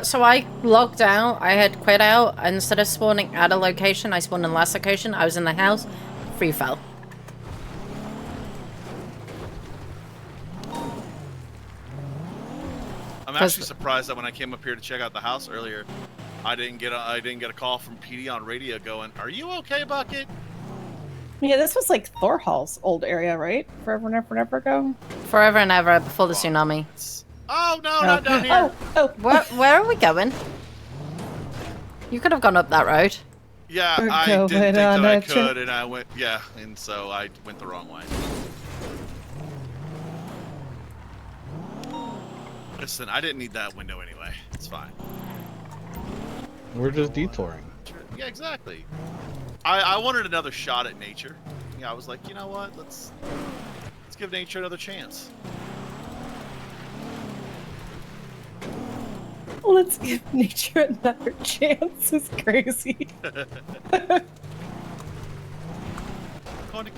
So I logged out. I had quit out. Instead of spawning at a location, I spawned in the last location. I was in the house. Free fell. I'm actually surprised that when I came up here to check out the house earlier, I didn't get a call from PD on radio going, "Are you okay, Bucket?" Yeah, this was like Thorhall's old area, right? Forever and ever and ever ago. Forever and ever before the tsunami. Oh no, not down here. Where are we going? You could have gone up that road. Yeah, We're I didn't going think that on I a trip. could, and I went. Yeah, and so I went the wrong way. Listen, I didn't need that window anyway. It's fine. We're just detouring. Yeah, exactly. I wanted another shot at nature. Yeah, I was like, you know what? Let's give nature another chance. Let's give nature another chance. It's crazy.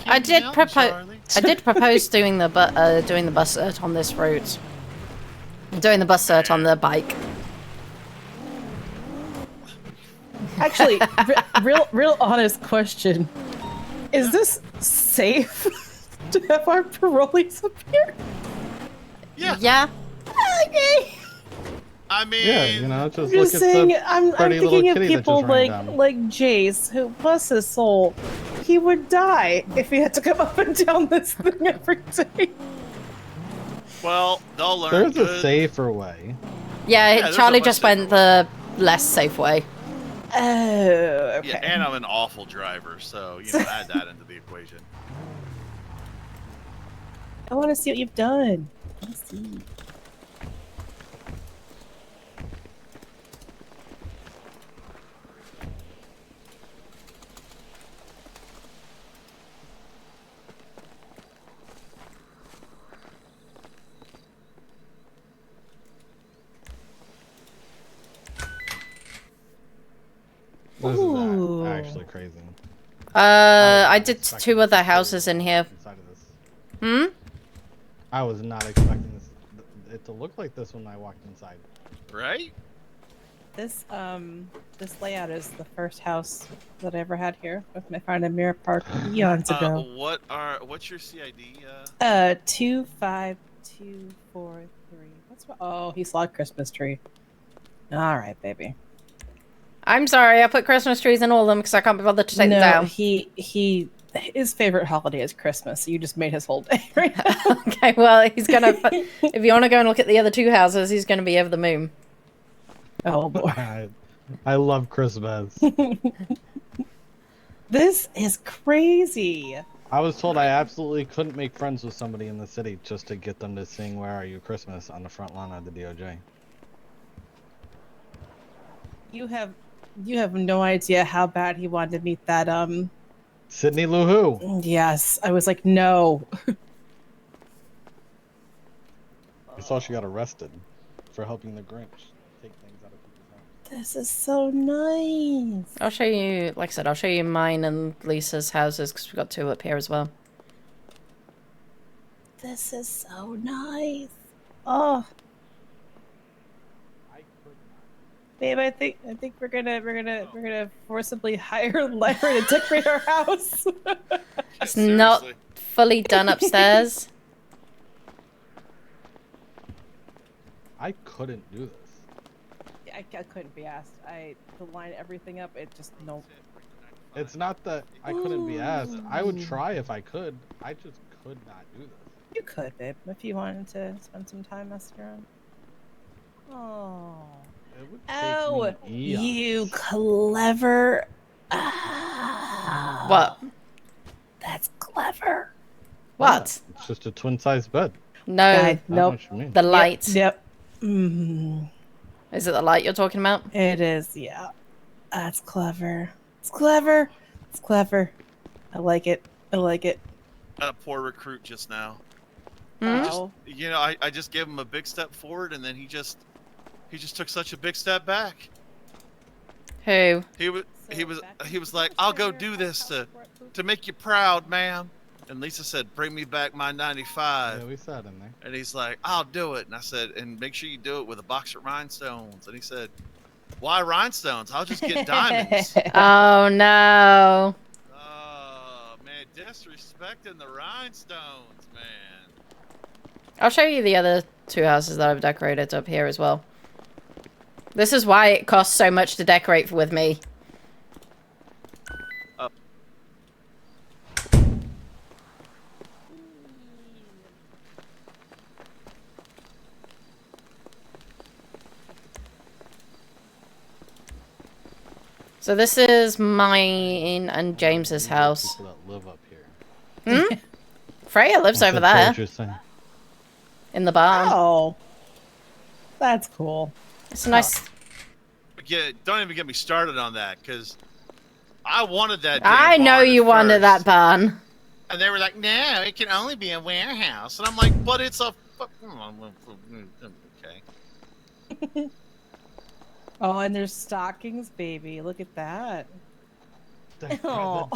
I did propose doing the bus cert on this route. Doing the bus cert on the bike. Actually, real honest question: is this safe to have our parolees up here? Yeah. Yeah. Okay. I mean, Yeah, you know, just I'm look just at saying, the I'm pretty little thinking of kitty that people just ran down. like Jace, who, bless his soul, he would die if he had to come up and down this thing every day. well, they'll learn. There's good. a safer way. Yeah, there's Charlie a much just went the less safe way. Oh, okay. Yeah, and I'm an awful driver, so you know, add that into the equation. I want to see what you've done. Let's see. This Ooh. is actually crazy. I was did expecting 2 other this houses in here. inside of this. Hmm? I was not expecting it to look like this when I walked inside. Right? This layout is the first house that I ever had here with my friend in Mirror Park eons ago. What's your CID? 25243. What's what? Oh, he saw a Christmas tree. All right, baby. I'm sorry, I put Christmas trees in all of them because I can't be bothered to take them No, down. his favorite holiday is Christmas. So you just made his whole day right now. Okay, well, he's gonna. If you want to go and look at the other 2 houses, he's gonna be over the moon. Oh boy. I love Christmas. This is crazy. I was told I absolutely couldn't make friends with somebody in the city just to get them to sing "Where Are You Christmas" on the front lawn of the DOJ. You have no idea how bad he wanted to meet that Sydney Lou Who. Yes, I was like, no. I saw she got arrested for helping the Grinch take things out of people's homes. This is so nice. I'll show you, like I said, I'll show you mine and Lisa's houses because we've got 2 up here as well. This is so nice. Oh, babe, I think we're gonna forcibly hire Lyra to decorate our house. It's not fully done upstairs. I couldn't do this. I couldn't be asked. To line everything up. It just no. It's not that I couldn't be asked. I would try if I could. I just could not do this. You could, babe, if you wanted to spend some time messing around. Oh. It would Oh, take me eons. you clever. What? That's clever. What? It's just a twin-size bed. No, Guy, I don't know nope. what you mean. the light. Yep. Mm, Is it the light you're talking about? it is, yeah. That's clever. It's clever. It's clever. I like it. I like it. A poor recruit just now. Hmm? Oh. You know, I just gave him a big step forward, and then he just took such a big step back. Who? He was like, "I'll go do this to make you proud, ma'am." And Lisa said, "Bring me back my 95." Yeah, we sat in there. And he's like, "I'll do it." And I said, "And make sure you do it with a box of rhinestones." And he said, "Why rhinestones? I'll just get diamonds." Oh no. Oh man, disrespecting the rhinestones, man. I'll show you the other 2 houses that I've decorated up here as well. This is why it costs so much to decorate with me. So this is mine and James's house. People that live up here. Hmm? Freya lives over That's there interesting. in the barn. Oh. That's cool. It's a nice. Yeah, don't even get me started on that, because I wanted that. damn I know barn at you wanted that first. barn. And they were like, "No, it can only be a warehouse." And I'm like, "But it's a." Okay. Oh, and there's stockings, baby. Look at that. Oh.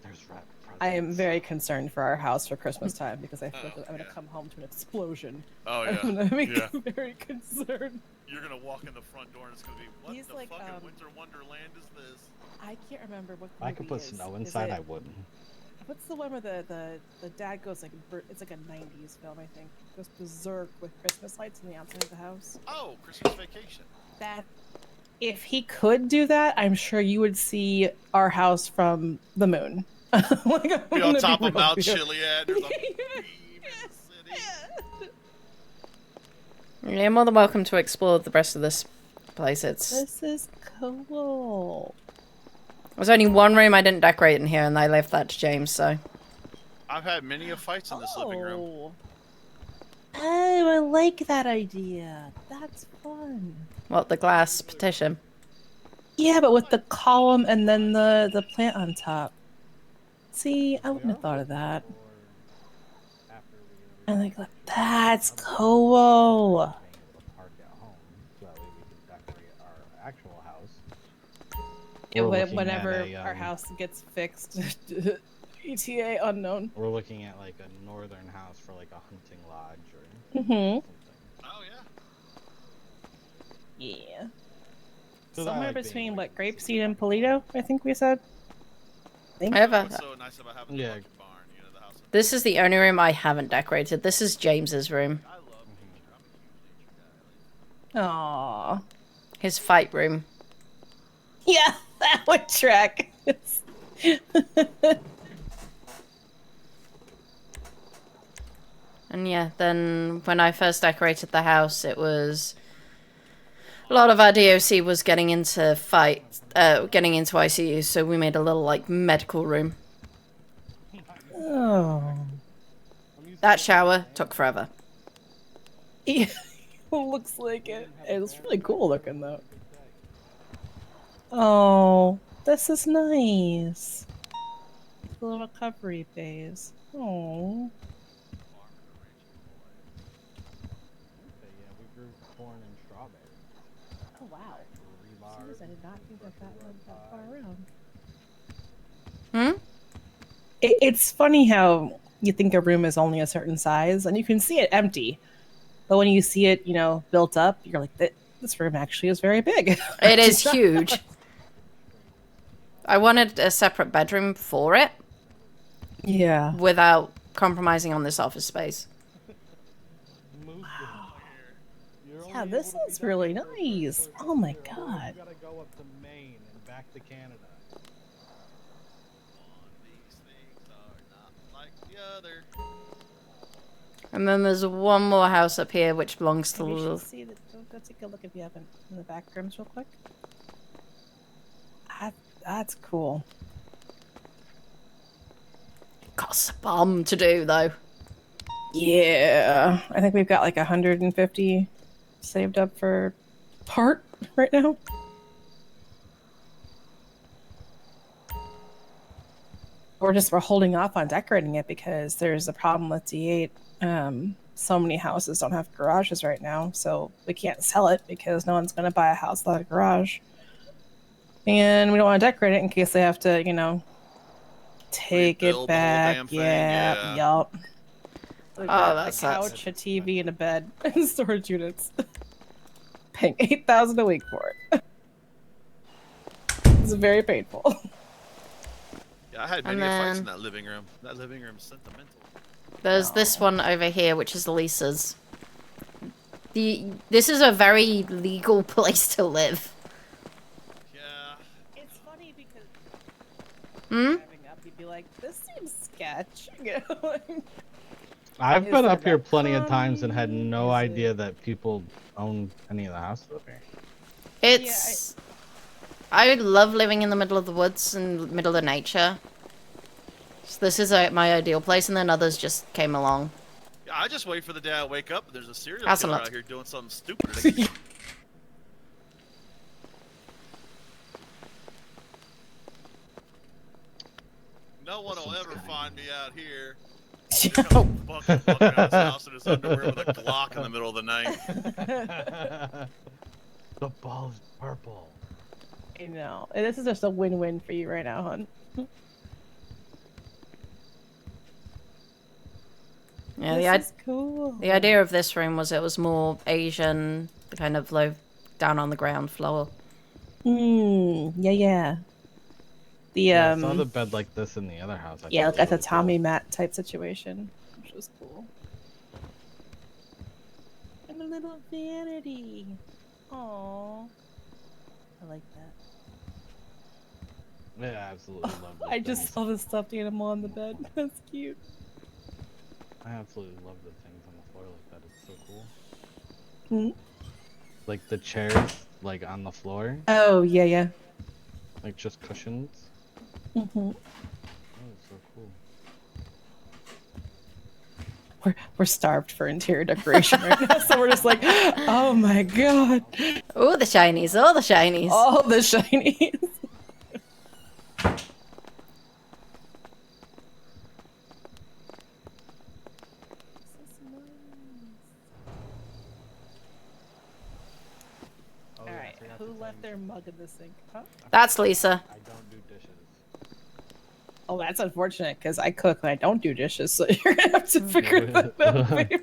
There's rat I am very concerned for our house for Christmas time because I feel like I'm gonna come home to an explosion. Oh yeah. I'm gonna be Yeah. very concerned. You're gonna walk in the front door and it's gonna be, "What He's the like, fucking winter wonderland is this?" I can't remember what. If I could put movie snow is inside, it- I wouldn't. What's the one where the dad goes like it's like a '90s film, I think. Goes berserk with Christmas lights on the outside of the house. Oh, Christmas Vacation. That if he could do that, I'm sure you would see our house from the moon. Like, I'm Be on gonna top of real Mount here. Chiliad. There's a beam in the city. You're more than welcome to explore the rest of this place. This is cool. There's only one room I didn't decorate in here, and I left that to James. So I've had many of fights in this living room. Oh, I like that idea. That's fun. what, the glass petition? Yeah, but with the column and then the plant on top. See, I wouldn't have thought of that. I think that's cool. We're looking Whenever at a, our house gets fixed, ETA unknown. We're looking at like a northern house for like a hunting lodge or Mm-hmm. something. Oh yeah. Yeah. 'Cause I Somewhere like being between away what, from the city. Grapeseed and Polito, I think we said. I have What's a, so nice about having the Yeah. fucking barn? You know, the house. this is the only room I haven't decorated. This is James's room. I love nature. I'm a huge nature guy. Aww. His fight room. Yeah, that would track. And yeah, then when I first decorated the house, it was a lot of our DOC was getting into getting into ICU, so we made a little like medical room. Oh. That shower took forever. Yeah, looks like it. It's really cool looking though. Oh, this is nice. The little recovery phase. Oh. But yeah, we grew corn and strawberries. Oh wow. Rebar. I did not think that went that far around. Hmm? It's funny how you think a room is only a certain size, and you can see it empty. But when you see it, built up, you're like, this room actually is very big. It is huge. I wanted a separate bedroom for it Yeah. without compromising on this office space. Wow. Yeah, this is really nice. Oh my god. You gotta go up to Maine and back to Canada. These things are not like the other. And then there's one more house up here which belongs to Maybe you Lil. should see that. Go take a look if you haven't in the back rooms real quick. That's cool. Costs a bomb to do though. Yeah, I think we've got like 150 saved up for part right now. We're holding off on decorating it because there's a problem with D8. So many houses don't have garages right now, so we can't sell it because no one's going to buy a house without a garage. And we don't want to decorate it in case they have to, take Rebuild it the whole back. damn thing, Yeah, yup. We've Oh, got that a sucks. couch, a TV, and a bed and storage units. Paying $8,000 a week for it. It's very painful. Yeah, I had And many fights then- in that living room. That living room's sentimental. There's this one over here, which is Lisa's. This is a very legal place to live. Yeah. It's funny because Hmm? driving up, you'd be like, "This seems sketch." I've Is been there up here that plenty of times and had common? no Is idea it- that people own any of the houses up here. It's. I love living in the middle of the woods and middle of nature. So this is my ideal place, and then others just came along. Yeah, I just wait for the day I wake up and there's a serial That's a killer lot. out here doing something stupid. No one will ever find me out here. Bucket walking out his house in his underwear with a Glock in the middle of the night. The ball is purple. I know. And this is just a win-win for you right now, hon. Yeah, This is cool. the idea of this room was it was more Asian, kind of low, down on the ground floor. Yeah. The Yeah, I saw the bed like this in the other house. I yeah, thought it like was a really Tommy cool. mat type situation, which was cool. And a little vanity. Aww. I like that. Yeah, I absolutely love this. I just saw the stuffed animal on the bed. That's cute. I absolutely love the things on the floor like that. It's so cool. Mm. Like the chairs, like on the floor, Oh, yeah. like just cushions. Mm-hmm. Oh, it's so cool. We're starved for interior decoration right now, so we're just like, oh my god, Oh, the shinies! Oh, the shinies! all the shinies. Oh, All right, who left their mug in the sink. Huh? That's Lisa. I don't do dishes. Oh, that's unfortunate because I cook and I don't do dishes, so you're gonna have to figure that out, babe.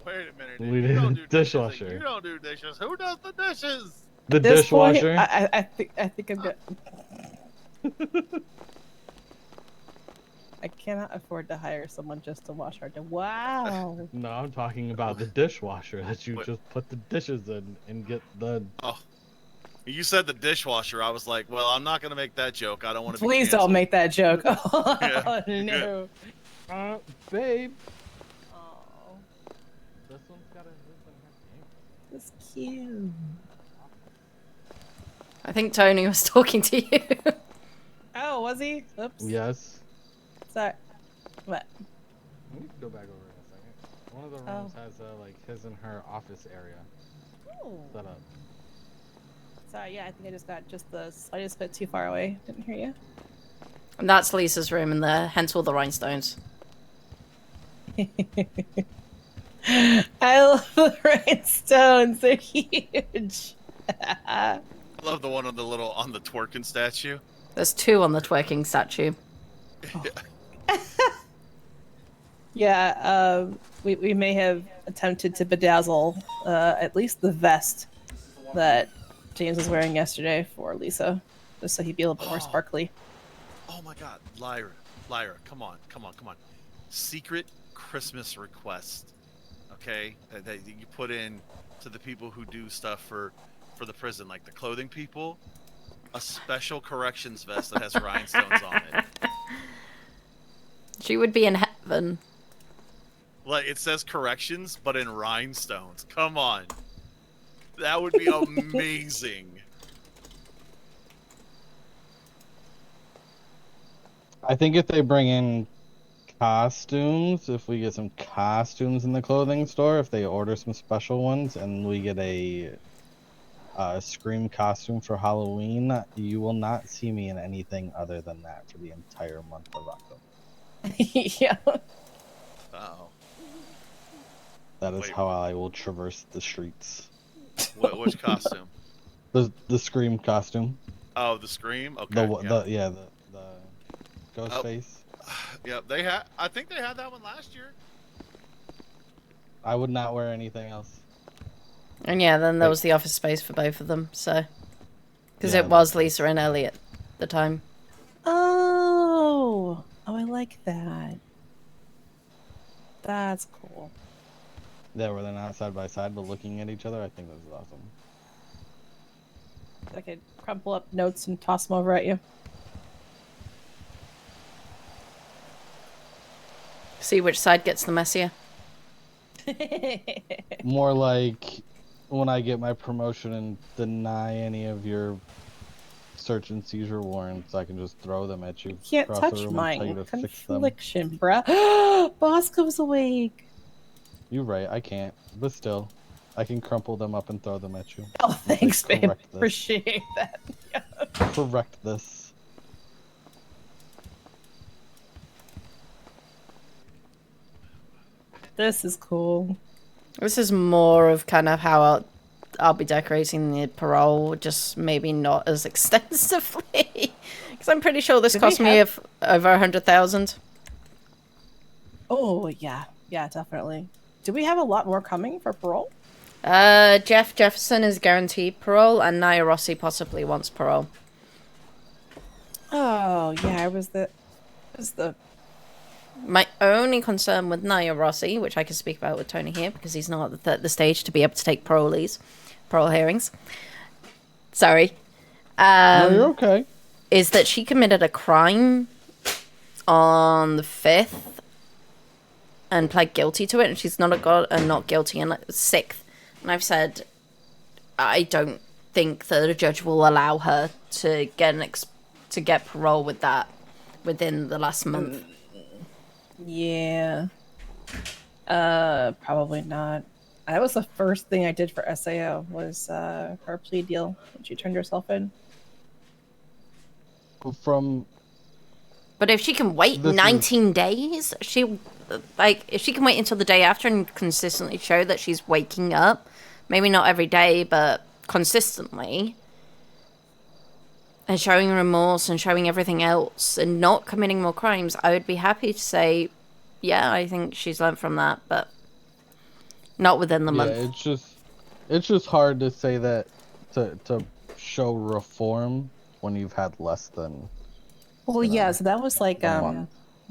Wait a minute. We You did don't do dishwasher. dishes. You don't do dishes. Who does the dishes? The At this point, dishwasher. I think I'm good. I cannot afford to hire someone just to wash our dishes. Wow. No, I'm talking about the dishwasher that you What? just put the dishes in and get the. Oh, you said the dishwasher. I was like, well, I'm not gonna make that joke. I don't want to. Please don't make that joke. Oh, Yeah. no. Babe. Oh, This one's got a zip in her name. that's cute. I think Tony was talking to you. Oh, was he? Oops. Yes. Sorry. What? We can go back over in a second. One of the rooms has like his and her office area Oh. set up. Sorry, yeah, I think I just got I just got too far away. Didn't hear you. And that's Lisa's room in there, hence all the rhinestones. I love the rhinestones. They're huge. I love the one on the twerking statue. There's 2 on the twerking statue. Yeah, we may have attempted to bedazzle at least the vest that James was wearing yesterday for Lisa, just so he'd be a little bit more sparkly. Oh my God, Lyra, come on. Secret Christmas request, okay? That you put in to the people who do stuff for the prison, like the clothing people. A special corrections vest that has rhinestones on it. She would be in heaven. Like it says corrections, but in rhinestones. Come on, that would be amazing. I think if they bring in costumes, if we get some costumes in the clothing store, if they order some special ones and we get a Scream costume for Halloween, you will not see me in anything other than that for the entire month of October. Yeah. Oh. That is Wait. how I will traverse the streets. Which costume? The Scream costume. Oh, the Scream. Okay. The ghost face. Yeah, I think they had that one last year. I would not wear anything else. And yeah, then there was the office space for both of them, so... Because Yeah, it was Lisa and Ellie at the time. Oh, I like that. That's cool. Yeah, where they're not side by side but looking at each other. I think this is awesome. I could crumple up notes and toss them over at you. See which side gets the messier. More like when I get my promotion and deny any of your search and seizure warrants, I can just throw them at you. Can't across the touch room and tell you mine. to fix them. Confliction, bruh. Bosco's awake. You're right, I can't. But still, I can crumple them up and throw them at you. Oh, thanks, babe. correct this. Appreciate that. Correct this. This is cool. This is more of kind of how I'll be decorating the parole, just maybe not as extensively. Because I'm pretty sure this cost me over 100,000. Oh, yeah. Yeah, definitely. Do we have a lot more coming for parole? Jeff Jefferson is guaranteed parole, and Nia Rossi possibly wants parole. Oh, yeah, it was the... My only concern with Nia Rossi, which I can speak about with Tony here, because he's not at the stage to be able to take parole hearings. Sorry. No, you're okay. Is that she committed a crime on the 5th and pled guilty to it, and she's not guilty on the 6th. And I've said I don't think that a judge will allow her to get parole with that within the last month. Yeah. Probably not. That was the first thing I did for SAO, was her plea deal when she turned herself in. But if she can wait 19 days, if she can wait until the day after and consistently show that she's waking up, maybe not every day, but consistently, and showing remorse and showing everything else and not committing more crimes, I would be happy to say, yeah, I think she's learned from that, but not within the Yeah, month. it's just hard to say that to show reform when you've had less than Well, you know, yeah, so that was like a month.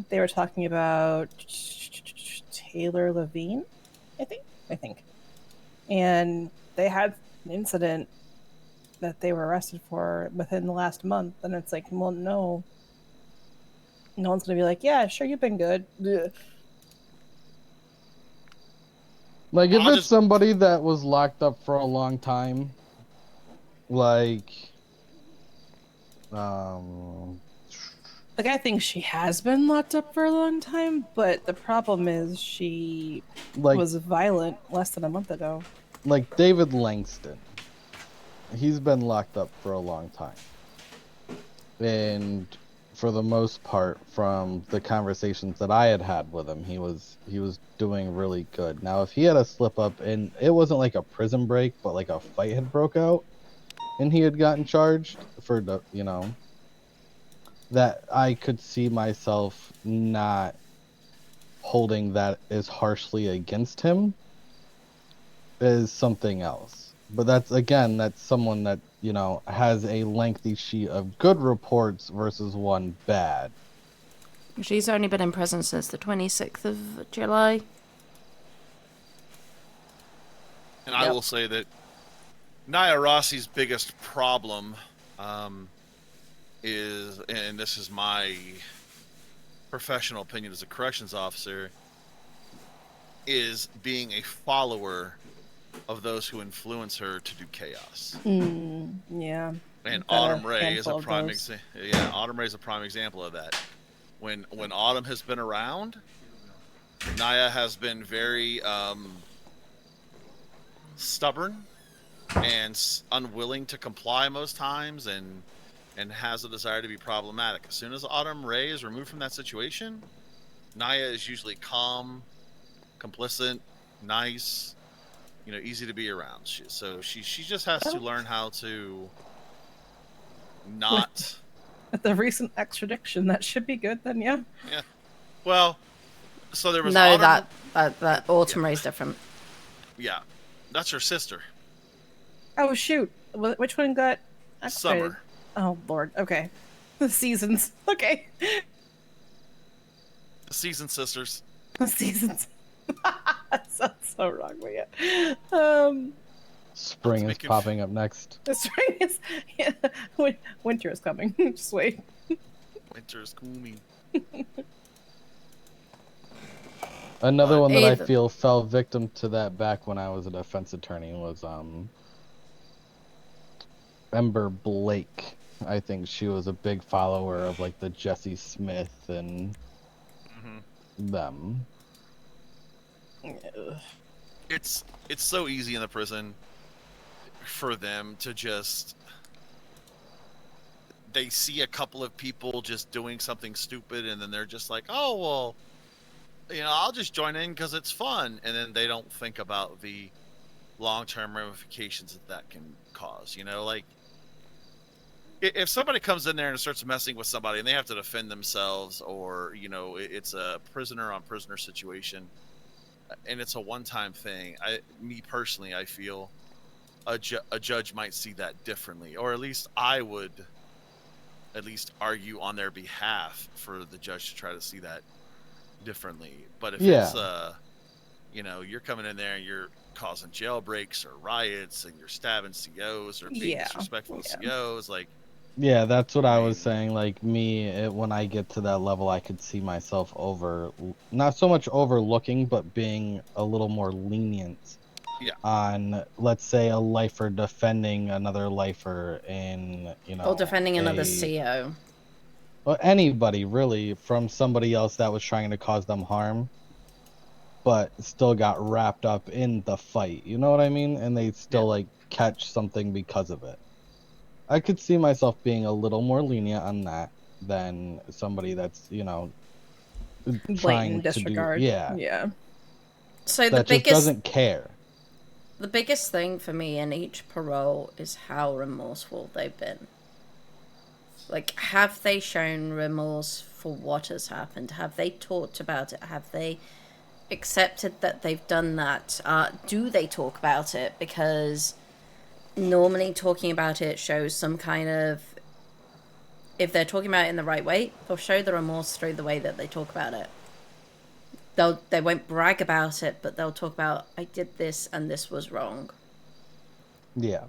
they were talking about Taylor Levine, I think. And they had an incident that they were arrested for within the last month, and it's like, well, no one's gonna be like, yeah, sure, you've been good. Ugh. Like if I'll it's just somebody that was locked up for a long time, like um Like, I think she has been locked up for a long time, but the problem is she like was violent less than a month ago. like David Langston. He's been locked up for a long time. And for the most part, from the conversations that I had with him, he was doing really good. Now, if he had a slip up and it wasn't like a prison break, but like a fight had broke out and he had gotten charged for the, that I could see myself not holding that as harshly against him is something else. But that's someone that, has a lengthy sheet of good reports versus one bad. She's only been in prison since the 26th of July. And I will say that Nia Rossi's biggest problem is, and this is my professional opinion as a corrections officer, is being a follower of those who influence her to do chaos. Yeah. And Got a Autumn Ray is a handful of prime those. example. Yeah, Autumn Ray is a prime example of that. When Autumn has been around, Nia has been very stubborn and unwilling to comply most times, and has a desire to be problematic. As soon as Autumn Ray is removed from that situation, Nia is usually calm, complicit, nice, easy to be around. She just has to learn how to not. With the recent extradition, that should be good then, yeah. Yeah. Well, so there was No, Autumn. that Autumn Ray's different. Yeah, that's her sister. Oh shoot. Which one got extradited? Summer. Oh lord. Okay. The seasons. Okay. The Season Sisters. The seasons. That sounds so wrong, but yeah. Spring is popping up next. The spring is, yeah. Winter is coming. Just wait. Winter is coming. Another one that I feel fell victim to that back when I was a defense attorney was Ember Blake. I think she was a big follower of like the Jesse Smith and them. It's so easy in the prison for them to just, they see a couple of people just doing something stupid, and then they're just like, oh well, I'll just join in because it's fun, and then they don't think about the long-term ramifications that can cause. Like, if somebody comes in there and starts messing with somebody and they have to defend themselves, or it's a prisoner on prisoner situation, and it's a one-time thing, me personally, I feel a judge might see that differently, or at least I would at least argue on their behalf for the judge to try to see that differently. But if it's you're coming in there and you're causing jailbreaks or riots and you're stabbing COs or being disrespectful to COs, like, yeah, that's what I was saying. Like when I get to that level, I could see myself not so much overlooking, but being a little more lenient on, let's say, a lifer defending another lifer in, or defending another CO. Or anybody really from somebody else that was trying to cause them harm, but still got wrapped up in the fight. You know what I mean? And they still like catch something because of it. I could see myself being a little more lenient on that than somebody that's, trying disregard. to do, yeah. So that just doesn't care. The biggest thing for me in each parole is how remorseful they've been. Like, have they shown remorse for what has happened? Have they talked about it? Have they accepted that they've done that? Do they talk about it? Because normally talking about it shows some kind of... If they're talking about it in the right way, they'll show the remorse through the way that they talk about it. They won't brag about it, but they'll talk about, I did this and this was wrong. Yeah.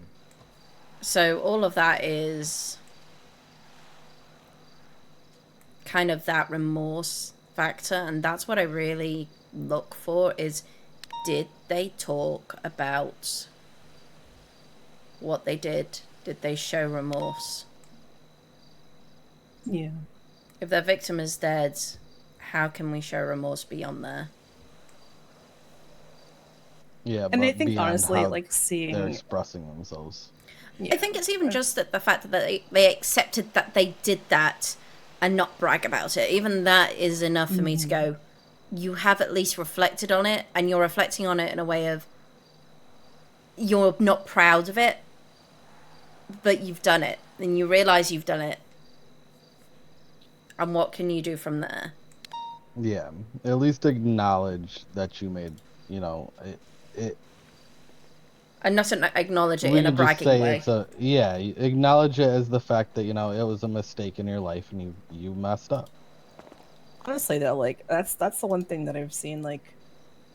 So all of that is kind of that remorse factor, and that's what I really look for is, did they talk about what they did? Did they show remorse? Yeah. If their victim is dead, how can we show remorse beyond there? Yeah, And but I think beyond honestly, how like they're seeing, expressing themselves. I think it's even just that the fact that they accepted that they did that and not brag about it. Even that is enough for me to go, you have at least reflected on it, and you're reflecting on it in a way of, you're not proud of it, but you've done it, and you realize you've done it. And what can you do from there? Yeah, at least acknowledge that you made, it And not acknowledge it we in a could just bragging say way. it's you acknowledge it as the fact that, it was a mistake in your life and you messed up. honestly though, like that's the one thing that I've seen, like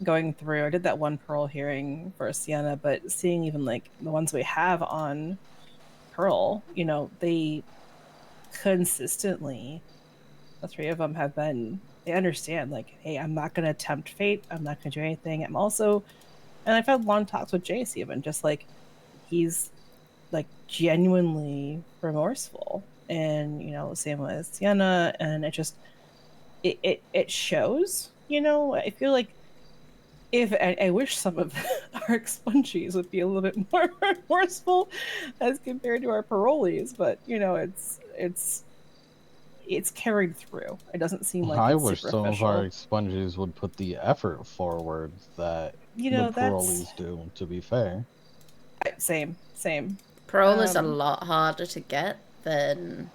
going through. I did that one Pearl hearing for Sienna, but seeing even like the ones we have on Pearl, they consistently, the three of them have been, they understand, like, hey, I'm not going to tempt fate. I'm not going to do anything. I'm also, and I've had long talks with Jace even, just like, he's like genuinely remorseful. And, same with Sienna. And it just, it shows, I feel like if I wish some of our expungees would be a little bit more remorseful as compared to our parolees, but it's carried through. It doesn't seem like I it's wish some of our superficial. expungees would put the effort forward that the That's parolees do, to be fair. same. Parole is a lot harder to get than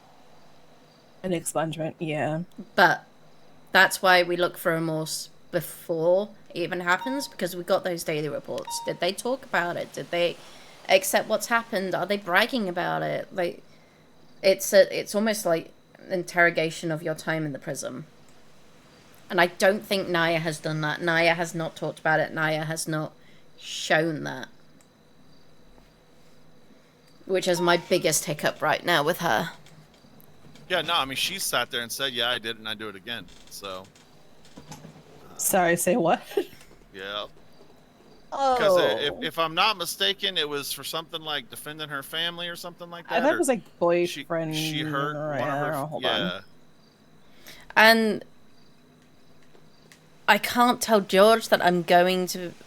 An expungement, yeah. But that's why we look for remorse before it even happens, because we got those daily reports. Did they talk about it? Did they accept what's happened? Are they bragging about it? Like, it's almost like interrogation of your time in the prison. And I don't think Naya has done that. Naya has not talked about it. Naya has not shown that. Which is my biggest hiccup right now with her. Yeah, no, I mean, she sat there and said, yeah, I did it and I do it again. So, Sorry, say what? yeah. Oh. Because if I'm not mistaken, it was for something like defending her family or something like that. I thought it was like boyfriend. She hurt one of her. Hold yeah. on. And I can't tell George that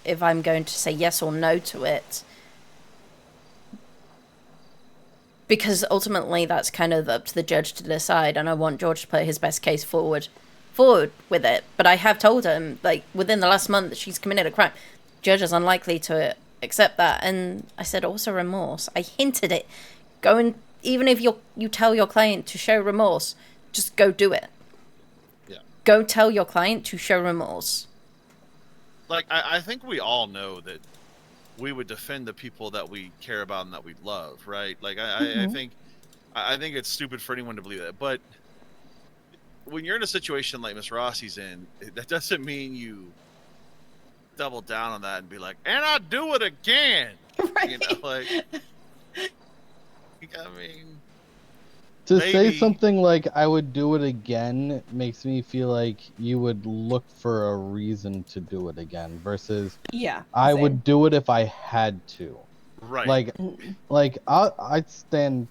if I'm going to say yes or no to it. Because ultimately that's kind of up to the judge to decide, and I want George to put his best case forward with it. But I have told him, like, within the last month that she's committed a crime. Judge is unlikely to accept that. And I said also remorse. I hinted it. Go and, even if you tell your client to show remorse, just go do it. Yeah. Go tell your client to show remorse. Like, I think we all know that we would defend the people that we care about and that we love, right? Like, I think it's stupid for anyone to believe that. But when you're in a situation like Miss Rossi's in, that doesn't mean you double down on that and be like, and I'll do it again. Right. You know, like, I mean, To maybe... say something like I would do it again makes me feel like you would look for a reason to do it again versus I same. would do it if I had to. Right. Like I'd stand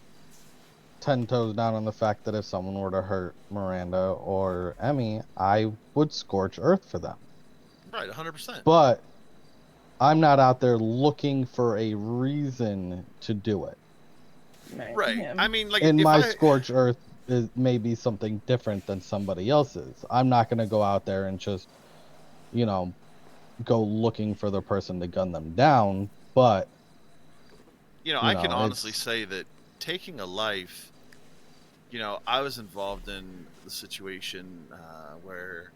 10 toes down on the fact that if someone were to hurt Miranda or Emmy, I would scorch earth for them. Right, 100%. But I'm not out there looking for a reason to do it. Right. Yeah. I mean, like, And my scorch earth is maybe something different than somebody else's. I'm not going to go out there and just, go looking for the person to gun them down. But, I can honestly say that taking a life, you know, I was involved in the situation where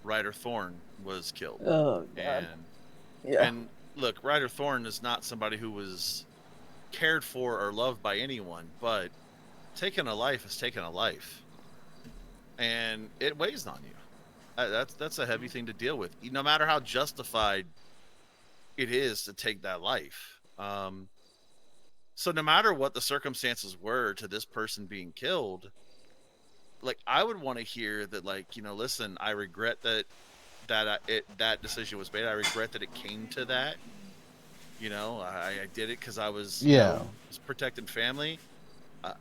Ryder Thorne was killed. Oh god. And Yeah. and look, Ryder Thorne is not somebody who was cared for or loved by anyone, but taking a life is taking a life, and it weighs on you. That's a heavy thing to deal with, no matter how justified it is to take that life. So no matter what the circumstances were to this person being killed, like I would want to hear that, like, you know, listen, I regret that decision was made. I regret that it came to that. You know, I did it because I was, you know, was protecting family.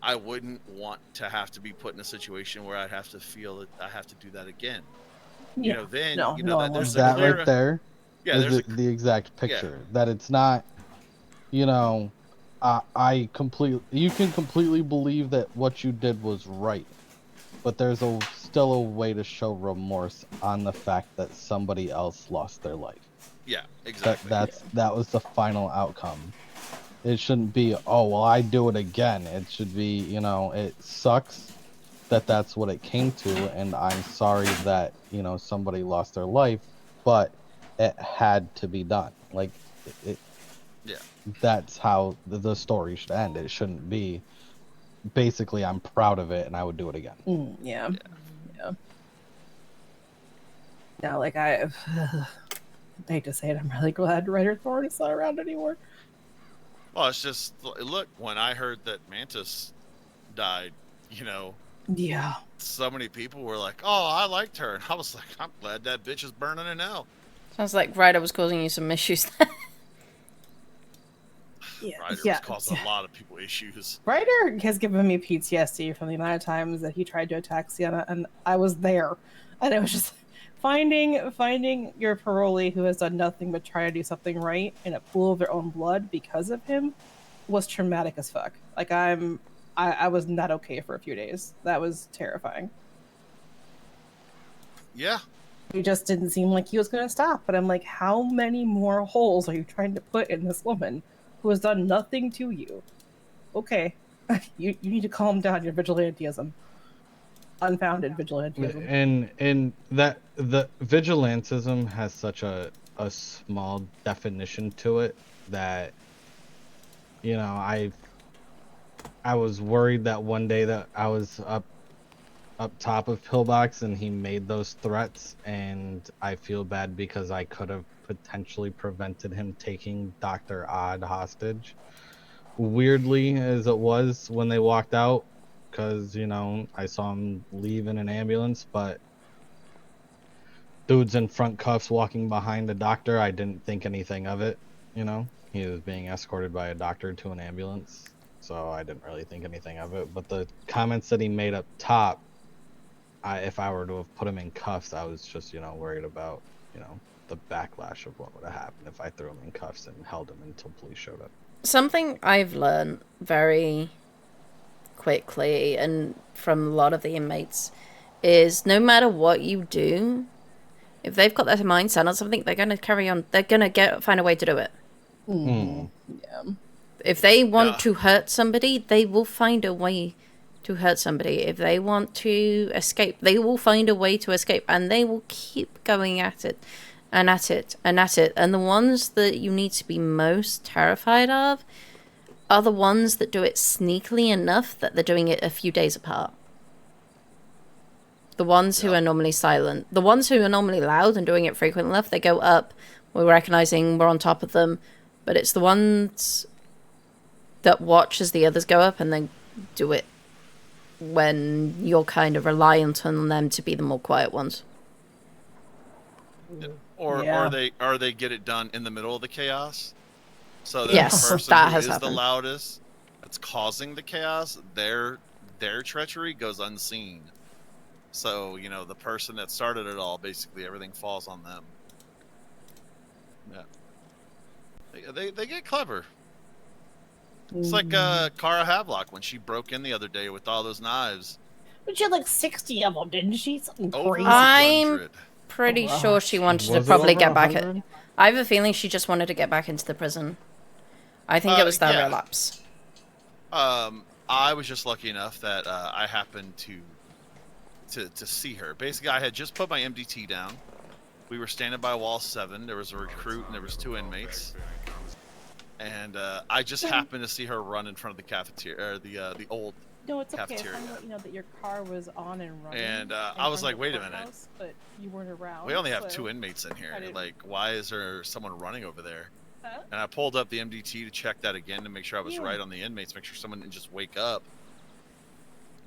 I wouldn't want to have to be put in a situation where I'd have to feel that I have to do that again. Yeah. You know, then No, you know no, that there's that a clear, right there yeah, is there's the exact picture. That it's not, you know, I completely, you can completely believe that what you did was right, but there's still a way to show remorse on the fact that somebody else lost their life. Yeah, exactly. That was the final outcome. It shouldn't be, oh well, I do it again. It should be, you know, it sucks that that's what it came to, and I'm sorry that, you know, somebody lost their life, but it had to be done. Like yeah, that's how the story should end. It shouldn't be basically I'm proud of it and I would do it again. Yeah. No, like I hate to say it, I'm really glad Ryder Thorne is not around anymore. well, it's just, look, when I heard that Mantis died, you know, Yeah. so many people were like, "Oh, I liked her," and I was like, "I'm glad that bitch is burning in hell." Sounds like Ryder was causing you some issues there. Ryder was causing a lot of people issues. Ryder has given me PTSD from the amount of times that he tried to attack Sienna, and I was there, and it was just finding your parolee who has done nothing but try to do something right in a pool of their own blood because of him was traumatic as fuck. Like I was not okay for a few days. That was terrifying. Yeah. He just didn't seem like he was going to stop. But I'm like, how many more holes are you trying to put in this woman who has done nothing to you? Okay, you need to calm down your vigilantism. Unfounded vigilantism. And that the vigilantism has such a small definition to it that, you know, I was worried that one day that I was up top of Pillbox and he made those threats, and I feel bad because I could have potentially prevented him taking Dr. Odd hostage. Weirdly as it was when they walked out, because, you know, I saw him leave in an ambulance, but dude's in front cuffs walking behind the doctor, I didn't think anything of it, you know? He was being escorted by a doctor to an ambulance, so I didn't really think anything of it. But the comments that he made up top, if I were to have put him in cuffs, I was just, you know, worried about, you know, the backlash of what would have happened if I threw him in cuffs and held him until police showed up. Something I've learned very quickly and from a lot of the inmates is no matter what you do, if they've got their mindset on something, they're going to carry on. They're going to find a way to do it. Yeah. If they want to hurt somebody, they will find a way to hurt somebody. If they want to escape, they will find a way to escape, and they will keep going at it and at it and at it. And the ones that you need to be most terrified of are the ones that do it sneakily enough that they're doing it a few days apart. The ones who are normally silent. The ones who are normally loud and doing it frequent enough, they go up, we're recognizing, we're on top of them. But it's the ones that watch as the others go up and then do it when you're kind of reliant on them to be the more quiet ones. Or they get it done in the middle of the chaos. So that yes, the person that who has is happened. the loudest, that's causing the chaos, their treachery goes unseen. So, you know, the person that started it all, basically everything falls on them. Yeah. They get clever. It's like Kara Havelock when she broke in the other day with all those knives. But she had like 60 of them, didn't she? Something Over crazy. 100. I'm pretty sure she wanted to Was it probably over get back 100? at... I have a feeling she just wanted to get back into the prison. I think it was that yeah. relapse. I was just lucky enough that I happened to see her. Basically, I had just put my MDT down. We were standing by wall 7. There was a recruit and there was 2 inmates. And I just happened to see her run in front of the cafeteria, or the old No, it's okay. cafeteria. I let you know that your car was on and running. And in I was front like, of the wait a minute. courthouse, but you weren't around. We only have so 2 inmates in here. I didn't- Like, why is there someone running over there? Huh? And I pulled up the MDT to check that again to make sure I was Yeah. right on the inmates, make sure someone didn't just wake up.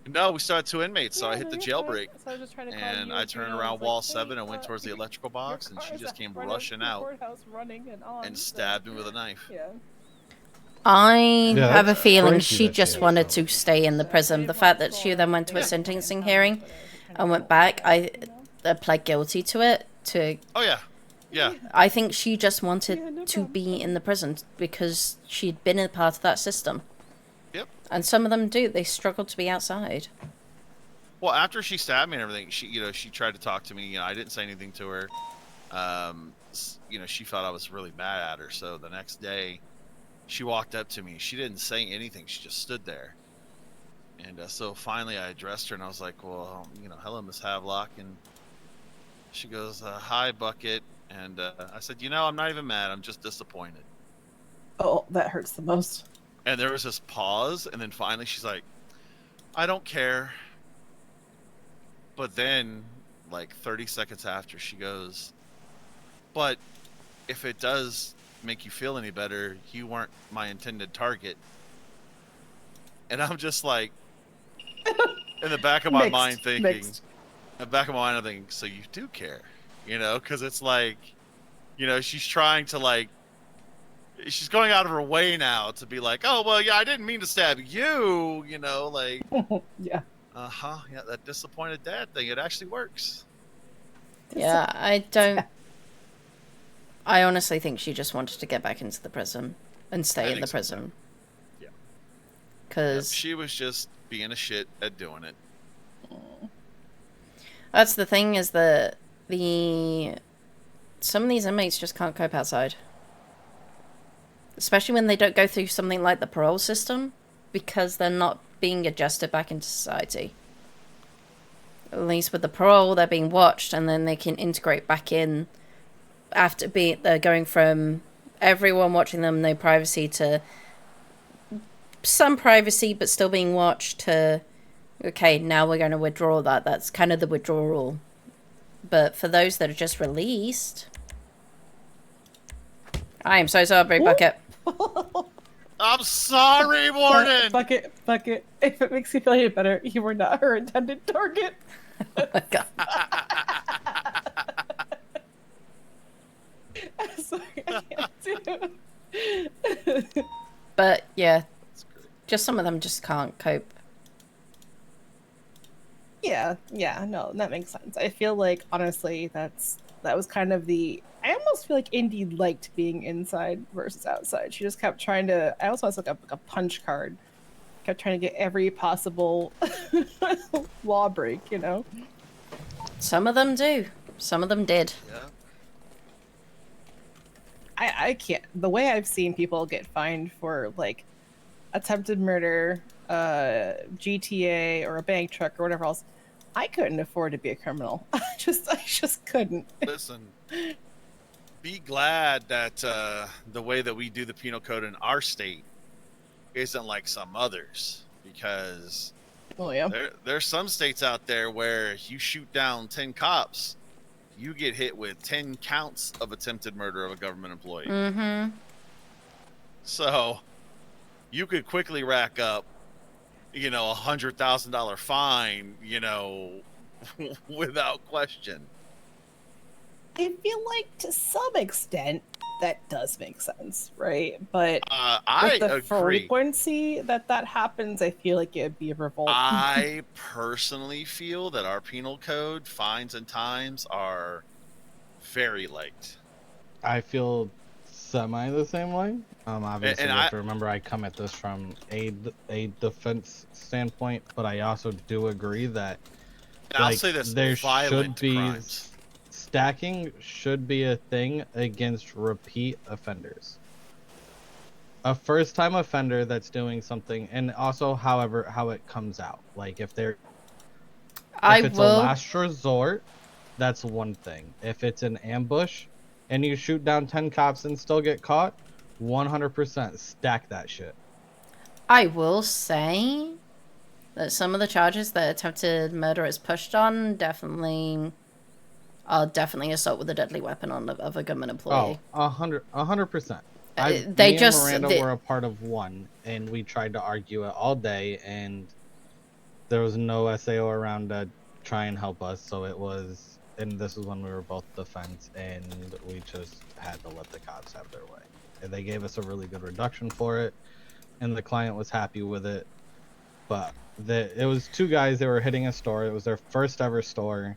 No, we still had 2 inmates, so I hit the jailbreak. So I was just trying to call And you, I you turned know, around it's wall like, 7 hey, and went towards the electrical box, and she car's just out came front of rushing the out courthouse running and on, and so- stabbed me with a knife. Yeah. I Yeah, have a that's feeling crazy she that she just has wanted so to stay in the prison. The fact that she then went to a sentencing hearing and went back, I pled guilty to it. Oh, yeah. Yeah. I think she just wanted Yeah, no to problem. be in the prison because she'd been a part of that system. Yep. And some of them do. They struggle to be outside. Well, after she stabbed me and everything, she tried to talk to me. I didn't say anything to her. She thought I was really mad at her. So the next day, she walked up to me. She didn't say anything. She just stood there. And so finally, I addressed her and I was like, "Well, hello, Miss Havelock." And she goes, "Hi, Bucket." And I said, "I'm not even mad. I'm just disappointed." Oh, that hurts the most. And there was this pause, and then finally she's like, "I don't care." But then, like 30 seconds after, she goes, "But if it does make you feel any better, you weren't my intended target." And I'm just like, in the back of my mind thinking, so you do care, because it's like, she's trying to she's going out of her way now to be like, "Oh, well, yeah, I didn't mean to stab you," like, Yeah. yeah, that disappointed dad thing, it actually works. Yeah, I honestly think she just wanted to get back into the prison and stay in the prison. Yeah. Because she was just being a shit at doing it. that's the thing, is that some of these inmates just can't cope outside. Especially when they don't go through something like the parole system, because they're not being adjusted back into society. At least with the parole, they're being watched, and then they can integrate back in after they're going from everyone watching them, no privacy, to some privacy but still being watched, to okay, now we're going to withdraw that. That's kind of the withdrawal. But for those that are just released, I am so sorry, Bucket. I'm sorry, Warden. Bucket. If it makes you feel any better, you were not her intended target. Oh my God. I'm sorry, I can't do. But yeah, just some of them just can't cope. Yeah, no, that makes sense. I feel like, honestly, that was kind of I almost feel like Indy liked being inside versus outside. She just kept trying to, I also was like a punch card. Kept trying to get every possible law break, Some of them do. Some of them did. Yeah. I can't. The way I've seen people get fined for attempted murder, GTA, or a bank truck or whatever else, I couldn't afford to be a criminal. I just couldn't. Listen, be glad that the way that we do the penal code in our state isn't like some others, because Oh yeah. there's some states out there where you shoot down 10 cops, you get hit with 10 counts of attempted murder of a government employee. Mm-hmm. So you could quickly rack up, $100,000 fine, without question. I feel like to some extent that does make sense, right? But I with the agree. frequency that happens, I feel like it'd be a revolt. I personally feel that our penal code fines and times are very light. I feel semi the same way. Obviously, And you have to remember I come at this from a defense standpoint, but I also do agree that And I'll say this: there violent should be crimes. stacking should be a thing against repeat offenders. a first-time offender that's doing something, and also, however, how it comes out. Like if it's a last resort, that's one thing. If it's an ambush and you shoot down 10 cops and still get caught, 100% stack that shit. I will say that some of the charges that attempted murder is pushed on are definitely assault with a deadly weapon of a government employee. Oh, 100%. They me just and Miranda were a part of one, and we tried to argue it all day, and there was no SAO around to try and help us, so it was, and this is when we were both defense, and we just had to let the cops have their way. And they gave us a really good reduction for it, and the client was happy with it. But it was two guys that were hitting a store. It was their first ever store,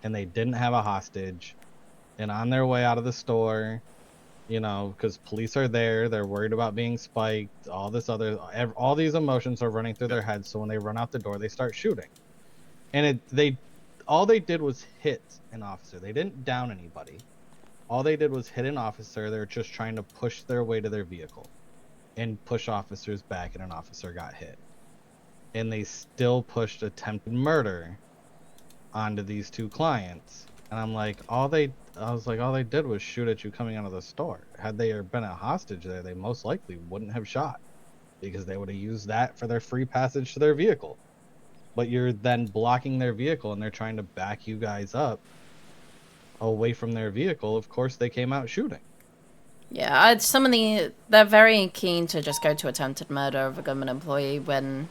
and they didn't have a hostage. And on their way out of the store, you know, because police are there, they're worried about being spiked, all these emotions are running through their heads. So when they run out the door, they start shooting. And all they did was hit an officer. They didn't down anybody. All they did was hit an officer. They're just trying to push their way to their vehicle and push officers back, and an officer got hit. And they still pushed attempted murder onto these two clients. And I'm like, all they did was shoot at you coming out of the store. Had there been a hostage there, they most likely wouldn't have shot, because they would have used that for their free passage to their vehicle. But you're then blocking their vehicle, and they're trying to back you guys up away from their vehicle. Of course, they came out shooting. Yeah, they're very keen to just go to attempted murder of a government employee when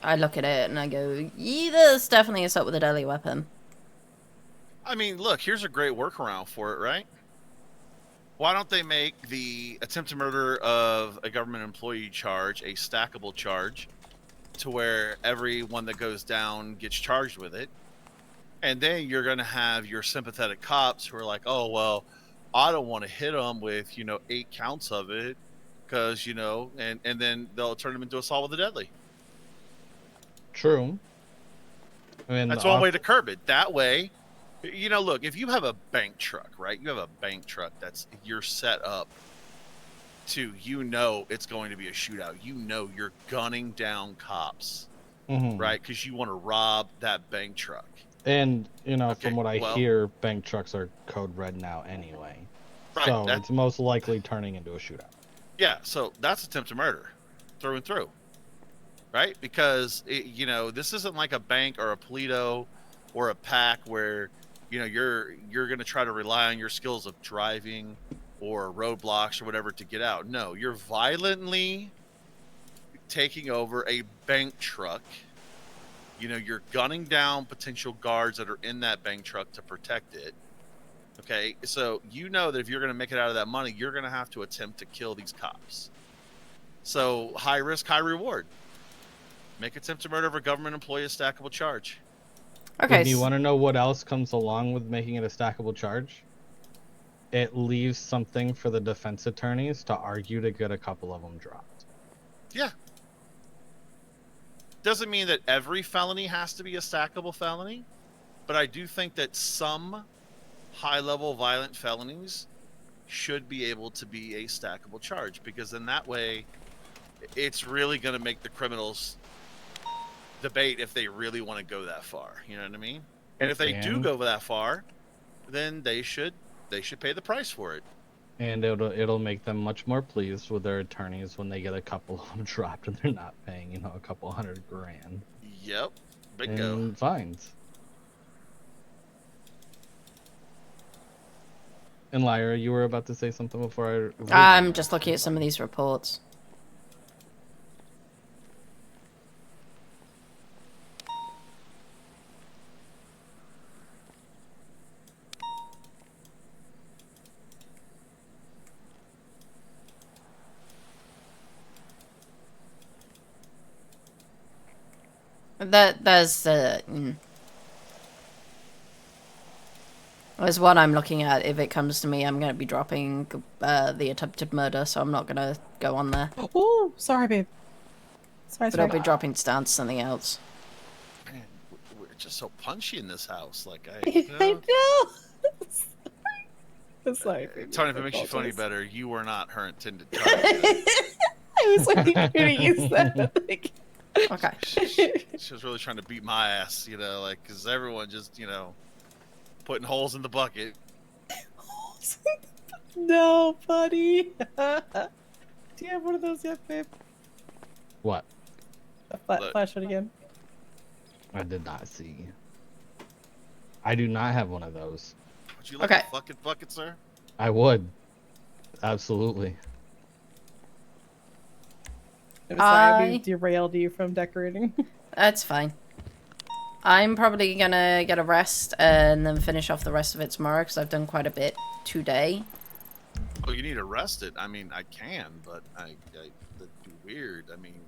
I look at it and I go, yeah, that's definitely assault with a deadly weapon. I mean, look, here's a great workaround for it, right? Why don't they make the attempted murder of a government employee charge a stackable charge, to where everyone that goes down gets charged with it? And then you're going to have your sympathetic cops who are like, oh, well, I don't want to hit them with, 8 counts of it, because, and then they'll turn them into assault with a deadly. True. I mean, that's one way to curb it. That way, look, if you have a bank truck, right? You have a bank truck you're set up to, it's going to be a shootout. You're gunning down cops, right? Because you want to rob that bank truck. And, from what I hear, bank trucks are code red now anyway. Right, so it's most likely turning into a shootout. Yeah, so that's attempted murder through and through. Right? Because, this isn't like a bank or a Polito or a pack where, you're going to try to rely on your skills of driving or roadblocks or whatever to get out. No, you're violently taking over a bank truck. You're gunning down potential guards that are in that bank truck to protect it. Okay, so that if you're going to make it out of that money, you're going to have to attempt to kill these cops. So high risk, high reward. Make attempted murder of a government employee a stackable charge. Okay. Do you want to know what else comes along with making it a stackable charge? It leaves something for the defense attorneys to argue to get a couple of them dropped. Yeah. Doesn't mean that every felony has to be a stackable felony, but I do think that some high-level violent felonies should be able to be a stackable charge, because in that way, it's really going to make the criminals debate if they really want to go that far. You know what I mean? And if they do go that far, then they should pay the price for it. And it'll make them much more pleased with their attorneys when they get a couple of them dropped and they're not paying, a couple $100,000. Yep. Bingo. And fines. And Lyra, you were about to say something before I'm just looking at some of these reports. There's what I'm looking at. If it comes to me, I'm going to be dropping the attempted murder, so I'm not going to go on there. Oh, sorry, babe. Sorry. I'll be dropping down to something else. Man, we're just so punchy in this house. Like, I know. Sorry, Phoebe, Tony, if I it makes you funny apologize. better, you were not her intended target. I was waiting for you to use that. Like, Okay. She was really trying to beat my ass, you know, like, because everyone just, you know, putting holes in the bucket. no, buddy. Do you have one of those yet, babe? What? Look. Flash it again. I did not see. I do not have one of those. Would you like Okay. a fucking bucket, sir? I would. Absolutely. I'm sorry, we I- derailed you from decorating. That's fine. I'm probably gonna get a rest and then finish off the rest of it tomorrow because I've done quite a bit today. Oh, you need to rest it. I mean, I can, but that'd be weird. I mean,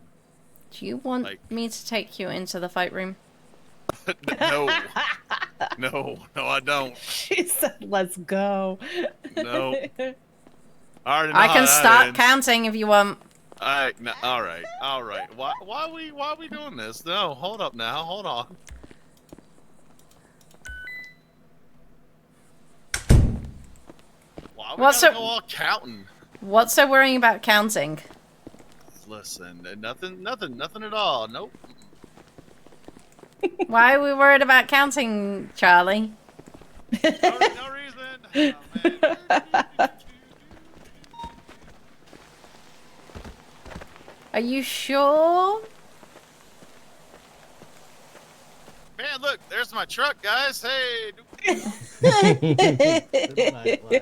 Do you want Like- me to take you into the fight room? no, I don't. She said, "Let's go." No. I already know I how can that start ends. counting if you want. No, all right. Why are we doing this? No, hold up now. Hold on. Why we What's gotta up? go all counting? What's so worrying about counting? Listen, nothing at all. Nope. Why are we worried about counting, Charlie? No reason. Oh, man. Are you sure? Man, look, there's my truck, guys. Hey, Good night, Lyra.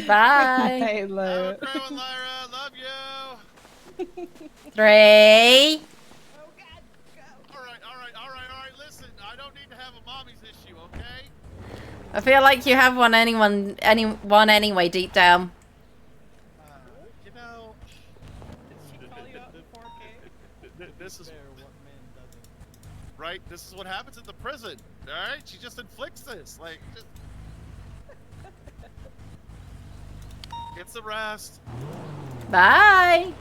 Bye. Hey, have Lyra. a great one, Lyra. Love you. 3. All right. Listen, I don't need to have a mommy's issue, okay? I feel like you have anyone anyway deep down. You know, this is right. This is what happens at the prison. All right, she just inflicts this. Like, just gets the rest. Bye.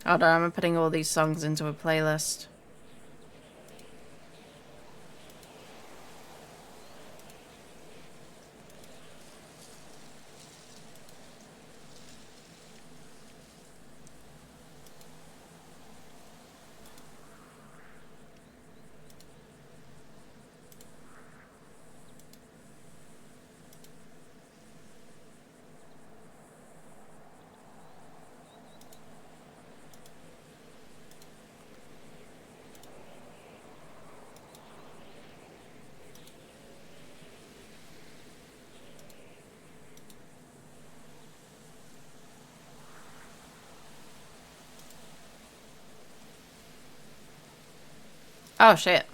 Hold on, I'm putting all these songs into a playlist. Oh shit.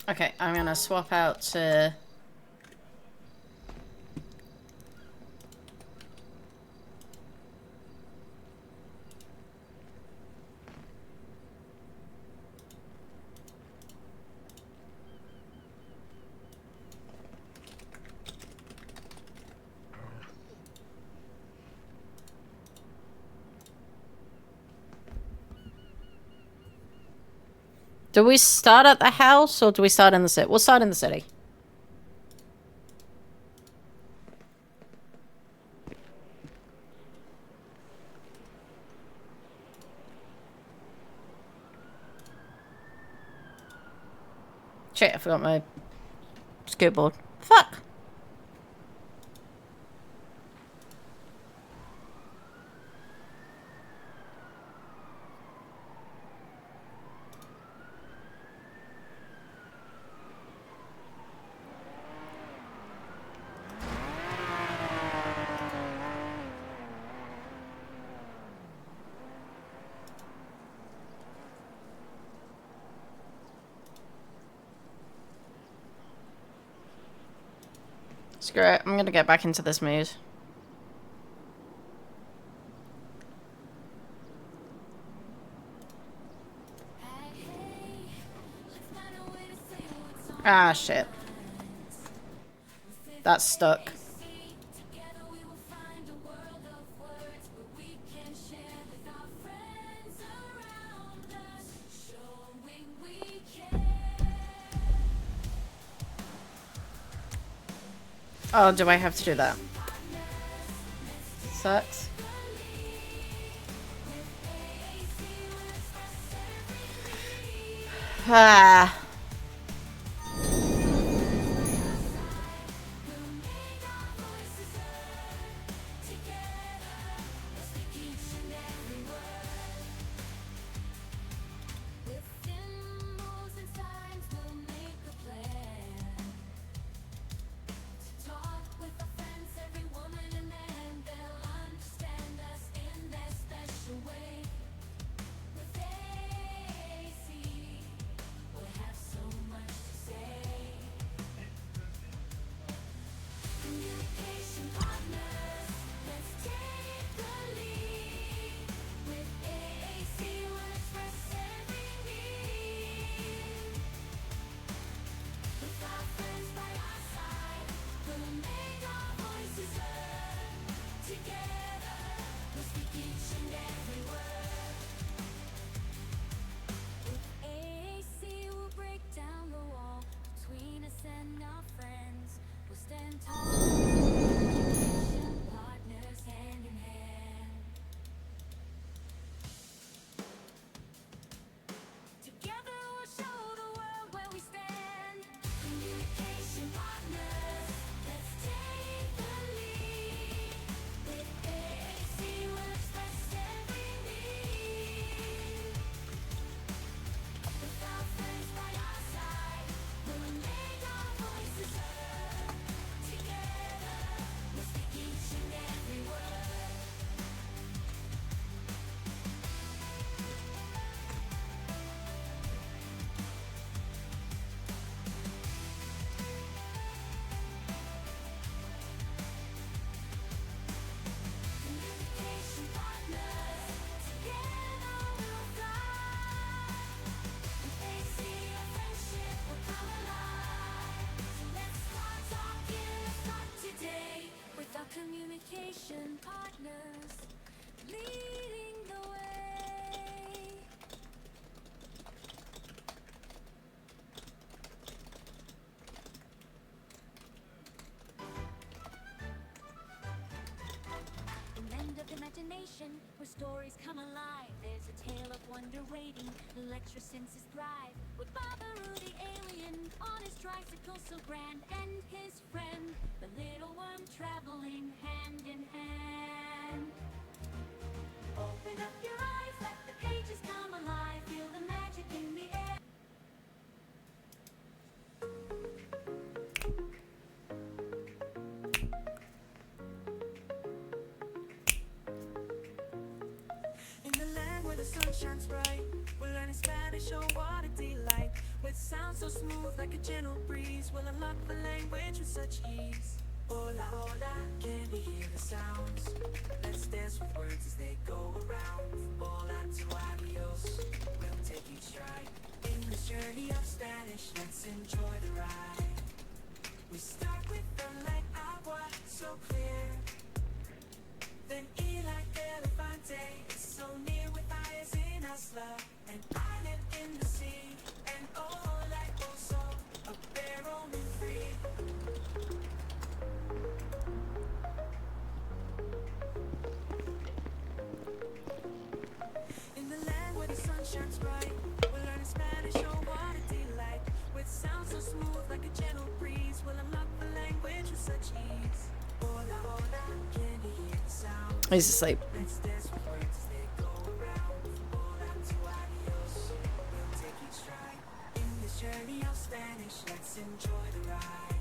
Okay, I'm gonna swap out to... Do we start at the house or do we start in the city? We'll start in the city. Shit, I forgot my skateboard. Fuck! Screw it, I'm gonna get back into this mood. Ah, shit. That's stuck. Oh, do I have to do that? Sucks. Ah. Communication partners leading the way. The land of imagination, where stories come alive. There's a tale of wonder waiting, let your senses thrive. With Babaru the alien, on his tricycle so grand, and his friend, the little one traveling hand in hand. Open up your eyes, let the pages come alive. Feel the magic in the air. In the land where the sun shines bright, we're learning Spanish, oh what a delight. With sound so smooth like a gentle breeze, will unlock the language with such ease. Hola, hola, can you hear the sounds? Let's dance with words as they go around. Hola to adios, we'll take each stride. In this journey of Spanish, let's enjoy the ride. We start with the light agua, so clear. Then E like elefante, is so near with eyes in Asla. An island in the sea, and oh like Oso, a bear roaming free. In the land where the sun shines bright, we're learning Spanish, oh what a delight. With sound so smooth like a gentle breeze, we'll unlock the language with such ease. Hola, hola, can you hear the sound? He's asleep. Let's dance with words as they go around. Hola to adios, we'll take each stride. In this journey of Spanish, let's enjoy the ride.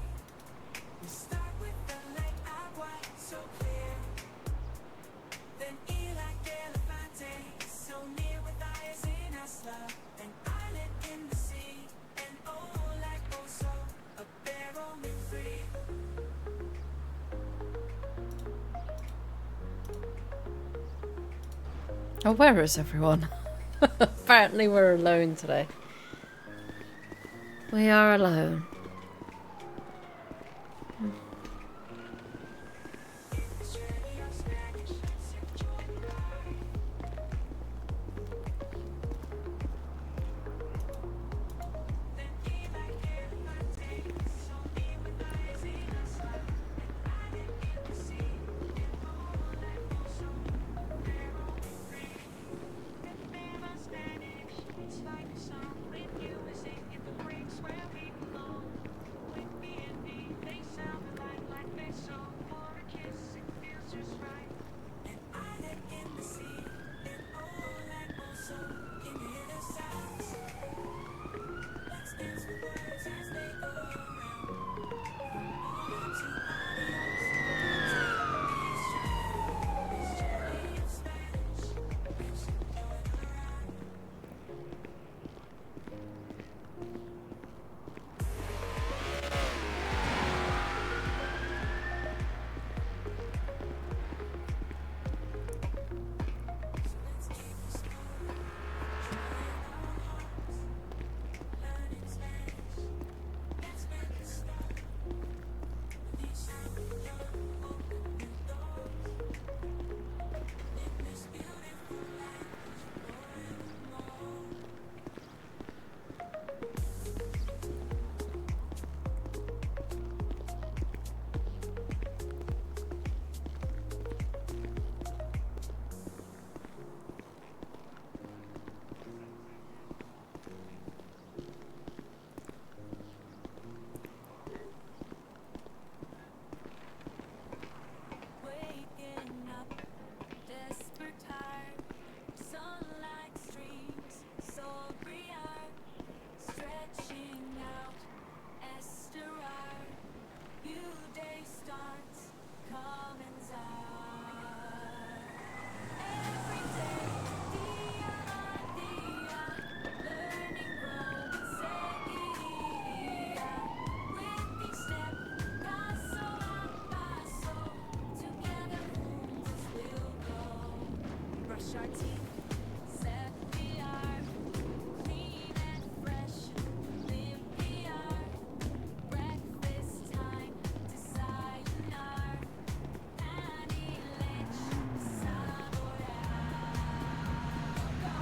We start with the light agua, so clear. Then E like elefante, so near with eyes in Asla. An island in the sea, and oh like Oso, a bear roaming free. Oh, where is everyone? Apparently we're alone today. We are alone. Waking up, desperate, tired, sunlight streams, soul briar, stretching out, esterar, new day starts, comenzar. Every day, día a día, learning, growing, seguiría, with each step, paso a paso, together juntos we'll go. Brush our teeth, set the art, clean and fresh, limpiar, breakfast time, desayunar, and leche, saborear. Go,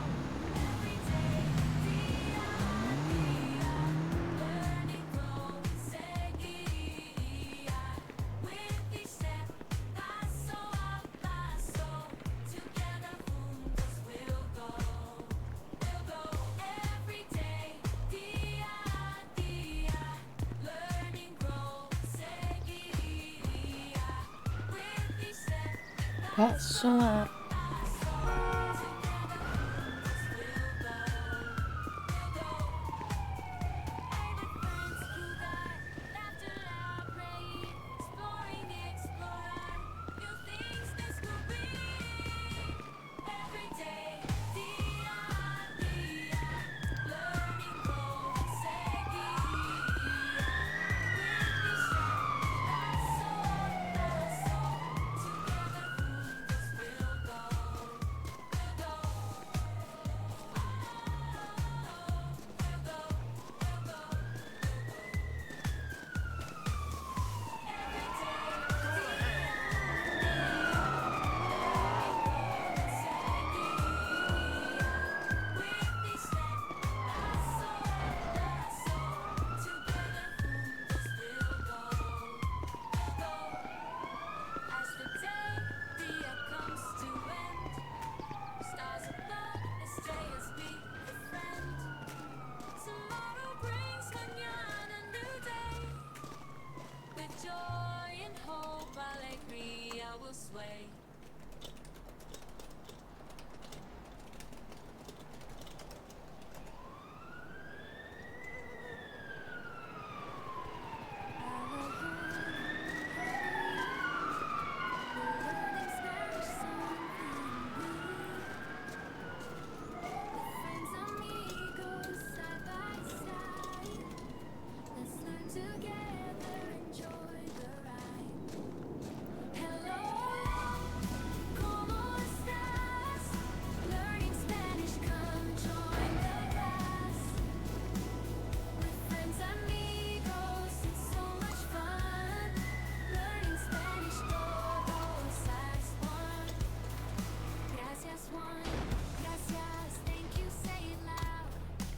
every day, día a día, learning, growing, seguiría, with each step, paso a paso, together juntos we'll go. We'll go every day, día a día, learning, growing, seguiría, with each step, Paso a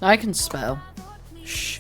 I can spell. Shh.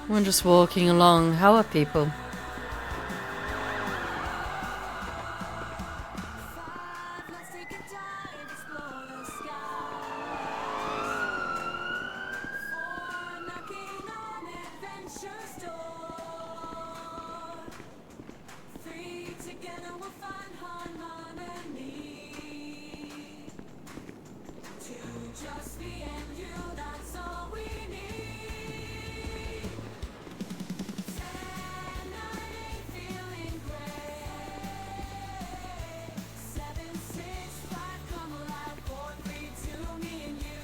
We're just walking along. How are people? Let's take a dive, explore the skies. Knocking on adventure's door. Three together we'll find harmony. Two just me and you, that's all we need. 10, 9, 8, feeling great. 7, 6, 5, come alive. 4, 3, 2, me and you.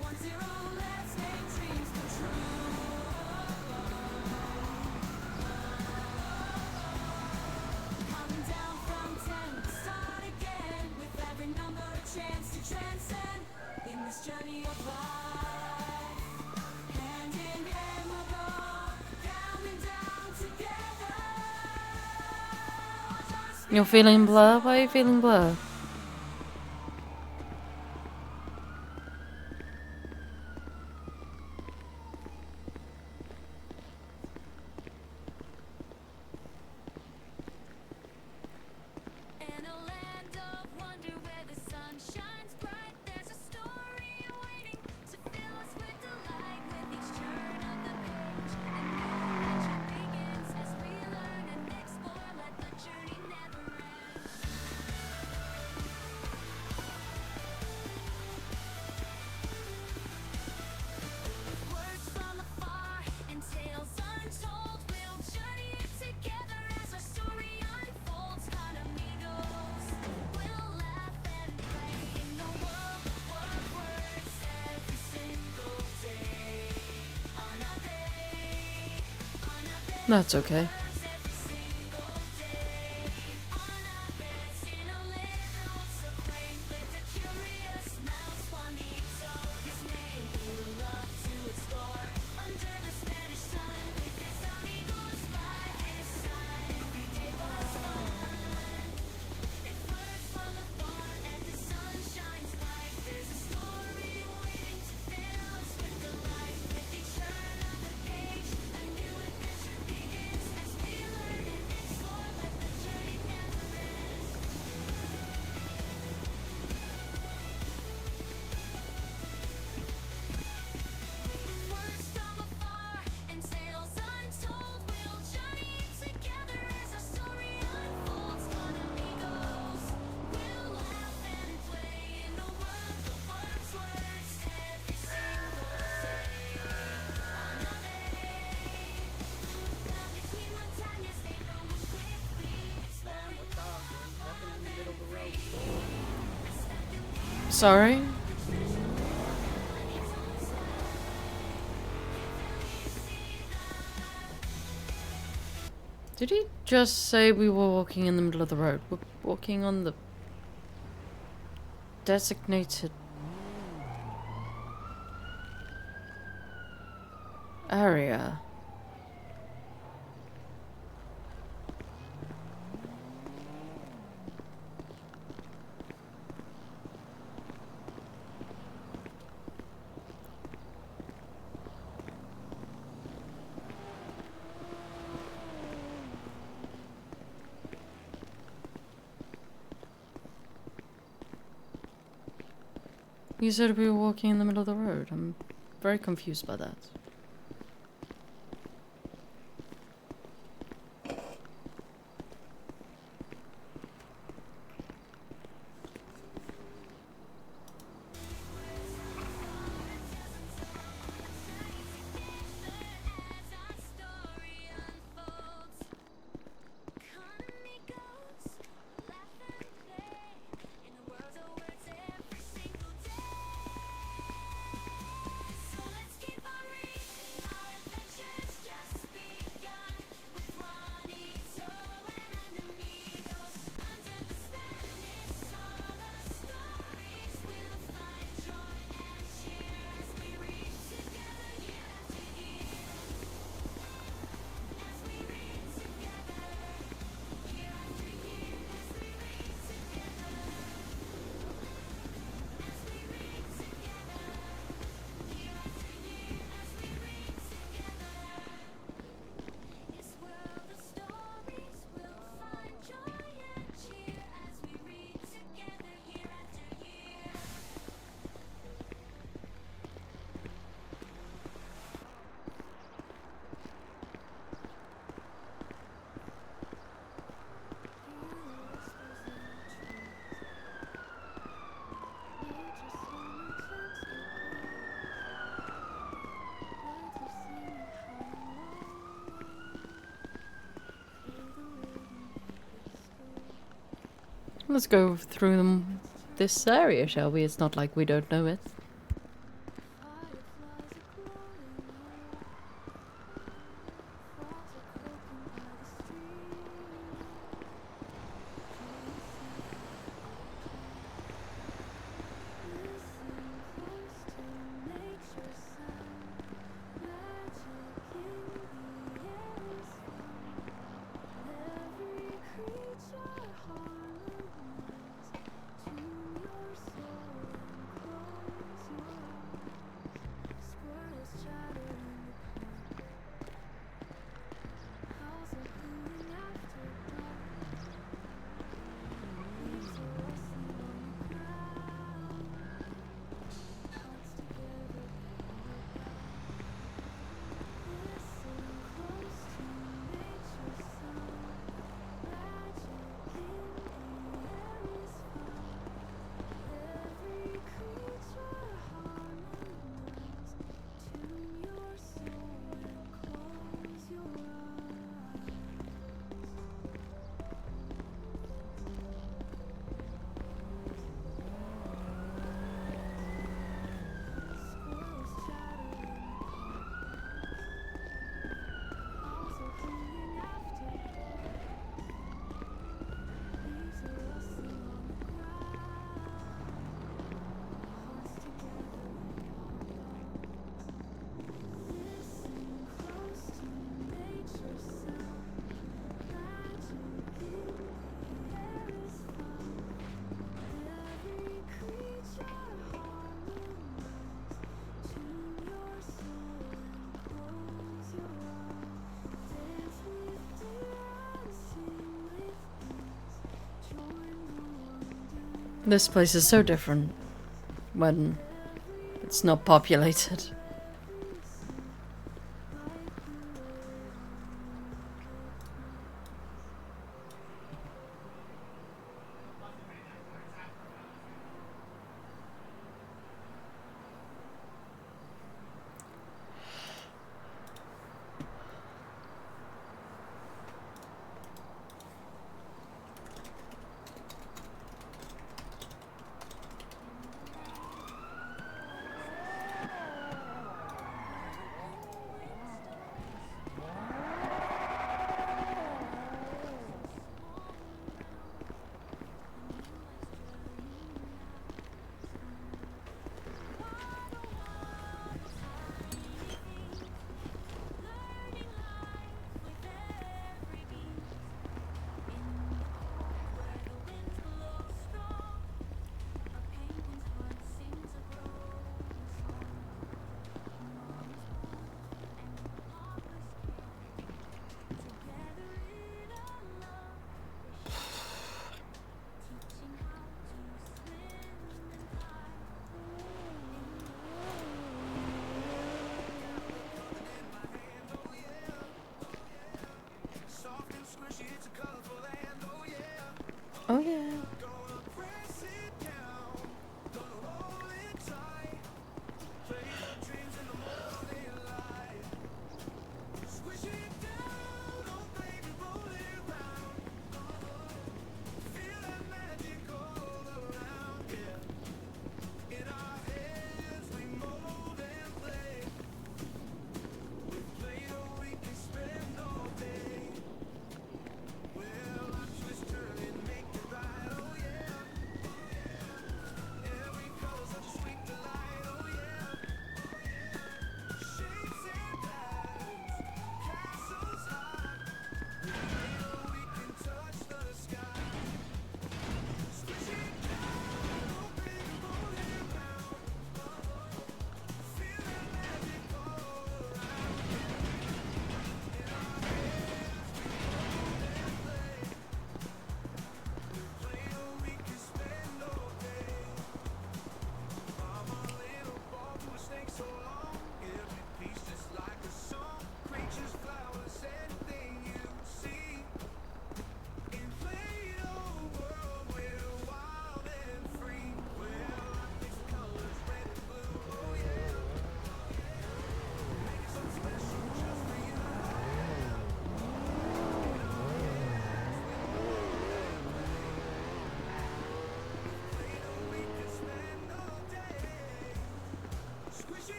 1, 0, let's make dreams come true. Counting down from 10, start again. With every number a chance to transcend. In this journey of life, hand in hand we'll go, counting down together. You're feeling blur? Why are you feeling blur? In a land of wonder where the sun shines bright, there's a story waiting to fill us with delight. With each turn of the page, a new adventure begins as we learn and explore. Let the journey never end. Words from afar and tales untold, we'll journey together as our story unfolds. Con amigos, we'll laugh and play in a world of words every single day. On a bay, That's okay. every single day. On a bed, in a living what's a flame. With a curious mouse, Juanito, his name. We love to explore under the Spanish sun. With his amigos by his side, every day was fun. It first from afar and the sun shines bright. There's a story waiting to fill us with delight. With each turn of the page, a new adventure begins as we learn and explore. Let the journey never end. Words from afar and tales untold, we'll journey together as our story unfolds. Con amigos, we'll laugh and play in a world of words every single day. On a bay, down between montañas, they know us quickly. Exploring all of it free. Sorry? Did he just say we were walking in the middle of the road? We're walking on the designated area. You said we were walking in the middle of the road. I'm very confused by that. As our story unfolds, con amigos, laugh and play in a world of words every single day. So let's keep on reading. Let's go through this area, shall we? It's not like we don't know it. This place is so different when it's not populated.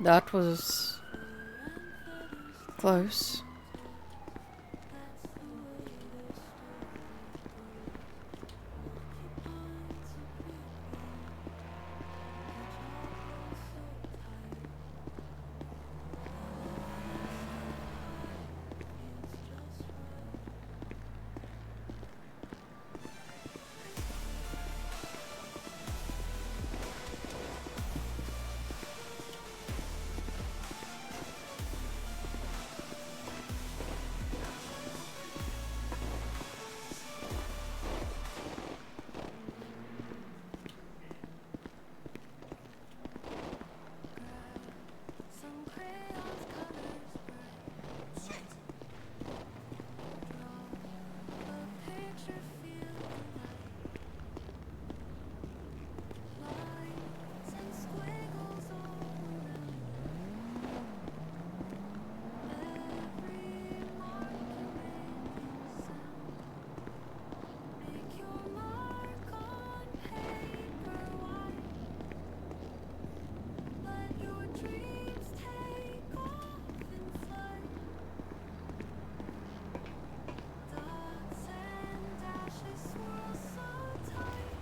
That was close. Some crayons, colors bright. Draw a picture, feel the light. Lines and squiggles all around. Every mark you make sound. Make your mark on paper white. Let your dreams take off in flight. Dots and dashes swirl so tight.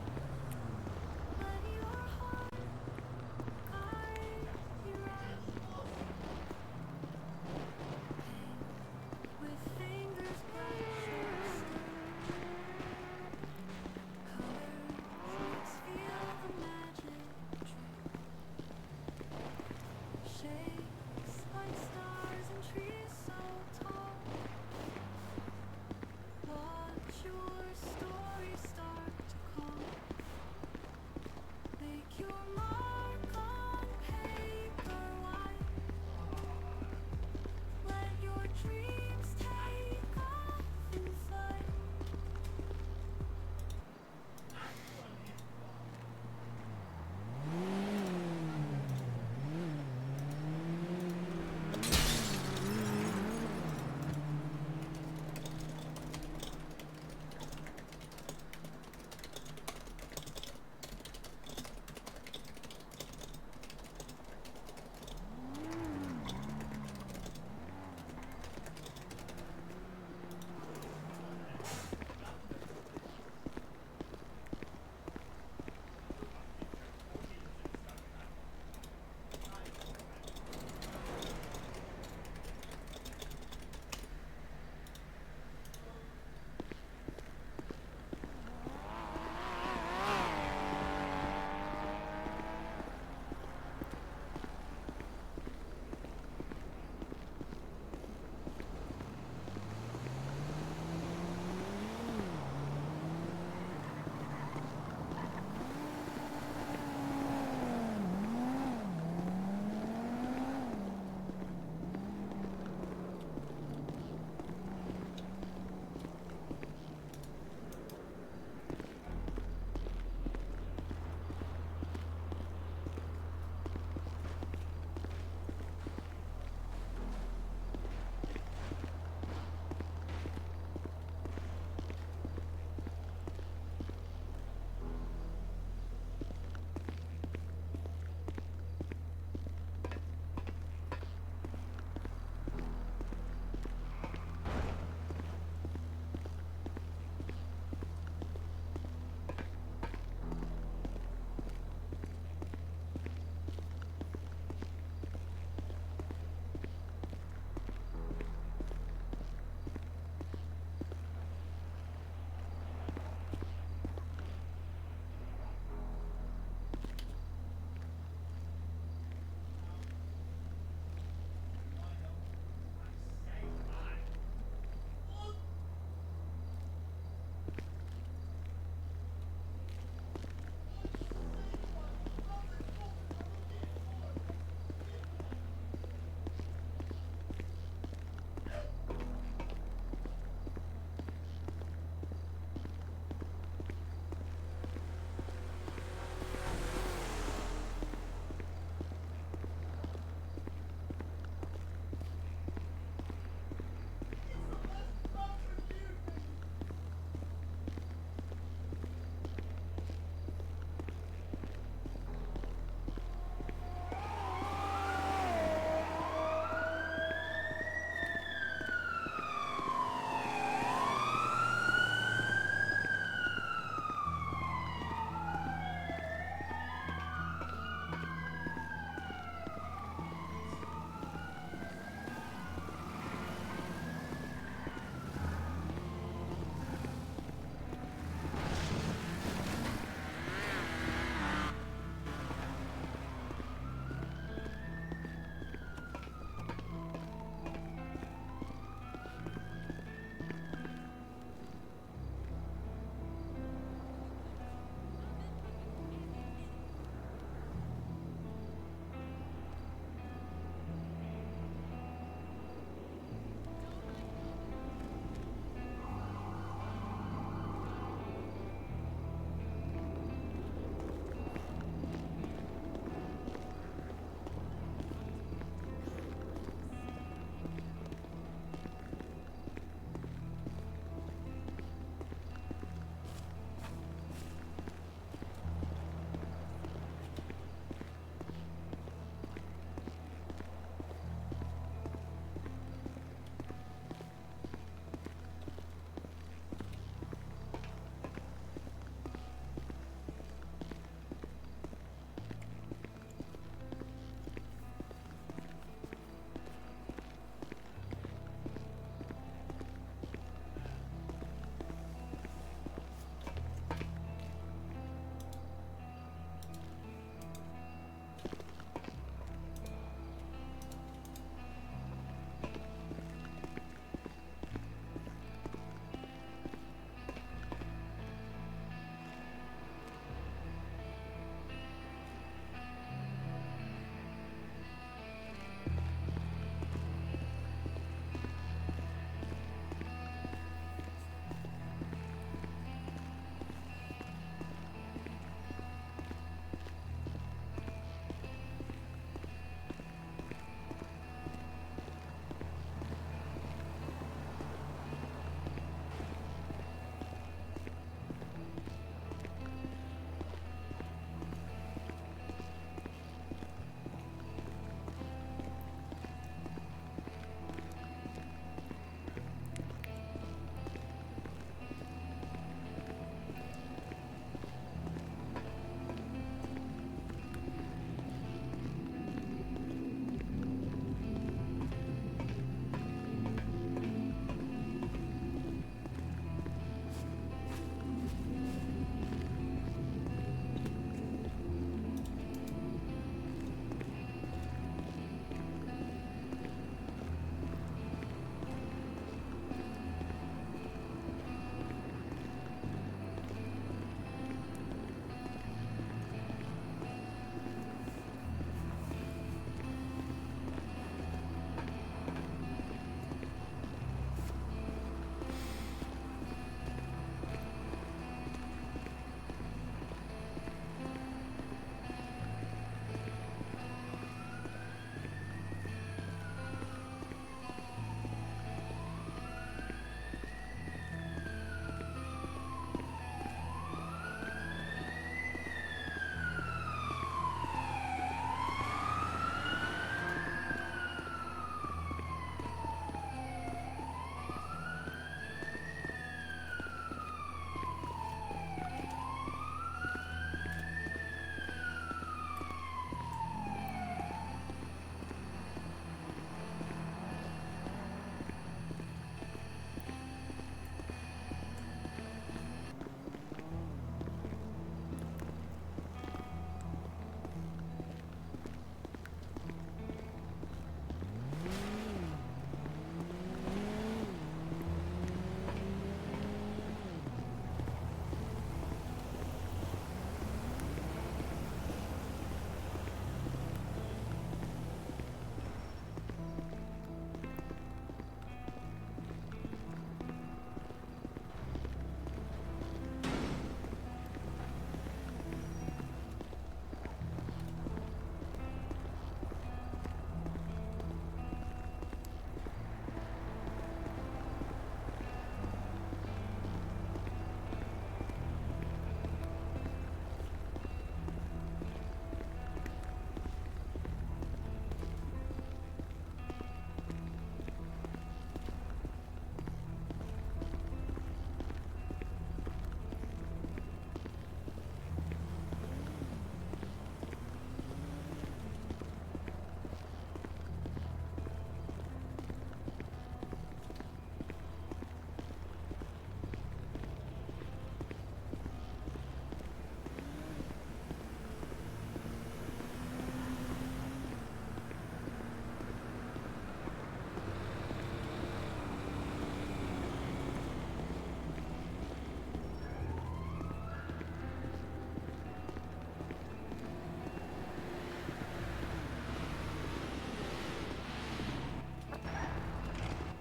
Let your heart guide you right. Paint with fingers brush your step. Colors mix, feel the magic trip. Shapes like stars and trees so tall. Watch your story start to call. Make your mark on paper white. Let your dreams take off in flight.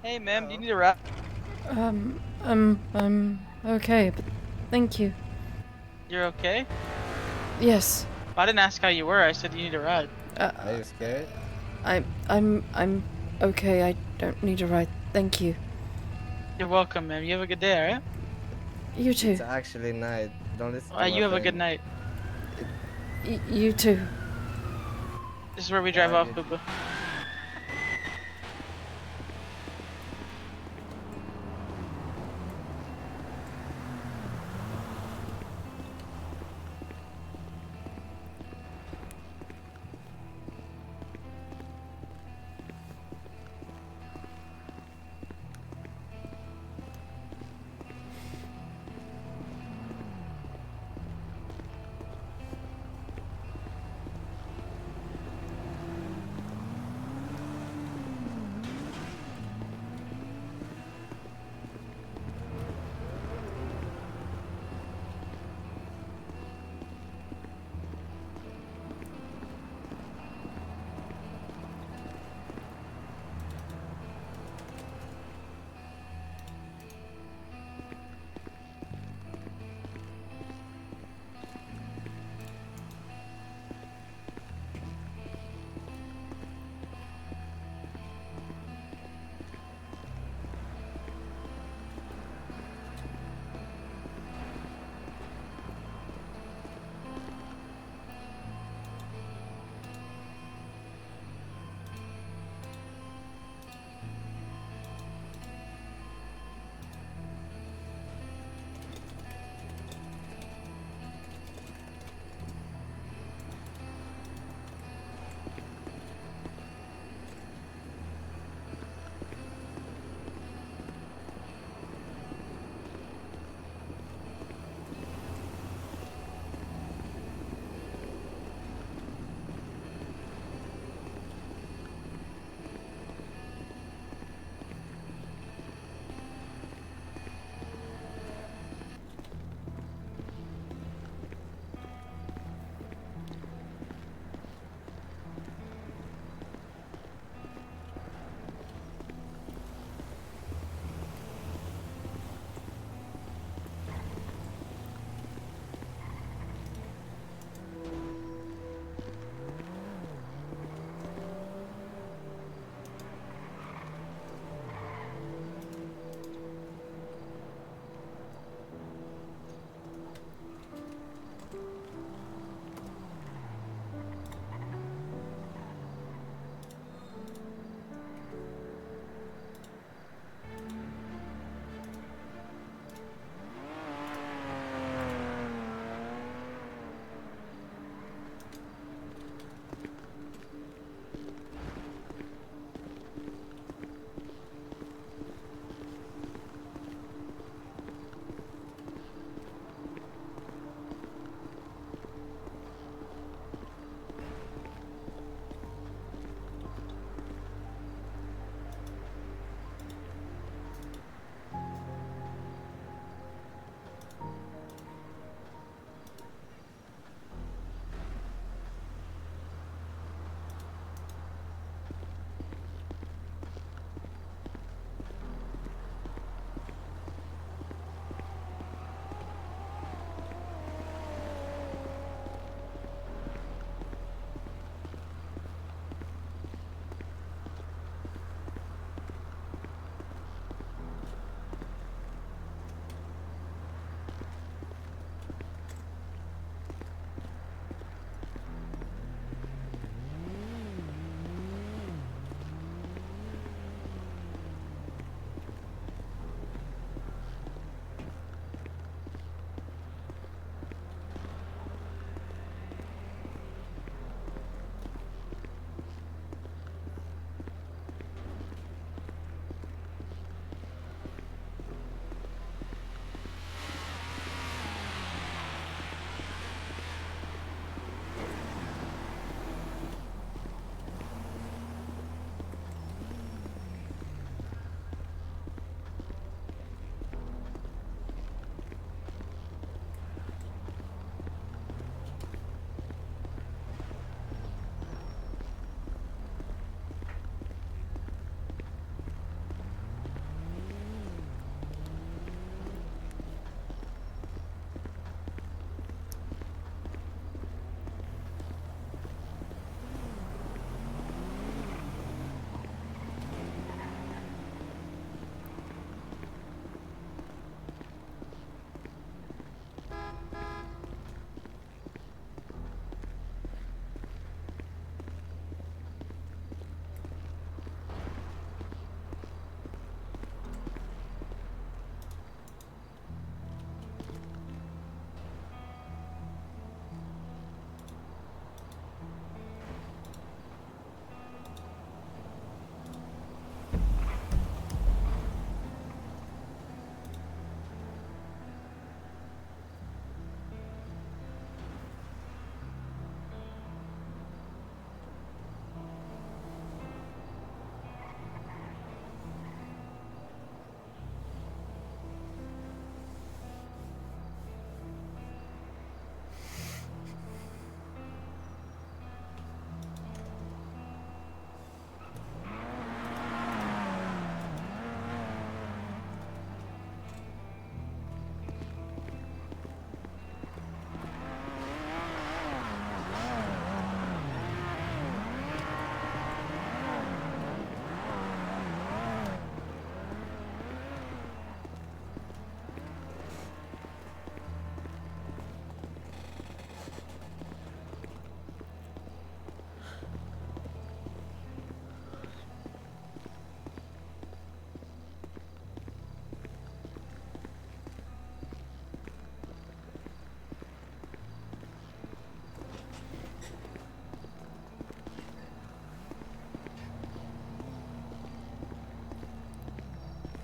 Hey, ma'am, do you need a ride? I'm okay, but thank you. You're okay? Yes. I didn't ask how you were. I said you need a ride. Are you scared? I'm okay. I don't need a ride. Thank you. You're welcome, ma'am. You have a good day, alright? You too. It's actually night. Don't listen to my You have a friend. good night. You too. This is where we drive off, you- Poopa.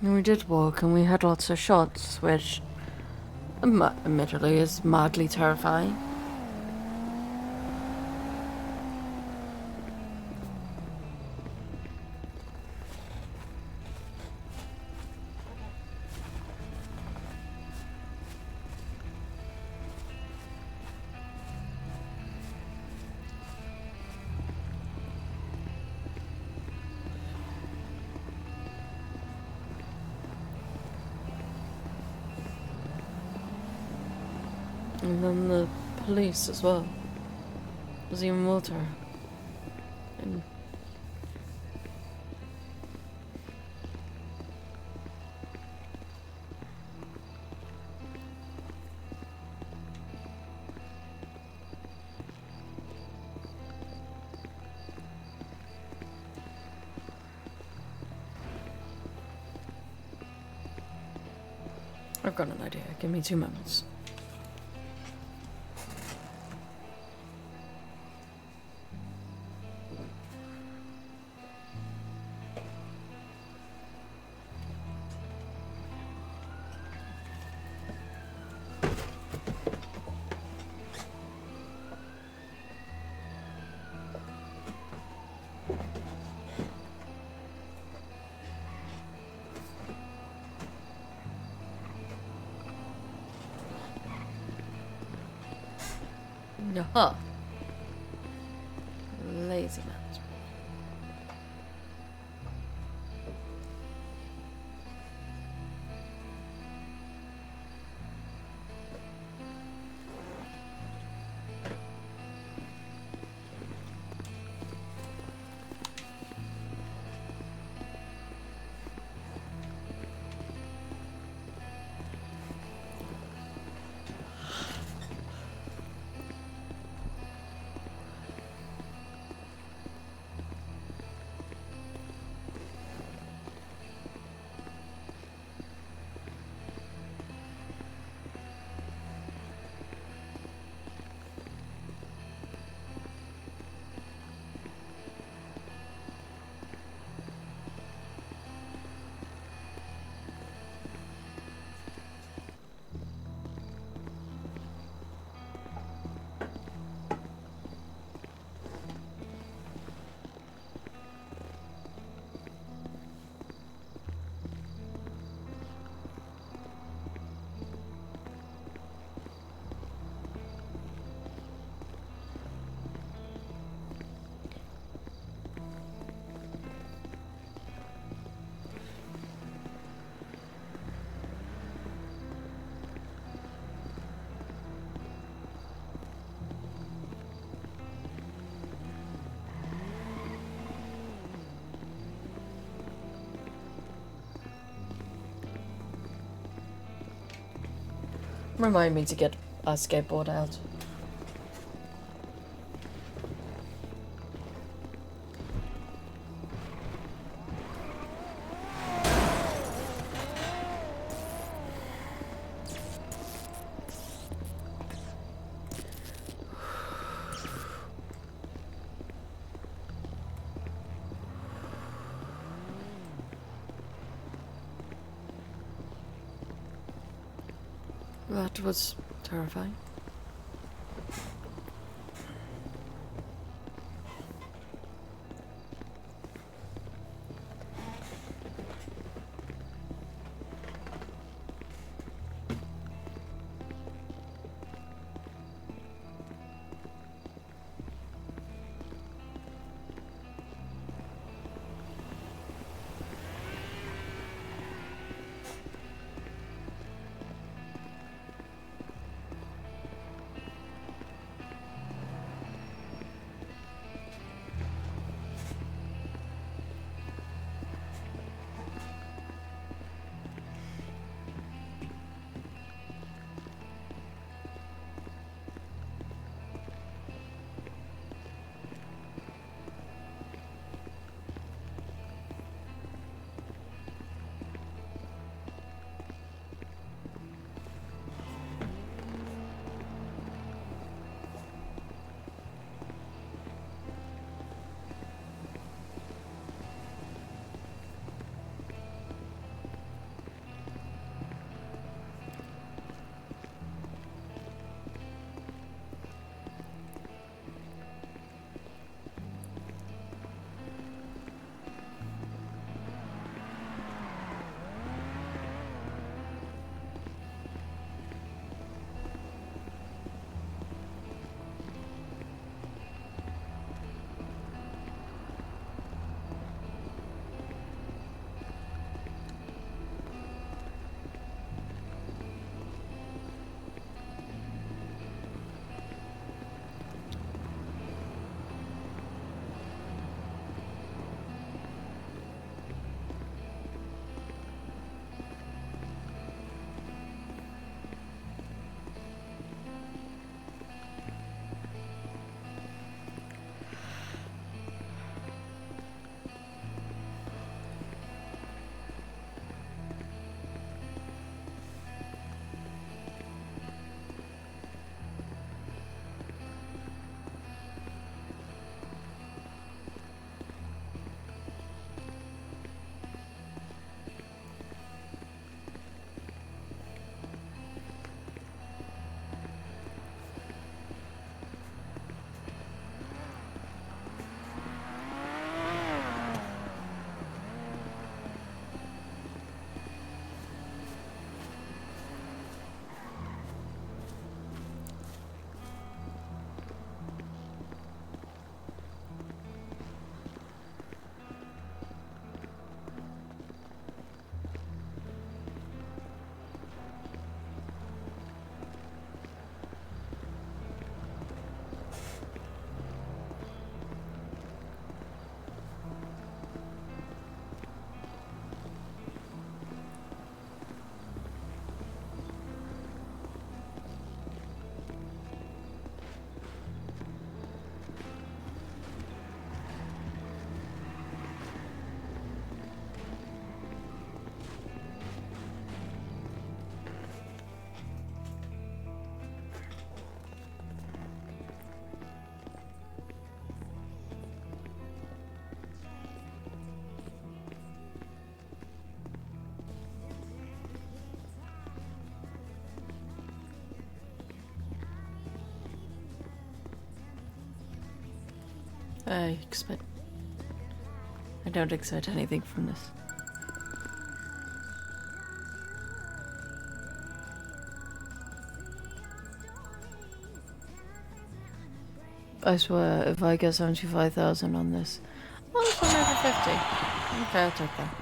And we did walk and we had lots of shots, which admittedly is mildly terrifying. And then the police as well. Was even more terrible. And I've got an idea. Give me 2 moments. Huh. Lazy man. Remind me to get a skateboard out. That was terrifying. I don't expect anything from this. I swear, if I get 75,000 on this, I'll just run over 50. Okay, I'll take that.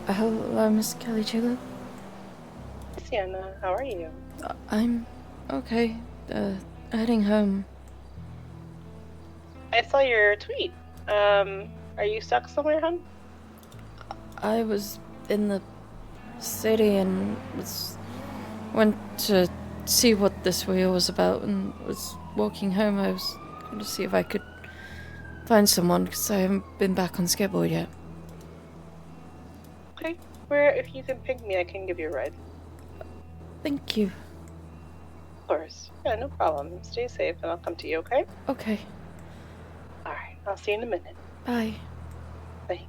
Hello, Miss Kelly Chigler. Sienna, how are you? I'm okay. Heading home. I saw your tweet. Are you stuck somewhere, hon? I was in the city and went to see what this wheel was about and was walking home. I was going to see if I could find someone because I haven't been back on skateboard yet. Okay. Where, if you can ping me, I can give you a ride. Thank you. Of course. Yeah, no problem. Stay safe and I'll come to you, okay? Okay. Alright, I'll see you in a minute. Bye. Bye.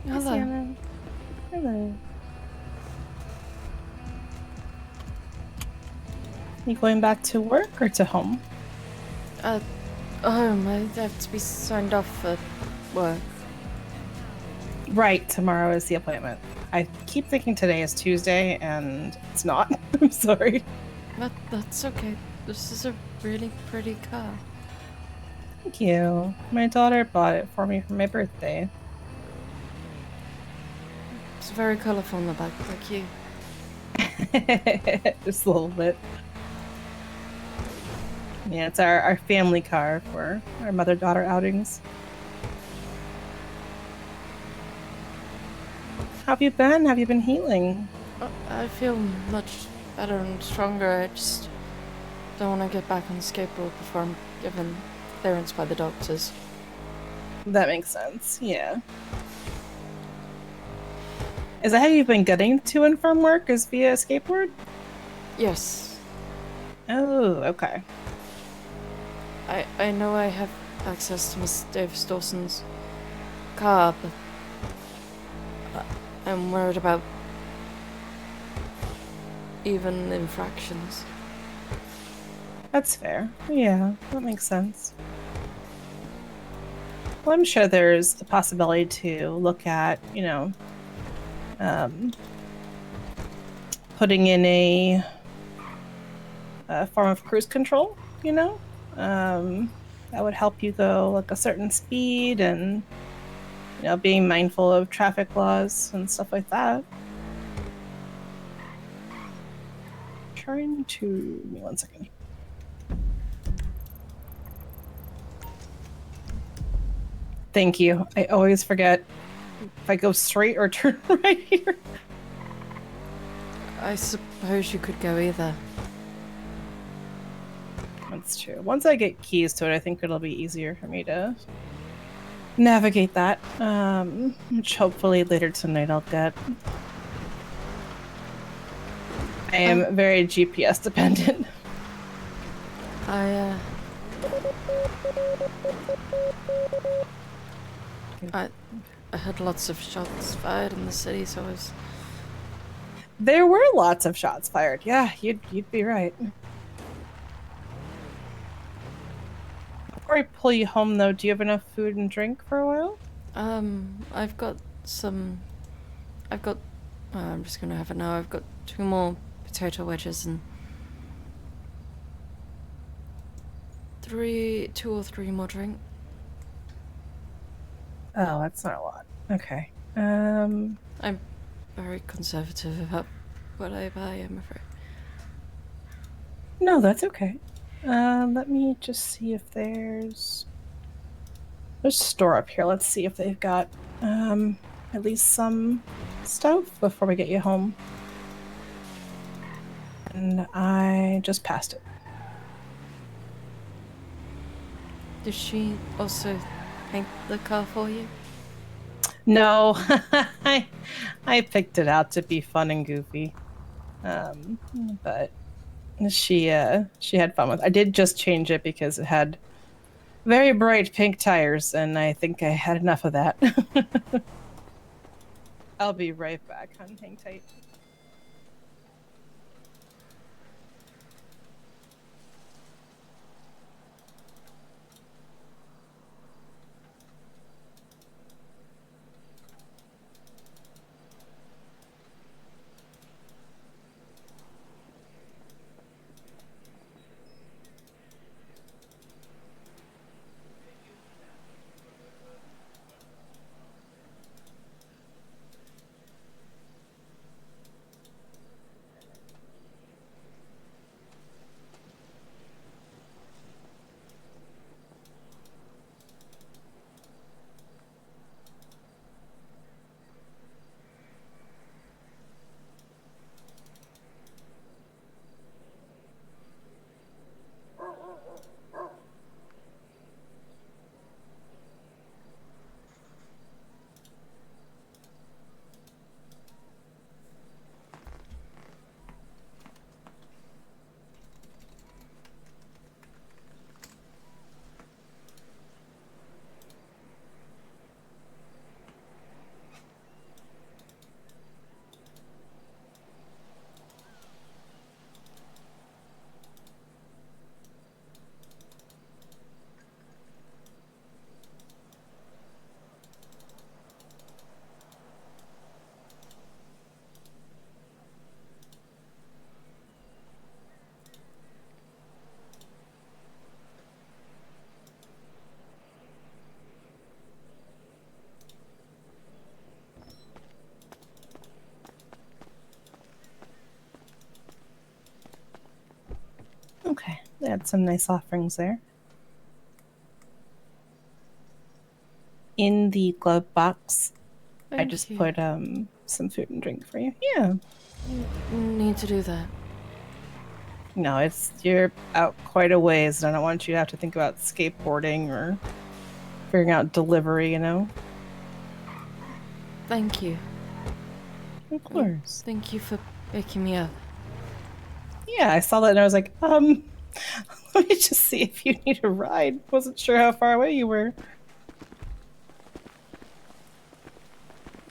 Hello. Sienna. Hello. You going back to work or to home? Home. I have to be signed off for work. Right, tomorrow is the appointment. I keep thinking today is Tuesday, and it's not. I'm sorry. That's okay. This is a really pretty car. Thank you. My daughter bought it for me for my birthday. It's very colourful in the back, like you. Just a little bit. Yeah, it's our family car for our mother-daughter outings. How have you been? Have you been healing? I feel much better and stronger. I just don't want to get back on the skateboard before I'm given clearance by the doctors. That makes sense, yeah. Is that how you've been getting to and from work, is via skateboard? Yes. Oh, okay. I know I have access to Miss Davis Dawson's car, but I'm worried about even infractions. That's fair. Yeah, that makes sense. Well, I'm sure there's a possibility to look at, putting in a form of cruise control, that would help you go like a certain speed and, being mindful of traffic laws and stuff like that. Trying to, give me 1 second. Thank you. I always forget if I go straight or turn right here. I suppose you could go either. That's true. Once I get keys to it, I think it'll be easier for me to navigate that. Which hopefully later tonight I'll get. I am very GPS dependent. I heard lots of shots fired in the city, so I was... There were lots of shots fired. Yeah, you'd be right. Before I pull you home, though, do you have enough food and drink for a while? I've got some... I'm just gonna have it now. I've got 2 more potato wedges and 2 or 3 more drink. Oh, that's not a lot. Okay. I'm very conservative about what I buy, I'm afraid. No, that's okay. Let me just see if there's a store up here. Let's see if they've got at least some stuff before we get you home. And I just passed it. Did she also paint the car for you? No, I picked it out to be fun and goofy. But she had fun with it. I did just change it because it had very bright pink tires, and I think I had enough of that. I'll be right back, hon. Hang tight. Okay, they had some nice offerings there. In the glove box, I Thank just you. put some food and drink for you. Yeah. You need to do that. No, you're out quite a ways, and I don't want you to have to think about skateboarding or figuring out delivery, you know? Thank you. Of course. Thank you for picking me up. Yeah, I saw that and I was like, let me just see if you need a ride. Wasn't sure how far away you were.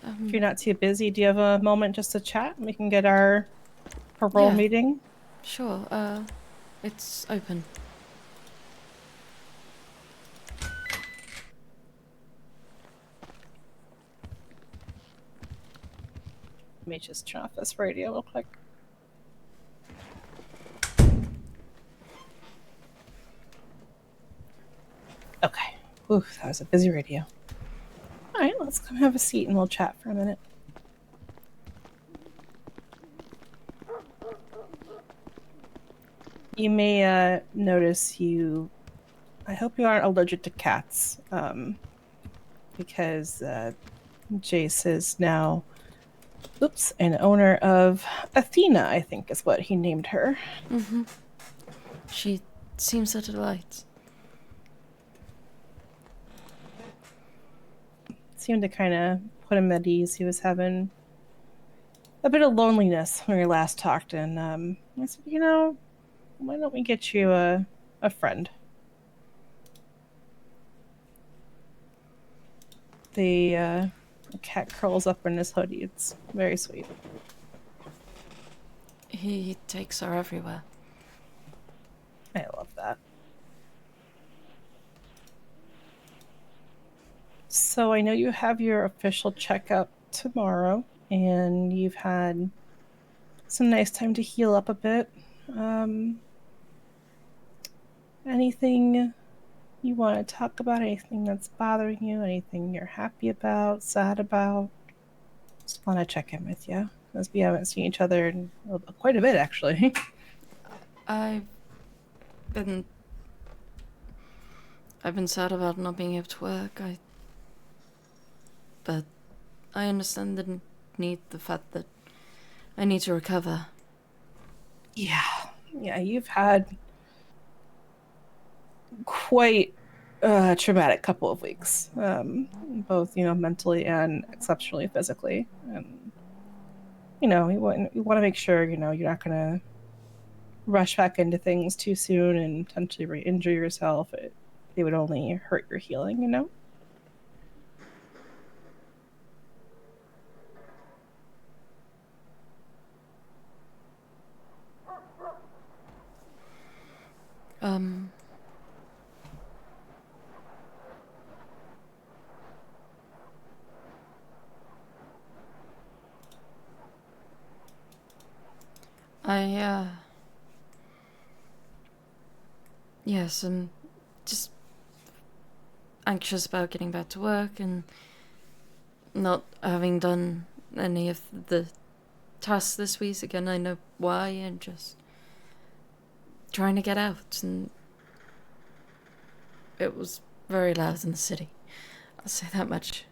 If you're not too busy, do you have a moment just to chat? We can get our parole Yeah. meeting. Sure, it's open. Let me just turn off this radio real quick. Okay. Oof, that was a busy radio. All right, let's come have a seat and we'll chat for a minute. You may notice I hope you aren't allergic to cats, because Jace is now, an owner of Athena, I think is what he named her. Mm-hmm. She seems a delight. Seemed to kind of put him at ease. He was having a bit of loneliness when we last talked, and I said, why don't we get you a friend? The cat curls up in his hoodie. It's very sweet. He takes her everywhere. I love that. So I know you have your official checkup tomorrow, and you've had some nice time to heal up a bit. Anything you want to talk about? Anything that's bothering you? Anything you're happy about, sad about? Just want to check in with you, as we haven't seen each other in quite a bit, actually. I've been sad about not being able to work. But I understand the fact that I need to recover. Yeah, you've had quite a traumatic couple of weeks, both mentally and exceptionally physically. And you want to make sure you're not gonna rush back into things too soon and potentially re-injure yourself. It would only hurt your healing. Yes, I'm just anxious about getting back to work and not having done any of the tasks this week again. I know why, and just trying to get out. And it was very loud in the city. I'll say that much.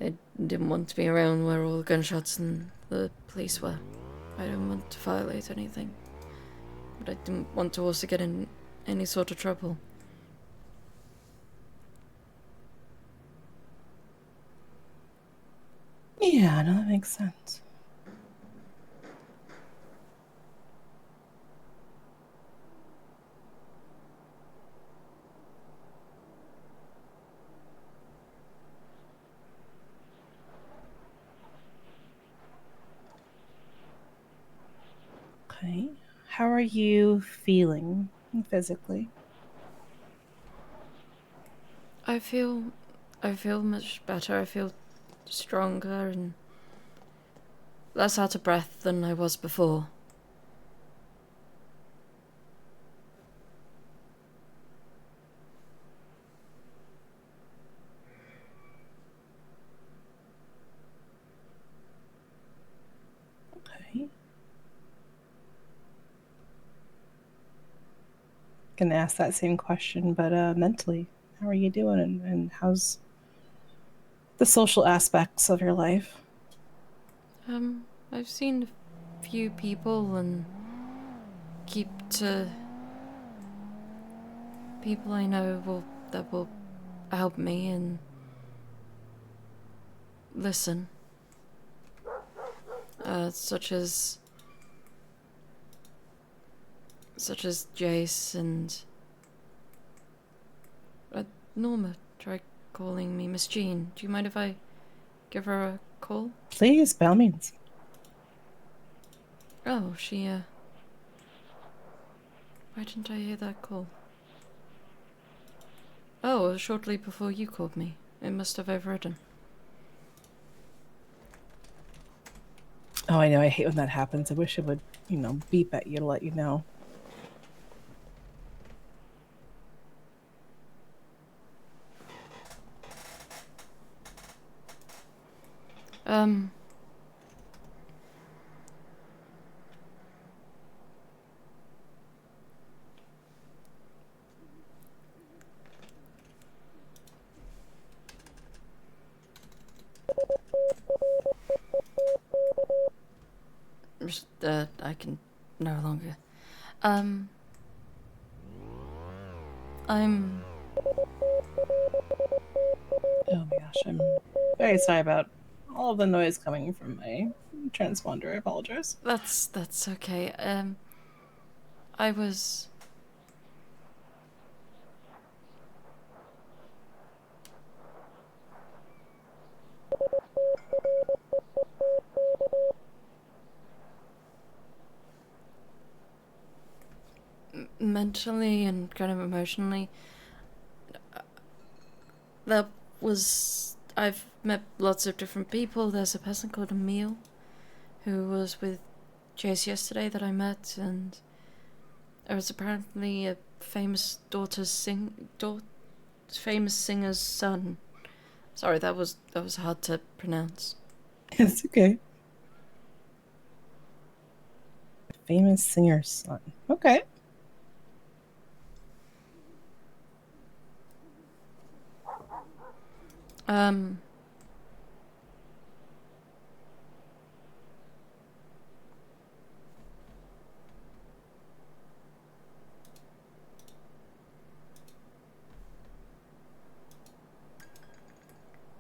I didn't want to be around where all the gunshots and the police were. I didn't want to violate anything. But I didn't want to also get in any sort of trouble. Yeah, no, that makes sense. Okay. How are you feeling physically? I feel much better. I feel stronger and less out of breath than I was before. Okay. gonna ask that same question, but mentally, how are you doing, and how's the social aspects of your life? I've seen a few people and keep to people I know that will help me and listen. Such as Jace and Norma tried calling me Miss Jean. Do you mind if I give her a call? Please, by all means. Oh, she, why didn't I hear that call? Oh, shortly before you called me. It must have overridden. Oh, I know. I hate when that happens. I wish it would, beep at you to let you know. I can no longer. I'm Oh my gosh, I'm very sorry about all of the noise coming from my transponder. I apologize. That's okay. I was mentally and kind of emotionally. I've met lots of different people. There's a person called Emile who was with Jace yesterday that I met, and there was apparently a famous famous singer's son. Sorry, that was hard to pronounce. It's okay. Famous singer's son. Okay.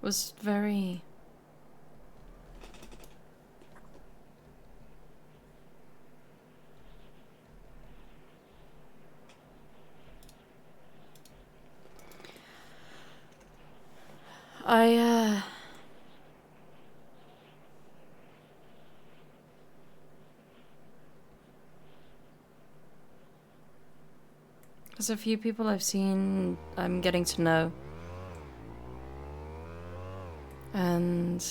Was very there's a few people I've seen I'm getting to know. And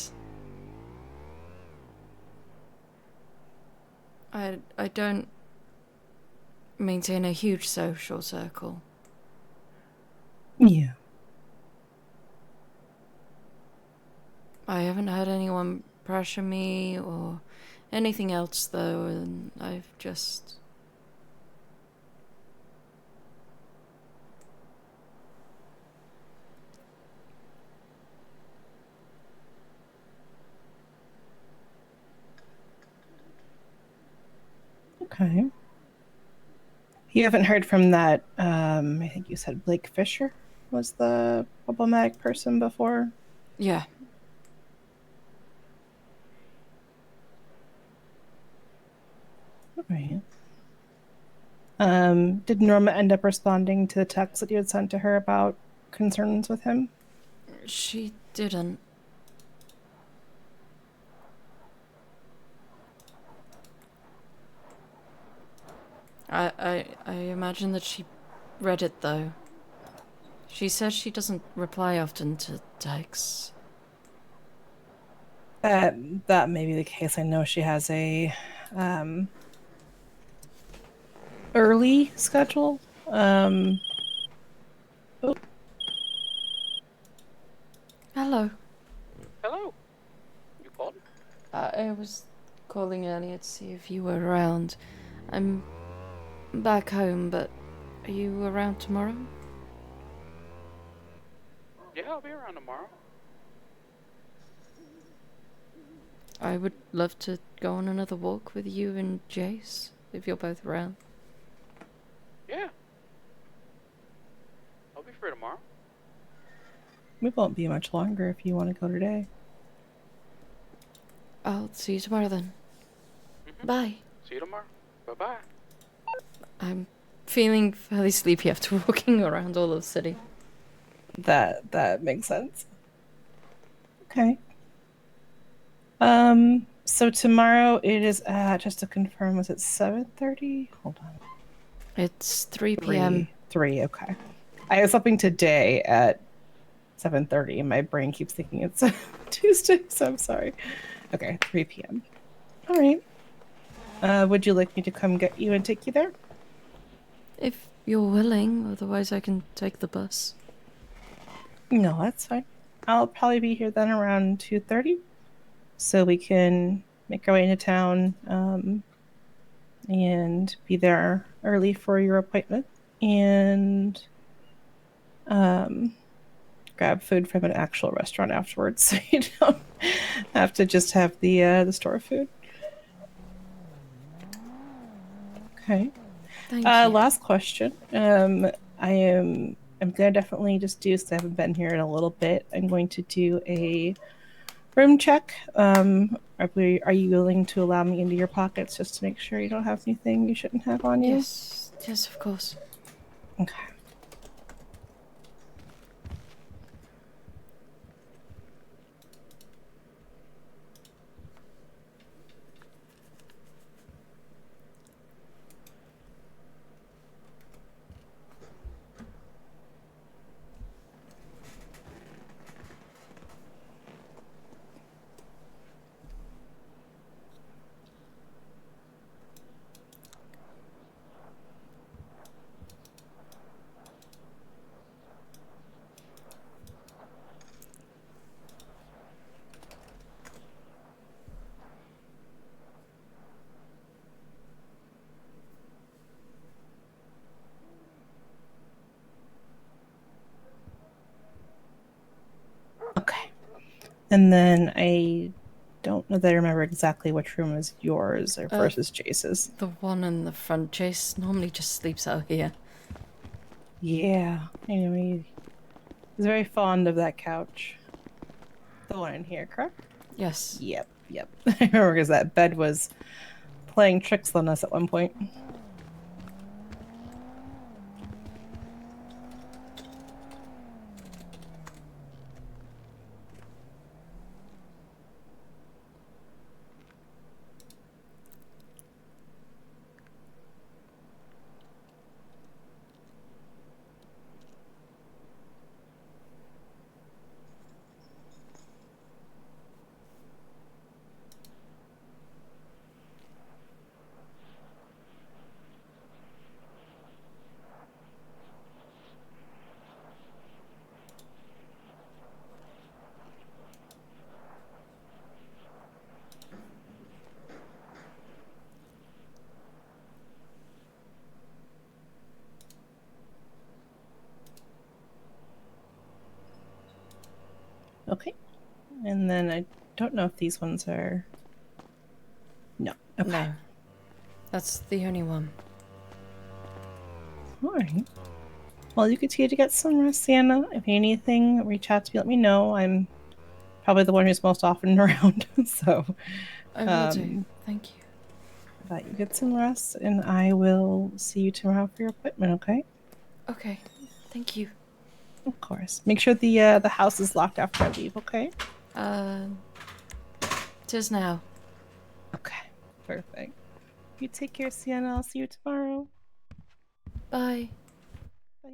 I don't maintain a huge social circle. Yeah. I haven't had anyone pressure me or anything else though, and I've just Okay. You haven't heard from that, I think you said Blake Fisher was the problematic person before? Yeah. Alright. Did Norma end up responding to the text that you had sent to her about concerns with him? She didn't. I imagine that she read it though. She says she doesn't reply often to texts. That may be the case. I know she has a early schedule. Oh. Hello. Hello. You called? I was calling earlier to see if you were around. I'm back home, but Are you around tomorrow? Yeah, I'll be around tomorrow. I would love to go on another walk with you and Jace, if you're both around. Yeah. I'll be free tomorrow. We won't be much longer if you want to go today. I'll see you tomorrow then. Bye. See you tomorrow. Bye-bye. I'm feeling fairly sleepy after walking around all of the city. That makes sense. Okay. So tomorrow it is at, just to confirm, was it 7:30? Hold on. It's 3 p.m. 3, okay. I have something today at 7:30 and my brain keeps thinking it's Tuesday, so I'm sorry. Okay, 3 p.m. All right. Would you like me to come get you and take you there? If you're willing, otherwise I can take the bus. No, that's fine. I'll probably be here then around 2:30, so we can make our way into town and be there early for your appointment and grab food from an actual restaurant afterwards, so you don't have to just have the store food. Okay. Thank you. Last question. I'm gonna definitely just do, since I haven't been here in a little bit, I'm going to do a room check. Are you willing to allow me into your pockets just to make sure you don't have anything you shouldn't have on you? Yes, of course. Okay. Okay. And then I don't know that I remember exactly which room is yours or versus Jace's. The one in the front. Jace normally just sleeps out here. Yeah. Anyway, he's very fond of that couch. The one in here, correct? Yes. Yep. I remember because that bed was playing tricks on us at one point. Okay. And then I don't know if these ones are... No. Okay. No. That's the only one. Alright. Well, you continue to get some rest, Sienna. If you need anything, reach out to me, let me know. I'm probably the one who's most often around, so... I will do. Thank you. But you get some rest, and I will see you tomorrow for your appointment, okay? Okay. Thank you. Of course. Make sure the house is locked after I leave, okay? Tis now. Okay. Perfect. You take care, Sienna. I'll see you tomorrow. Bye. Bye.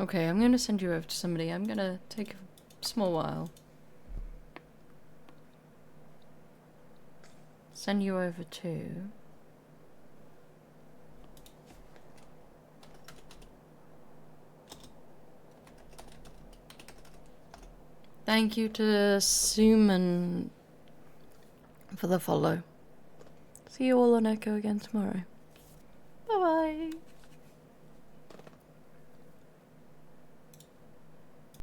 Okay, I'm gonna send you over to somebody. I'm gonna take a small while. Send you over to... Thank you to Suman for the follow. See you all on Echo again tomorrow.